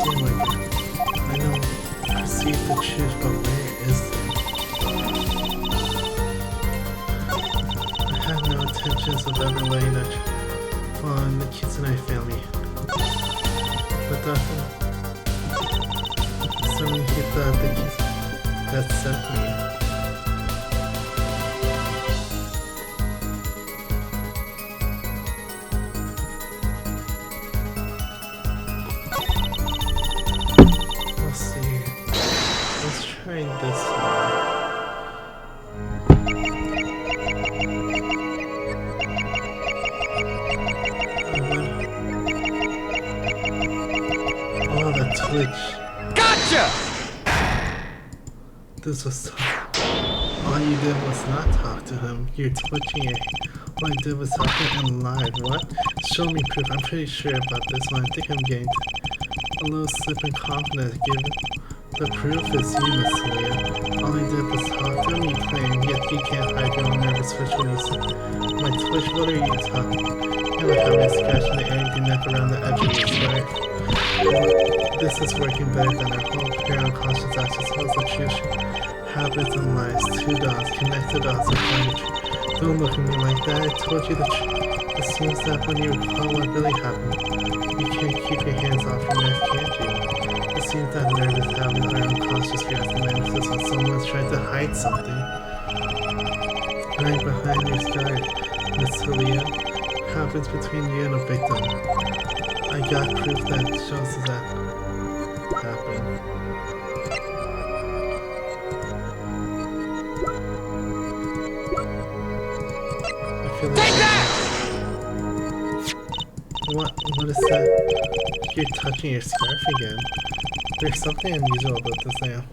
[SPEAKER 1] I know, perceive the truth, but where is it? I had no intentions of ever laying it on the Kitsune family. But someone he thought the Kitsune had sent me. Try this one. Oh, the twitch.
[SPEAKER 2] Gotcha!
[SPEAKER 1] This was all you did was not talk to him. You're twitching it. All I did was talk to him live. What? Show me proof. I'm pretty sure about this one. I think I'm getting a little slip in confidence given. The proof is you, Miss Leah. All I did was talk to him, you claim, yet you can't hide your own nervous twitch when you say, my twitch, what are you talking? You would have me scratching the angry neck around the edge of your sweater. This is working better than our whole pure unconscious actions holds the truth. Habits and lies, two dots, connected dots and find the truth. Don't look at me like that, I told you the truth. It seems that when you recall what really happened, you can't keep your hands off your neck, can't you? It seems that nervous habit or unconscious reaction manifests when someone's trying to hide something. Hide behind your scarf, Miss Leah. Happens between you and a victim. I got proof that shows that happened. I feel like
[SPEAKER 2] Take that!
[SPEAKER 1] What is that? You're touching your scarf again. There's something unusual about this lamp.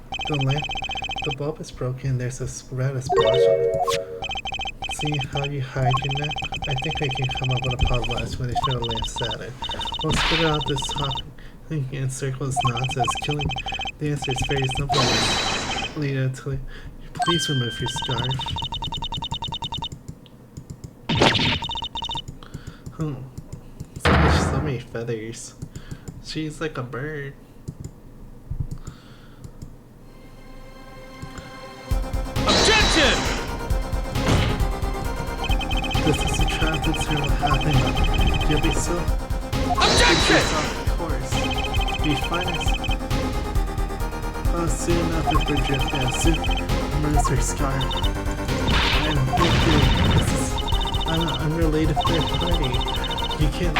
[SPEAKER 1] The bulb is broken. There's a red splash on it. See how you hide your neck? I think I can come up with a puzzle explanation for the lamp static. We'll spit out this topic in circles nonsense. Killing the answer is very simple. Leah, please remove your scarf. So many feathers. She's like a bird.
[SPEAKER 2] Objection!
[SPEAKER 1] This is a trap that's going to happen. You'll be so...
[SPEAKER 2] Objection!
[SPEAKER 1] Of course. Be finest. Oh, soon enough if we're drifting. Soon removes her scarf. I'm thinking this is an unrelated third party. You can't...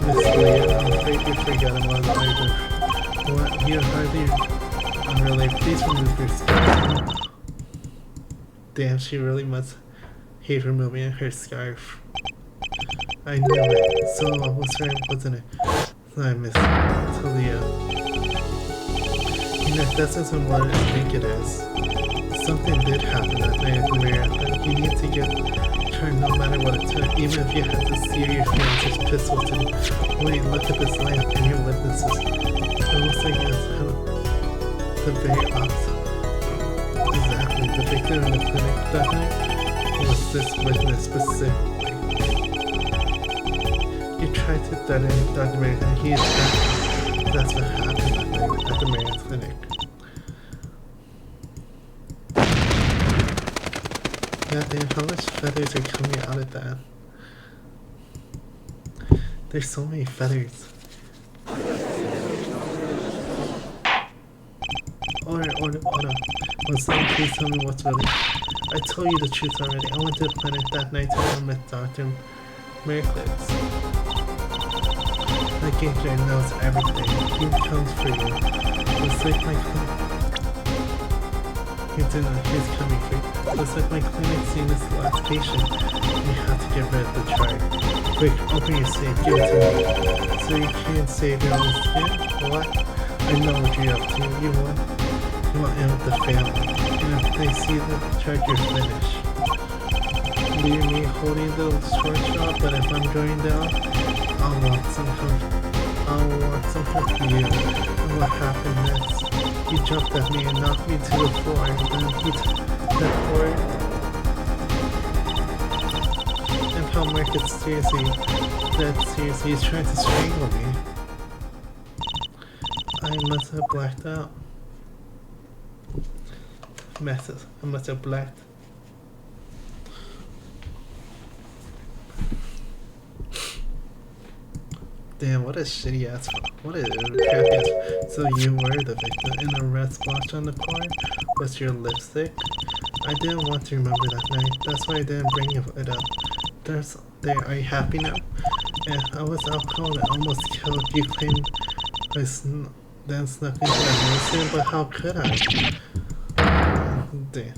[SPEAKER 1] Miss Leah, I'm afraid you forgot about the item. What? You're hardly unrelated. Please remove your scarf. Damn, she really must hate removing her scarf. I knew it. So I was right, wasn't it? I miss Talia. You know, that isn't what I think it is. Something did happen that night where you need to get turned no matter what it took, even if you had to steer your fiance's pistol to wait, look at this lamp and your witnesses. It looks like it's the very opposite. Exactly, the victim in the clinic that night was this witness specifically. You're tried to threaten Dr. Mary and he attacked me. That's what happened that night at the Mary's clinic. God damn, how much feathers are coming out of that? There's so many feathers. Order. Will someone please tell me what's really? I told you the truth already. I went to the clinic that night to meet Dr. Merclitz. My ganger knows everything. He comes for you. Looks like my clinic. He's coming for you. Looks like my clinic seen this last patient. We have to get rid of the chart. Quick, open your safe. Give it to me. So you can't save your own skin? What? I know what you're up to. You want in with the family. And if they see the chart, you're finished. Leave me holding the short shot, but if I'm going down, I'll want some help for you. And what happened next? He jumped at me and knocked me to the floor, and then he stepped forward and felt Marcus seriously. He's trying to strangle me. I must have blacked out. Messes. I must have blacked. Damn, what a shitty ass. What a crappy ass. So you were the victim, and the red splotch on the corn was your lipstick? I didn't want to remember that night. That's why I didn't bring it up. There, are you happy now? Yeah, I was out cold and almost killed. You claimed I then snuck into that museum, but how could I? Damn.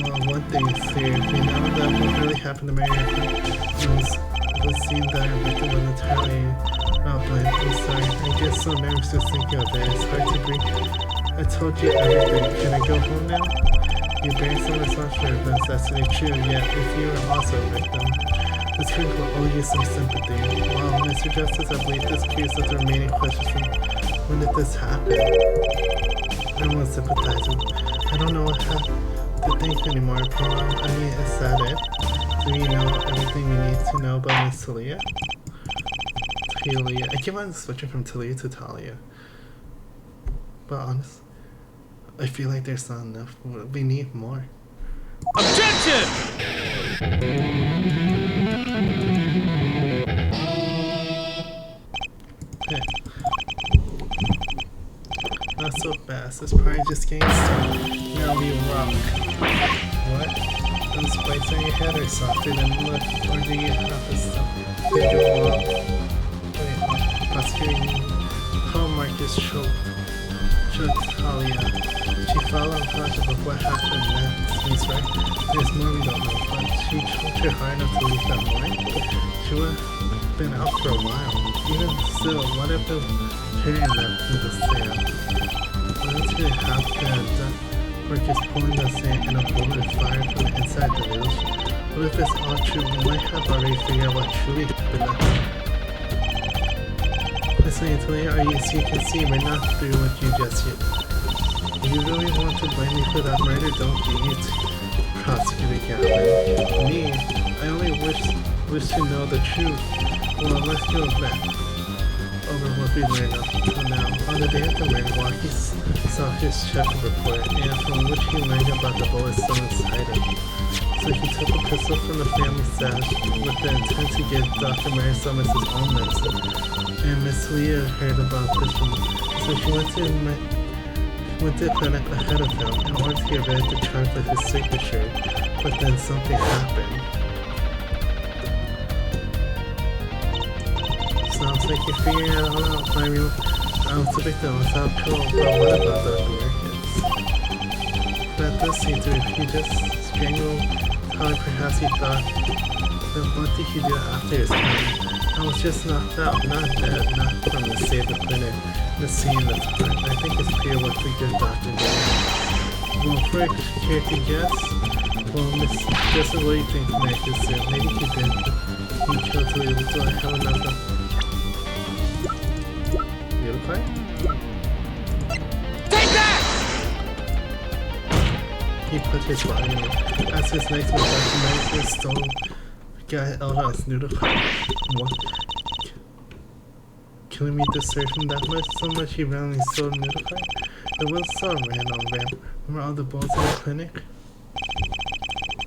[SPEAKER 1] Well, one thing is clear. If you know that what really happened to Mary, it was seen that I victim was entirely not blind. I'm sorry. I get so nervous just thinking of it. It's hard to breathe. I told you everything. Can I go home now? You bear some responsibility for events that's really true, yet if you are also a victim, this critic will owe you some sympathy. Well, Mr. Justice, I believe this clears up the remaining questions from when did this happen? Everyone's sympathizing. I don't know what to think anymore. Is that it? Do we know everything we need to know about Miss Talia? Talia. I keep on switching from Talia to Talia. But honestly, I feel like there's not enough. We need more.
[SPEAKER 2] Objection!
[SPEAKER 1] Okay. Not so fast. This party just getting started. Now we rock. What? Those spikes on your head are softer than look, or do you have to stop? Did you walk? Wait, prosecuting. How Marcus choked Talia. She fell unconscious of what happened next. He's right. There's more we don't know, but she choked her hard enough to leave that morning. She would have been out for a while. Even still, what if the carrying that through the sand? What else could it have done? Marcus pulling the sand in a bowl of fire from the inside the village. What if it's all true? We might have already figured out what truly happened. Listen, Talia, as you can see, we're not through what you just did. If you really want to blame me for that murder, don't be it. Prosecutor Gavin. Me? I only wish to know the truth. Well, let's go back over what we learned up to now. On the day of the murder, Walkie saw his check report, and from which he learned about the bullet still inside him. So he took a pistol from the family stash with the intent to give Dr. Mary Summers his own medicine. And Miss Leah heard about this one, so she went to the clinic ahead of him in order to get rid of the charge with his signature, but then something happened. Sounds like you're figuring it all out, Mario. I was the victim, was out cold, but what about Dr. Merkins? That does seem to be, he just strangled Holly. Perhaps he thought, then what did he do after his crime? I was just knocked out, not dead, not from the save the clinic, the scene that's fine. I think it's clear what the good doctor did. Well, for a character guess, well, Miss, guess what do you think Marcus did? Maybe he did. He killed Talia. Do I have enough? You look like?
[SPEAKER 2] Take that!
[SPEAKER 1] He put his body in. As his next was Marcus stole got Elrond's noodle. What? Killing me deserved him that much? So much he randomly stole a noodle card? It was so random, Ram. Remember all the balls in the clinic?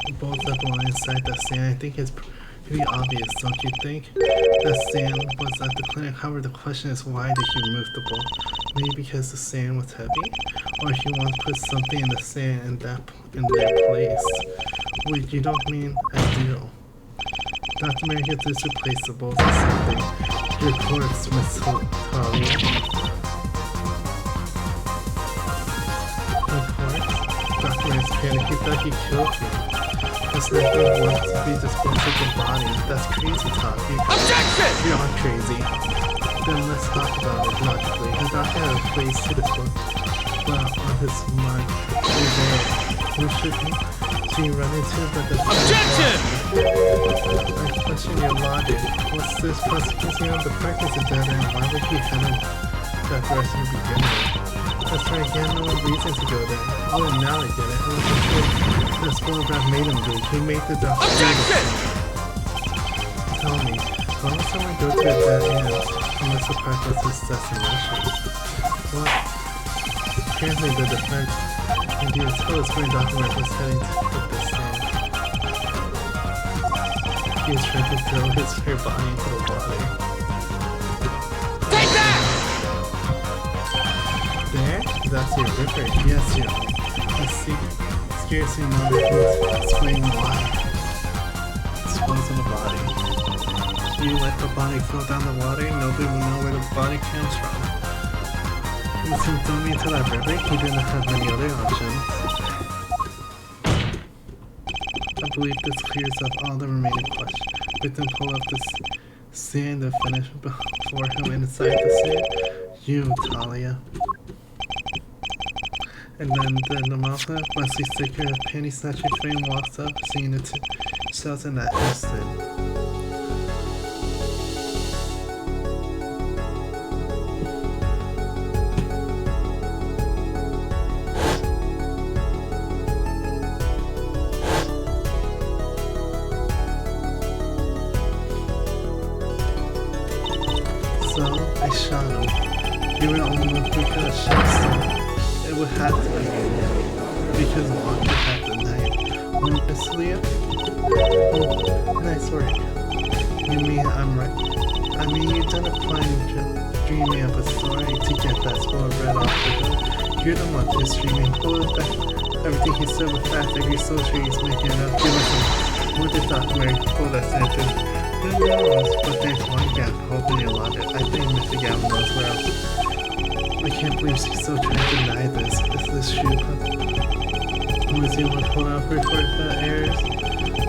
[SPEAKER 1] The balls that belong inside the sand. I think it's pretty obvious, don't you think? That sand was at the clinic. However, the question is, why did he move the ball? Maybe because the sand was heavy? Or he wants to put something in the sand in their place. Wait, you don't mean I do. Dr. Mary gets this replaceable or something. Your corpse, Miss Talia. My corpse? Dr. Mary's panic. He thought he killed you. It's like he wants to be disposed of the body. That's crazy talk.
[SPEAKER 2] Objection!
[SPEAKER 1] You're all crazy. Then let's talk about it logically. The doctor had a place to dispose, but on his mind, who should he? So you run into it like a
[SPEAKER 2] Objection!
[SPEAKER 1] I question your logic. What's this prosecution of the practice of dead end? Why would he have that direction to begin with? That's right, he had no reason to go there. Oh, now I get it. It was the photograph made him do. He made the doctor.
[SPEAKER 2] Objection!
[SPEAKER 1] Tell me, why would someone go to a dead end unless the park was his destination? What? Apparently the defense indeed told us when Dr. Murphy was heading to put this sand. He was trying to throw her body into the water.
[SPEAKER 2] Take that!
[SPEAKER 1] There? That's your river. Yes, you know. I see. Scarcely know if you explain why. Dispose of the body. You let the body flow down the water, nobody will know where the body comes from. He seemed to throw me into that river. He didn't have many other options. I believe this clears up all the remaining questions. Victim pull up this sand and finish before him inside the sand. You, Talia. And then the Malta, Wesley sticker, panty snatching frame walks up, seeing the two cells in that instant. So, I shot him. You were the only one who could have shot someone. It would have to be you. Because Walker had the knife. Oh, Miss Leah? Oh, nice work. You mean I'm right? I mean, you've done a fine job dreaming up a story to get that spoiled bread off the hook. You're the one who's dreaming. Oh, that everything he said was fact. Every social he's making it up. Give us a what did Dr. Mary pull that sentence? Who knows? But there's one gap holding your logic. I think Mr. Gavin knows where else. I can't believe she's still trying to deny this. Is this true? Was he able to hold out for the errors?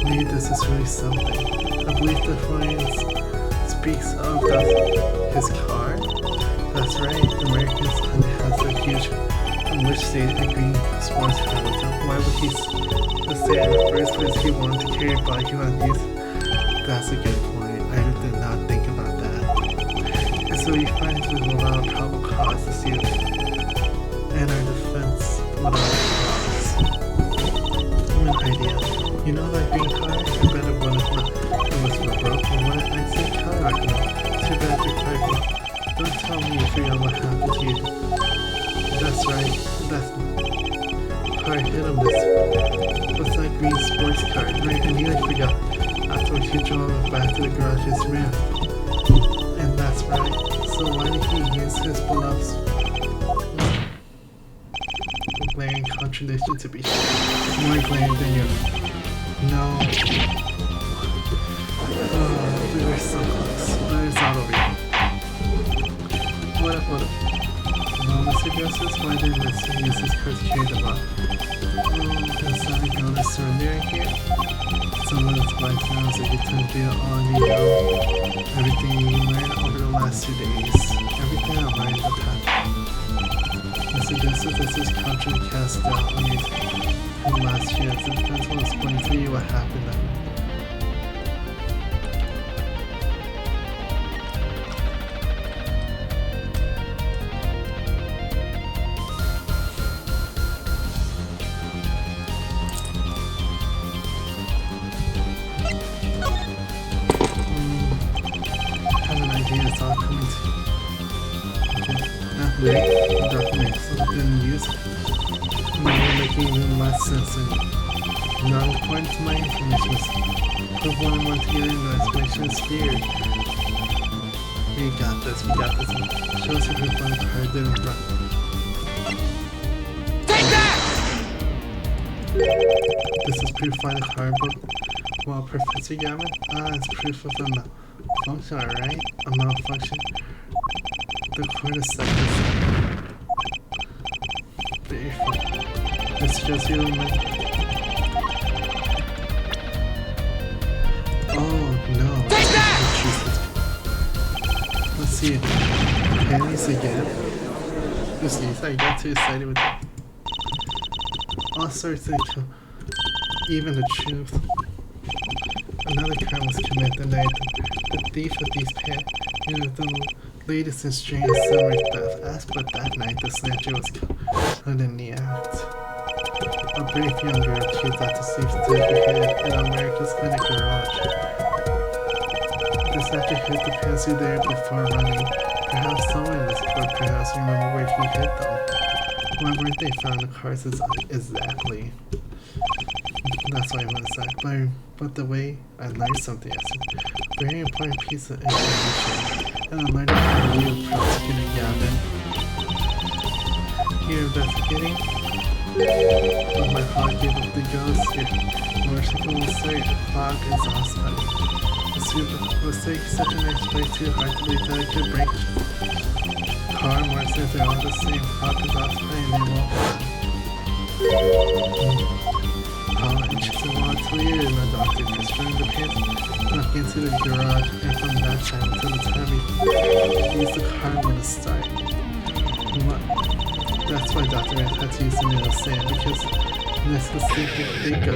[SPEAKER 1] Maybe this is really something. I believe the Florence speaks of his car. That's right. The American son has a huge wish state a green sports car with him. Why would he say in the first place he wanted to carry a bike he wanted to use? That's a good point. I did not think about that. And so he finds with a lot of probable cause to see it. And our defense without cause. An idea. You know that green car? I bet it was broken. What? I said car argument. Too bad you're pregnant. Don't tell me you forgot what happened to you. That's right. That's car hit him. What's that green sports car? Right, I nearly forgot. Afterwards, he drove it back to the garage's rear. And that's right. So why did he use his beloved's glaring contradiction to be more glaring than your... No. Oh, we were so close. But it's not over yet. What up? No, Mr. Justice, why didn't Mr. use his card to carry the box? Is that a gun to surrender here? Some of its life now is that you tend to do all you know. Everything you learned over the last 2 days. Everything I learned in the past. Mr. Justice, this is contrary cast out on you from last chance. The defense will explain to you what happened that night. Athletic documents and use making even less sense and not according to my information. Put one and one together and the explanation is weird. We got this. Show us if we find a card didn't run.
[SPEAKER 2] Take that!
[SPEAKER 1] This is proof find a card book. Well, Professor Gavin? It's proof of a malfunction, alright? A malfunction. The court is set this. Very fun. It's just really meant. Oh no.
[SPEAKER 2] Take that!
[SPEAKER 1] Let's see. Pennies again. Just I got too excited with that. All sorts of even the truth. Another crime was committed the night the thief of these pants knew the latest in strange summer theft. Asked but that night the snatcher was caught in the act. A brave young girl accused that deceived took her head in America's clinic garage. The snatcher hid the pants there before running. Perhaps someone in this court perhaps remember where he hid them. Why weren't they found the cars exactly? That's why I want to say. But the way I learned something yesterday. Very important piece of information. And I'm learning how to real prosecutor Gavin. You're investigating? But my hog gave up the ghost. Your worshipful will say the fog is hostile. The mistake is such a nice place too hard to believe that I could break. Car more says they're all the same. Fog is hostile and they won't run. Interesting while it's weird and the doctor destroying the pants back into the garage and from that time until the time we used the car when it started. That's why Dr. Red had to use the middle sand because this was the think of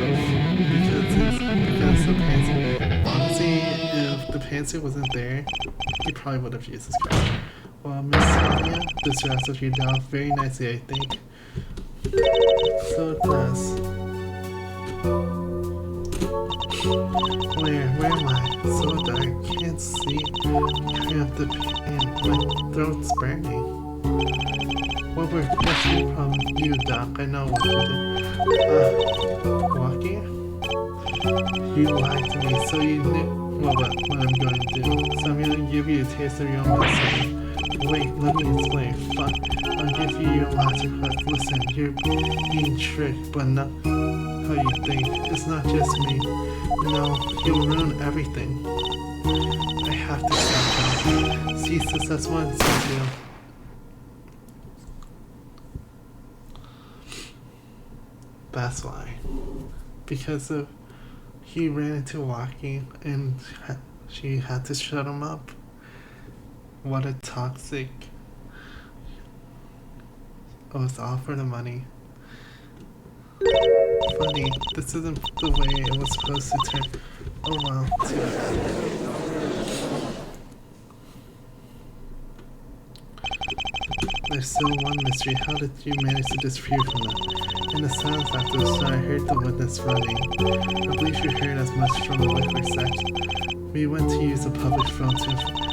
[SPEAKER 1] because the pantry. Honestly, if the pantry wasn't there, he probably would have used this car. Well, Miss Tanya, this wraps up your doll very nicely, I think. So it does. Where am I? So dark, can't see. Carrying up the pain, my throat's burning. What's your problem? You, Doc, I know what you did. Walking? You lied to me, so you knew what I'm going to do. So I'm going to give you a taste of your own medicine. Wait, let me explain. Fuck, I'll give you your last request. Listen, you're being tricked, but not how you think. It's not just me. No, you'll ruin everything. I have to stop him. See, sis, that's what I'm saying to you. That's why. Because of he ran into walking and she had to shut him up. What a toxic. Oh, it's all for the money. Funny, this isn't the way it was supposed to turn. Oh well, too bad. There's still one mystery. How did you manage to disappear from that? In the silence after the shot, I heard the witness running. I believe you heard as much from the liquor section. We went to use the public phone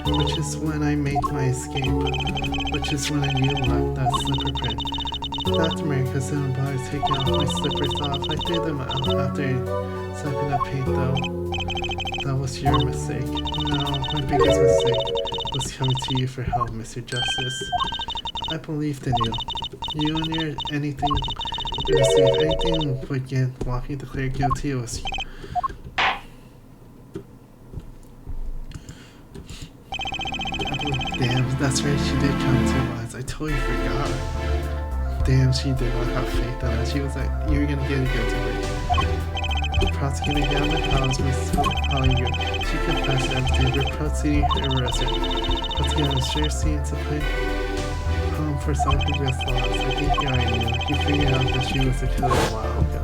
[SPEAKER 1] which is when I made my escape. Which is when I knew that slipper print. Dr. America's in the bar taking off my slippers off. I threw them out after sucking up paint though. That was your mistake. No, my biggest mistake was coming to you for help, Mr. Justice. I believed in you. You and your anything you received anything but get walking declared guilty was Damn, that's right, she did come to us. I totally forgot. Damn, she did not have faith in us. She was like, you're gonna get a guilty verdict. Prosecutor Gavin Howes was calling you. She confessed everything. We're proceeding to arrest her. Let's get on sure scene to put home for someone who just lost. I think you already knew. You figured out that she was the killer a while ago.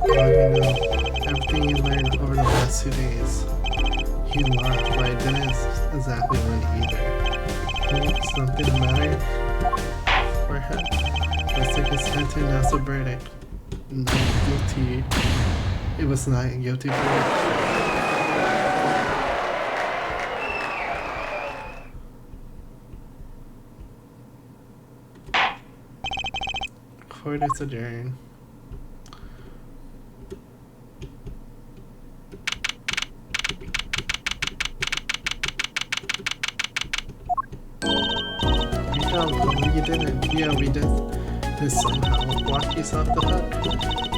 [SPEAKER 1] Well, you know, everything you learned over the last 2 days. He lied, but I didn't exactly learn either. Something the matter for her? Let's take his time to announce the verdict. Not guilty. It was not a guilty verdict. Court is adjourned. You didn't. Yeah, we did this somehow. Walkie's off the hook.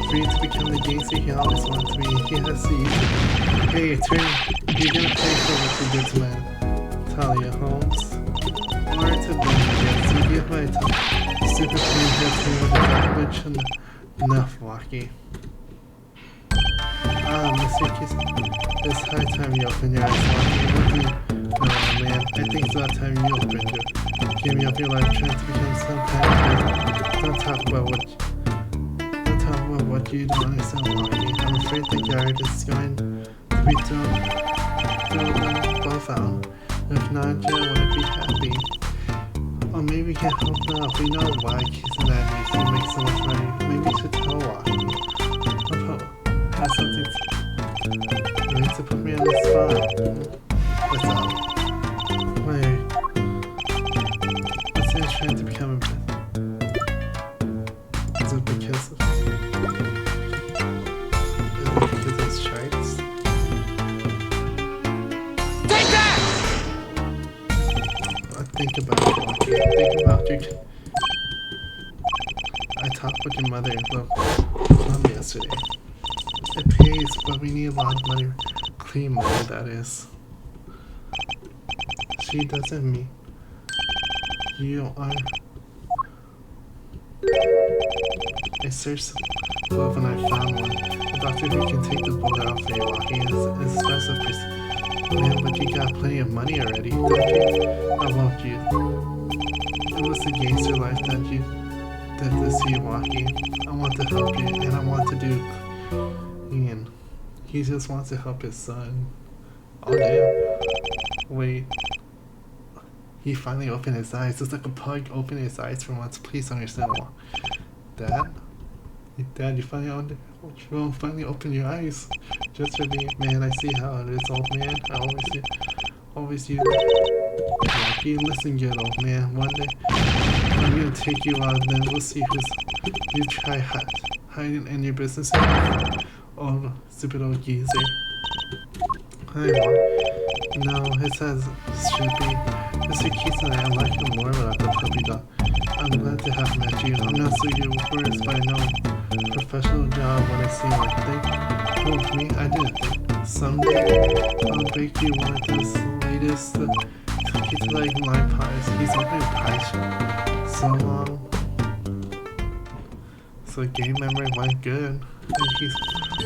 [SPEAKER 1] For you to become the gangster he always wanted to be, he has to use it. Hey, attorney, you're gonna pay for what you did to my Talia Holmes. Or to blame against you. Give my stupid plan hits me with a language enough, Walkie. Mr. Kiss, it's high time you open your eyes, Walkie. What do you... No, man, I think it's about time you opened your... Giving up your life trying to become some kind of... Don't talk about what you don't understand, Walkie. I'm afraid the yard is going to be throw them both out. If not, Jen wouldn't be happy. Or maybe we can help now. We know why Keith and that needs to make so much money. Maybe we should tell Walkie. Has something to put me on the spot. What's up? Wait. What's it trying to become a bit? Is it because of his charts?
[SPEAKER 2] Take that!
[SPEAKER 1] Think about it, Walkie. Think about your... I talked with your mother yesterday. It pays, but we need a lot of money. Clean money, that is. She doesn't mean you are. I searched love and I found one. A doctor who can take the bullet out for you, Walkie. It's a special man, but you got plenty of money already, don't you? I won't you. It was the gangster life that this you, Walkie. I want to help you, and I want to do. Ian, he just wants to help his son. Oh damn. Wait. He finally opened his eyes. It's like a pug opening his eyes for once. Please understand. Dad? Dad, you finally opened your eyes. Just for me. Man, I see how it is, old man. I always you. Walkie, listen good, old man. One day, I'm gonna take you out and then we'll see you try hiding in your business. Oh, stupid old geezer. Hi, Mom. No, it says should be. Mr. Keith and I like him more without the puppy dog. I'm glad to have met you. I'm not so your words, but I know professional job when I see one thing. Oh, me? I didn't think. Someday, I'll bake you one of those latest cookies like lime pies. He's opening a pie shop. So long. So game memory went good. And he's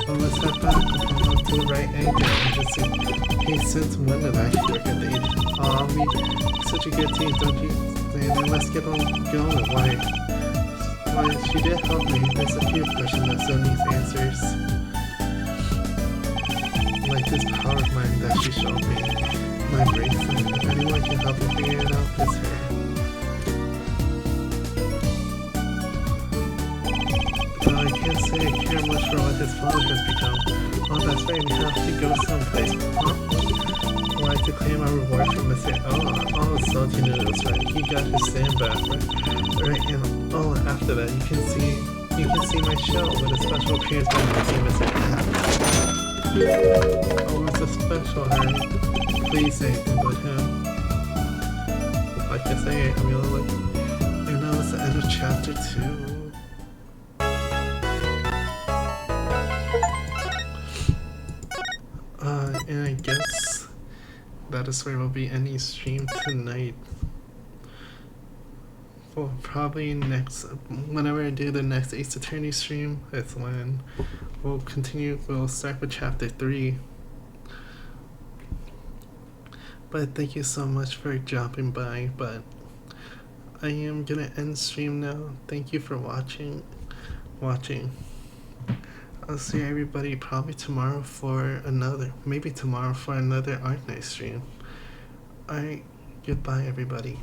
[SPEAKER 1] let's head back to the right angle and just see. Hey, since when did I forget that you me such a good team, don't you? And let's get on going. Why she did help me. There's a few questions that still needs answers. Like this power of mine that she showed me. My bracelet. If anyone can help me figure it out, it's her. I can't say I care much for what his father has become. Oh, that's right, we have to go someplace. Huh? Why, to claim our reward from Mr. Oh, salty noodles, right? He got his stand back, right? And after that, you can see my show with a special appearance by Mr. Hat. Oh, it's a special, right? Please say anything but him. Like I say, I really like. And now it's the end of chapter 2. And I guess that is where we'll be ending stream tonight. Well, probably whenever I do the next Ace Attorney stream, that's when we'll start with chapter 3. But thank you so much for dropping by, but I am gonna end stream now. Thank you for watching. I'll see everybody probably tomorrow for another Art Night stream. Alright, goodbye everybody.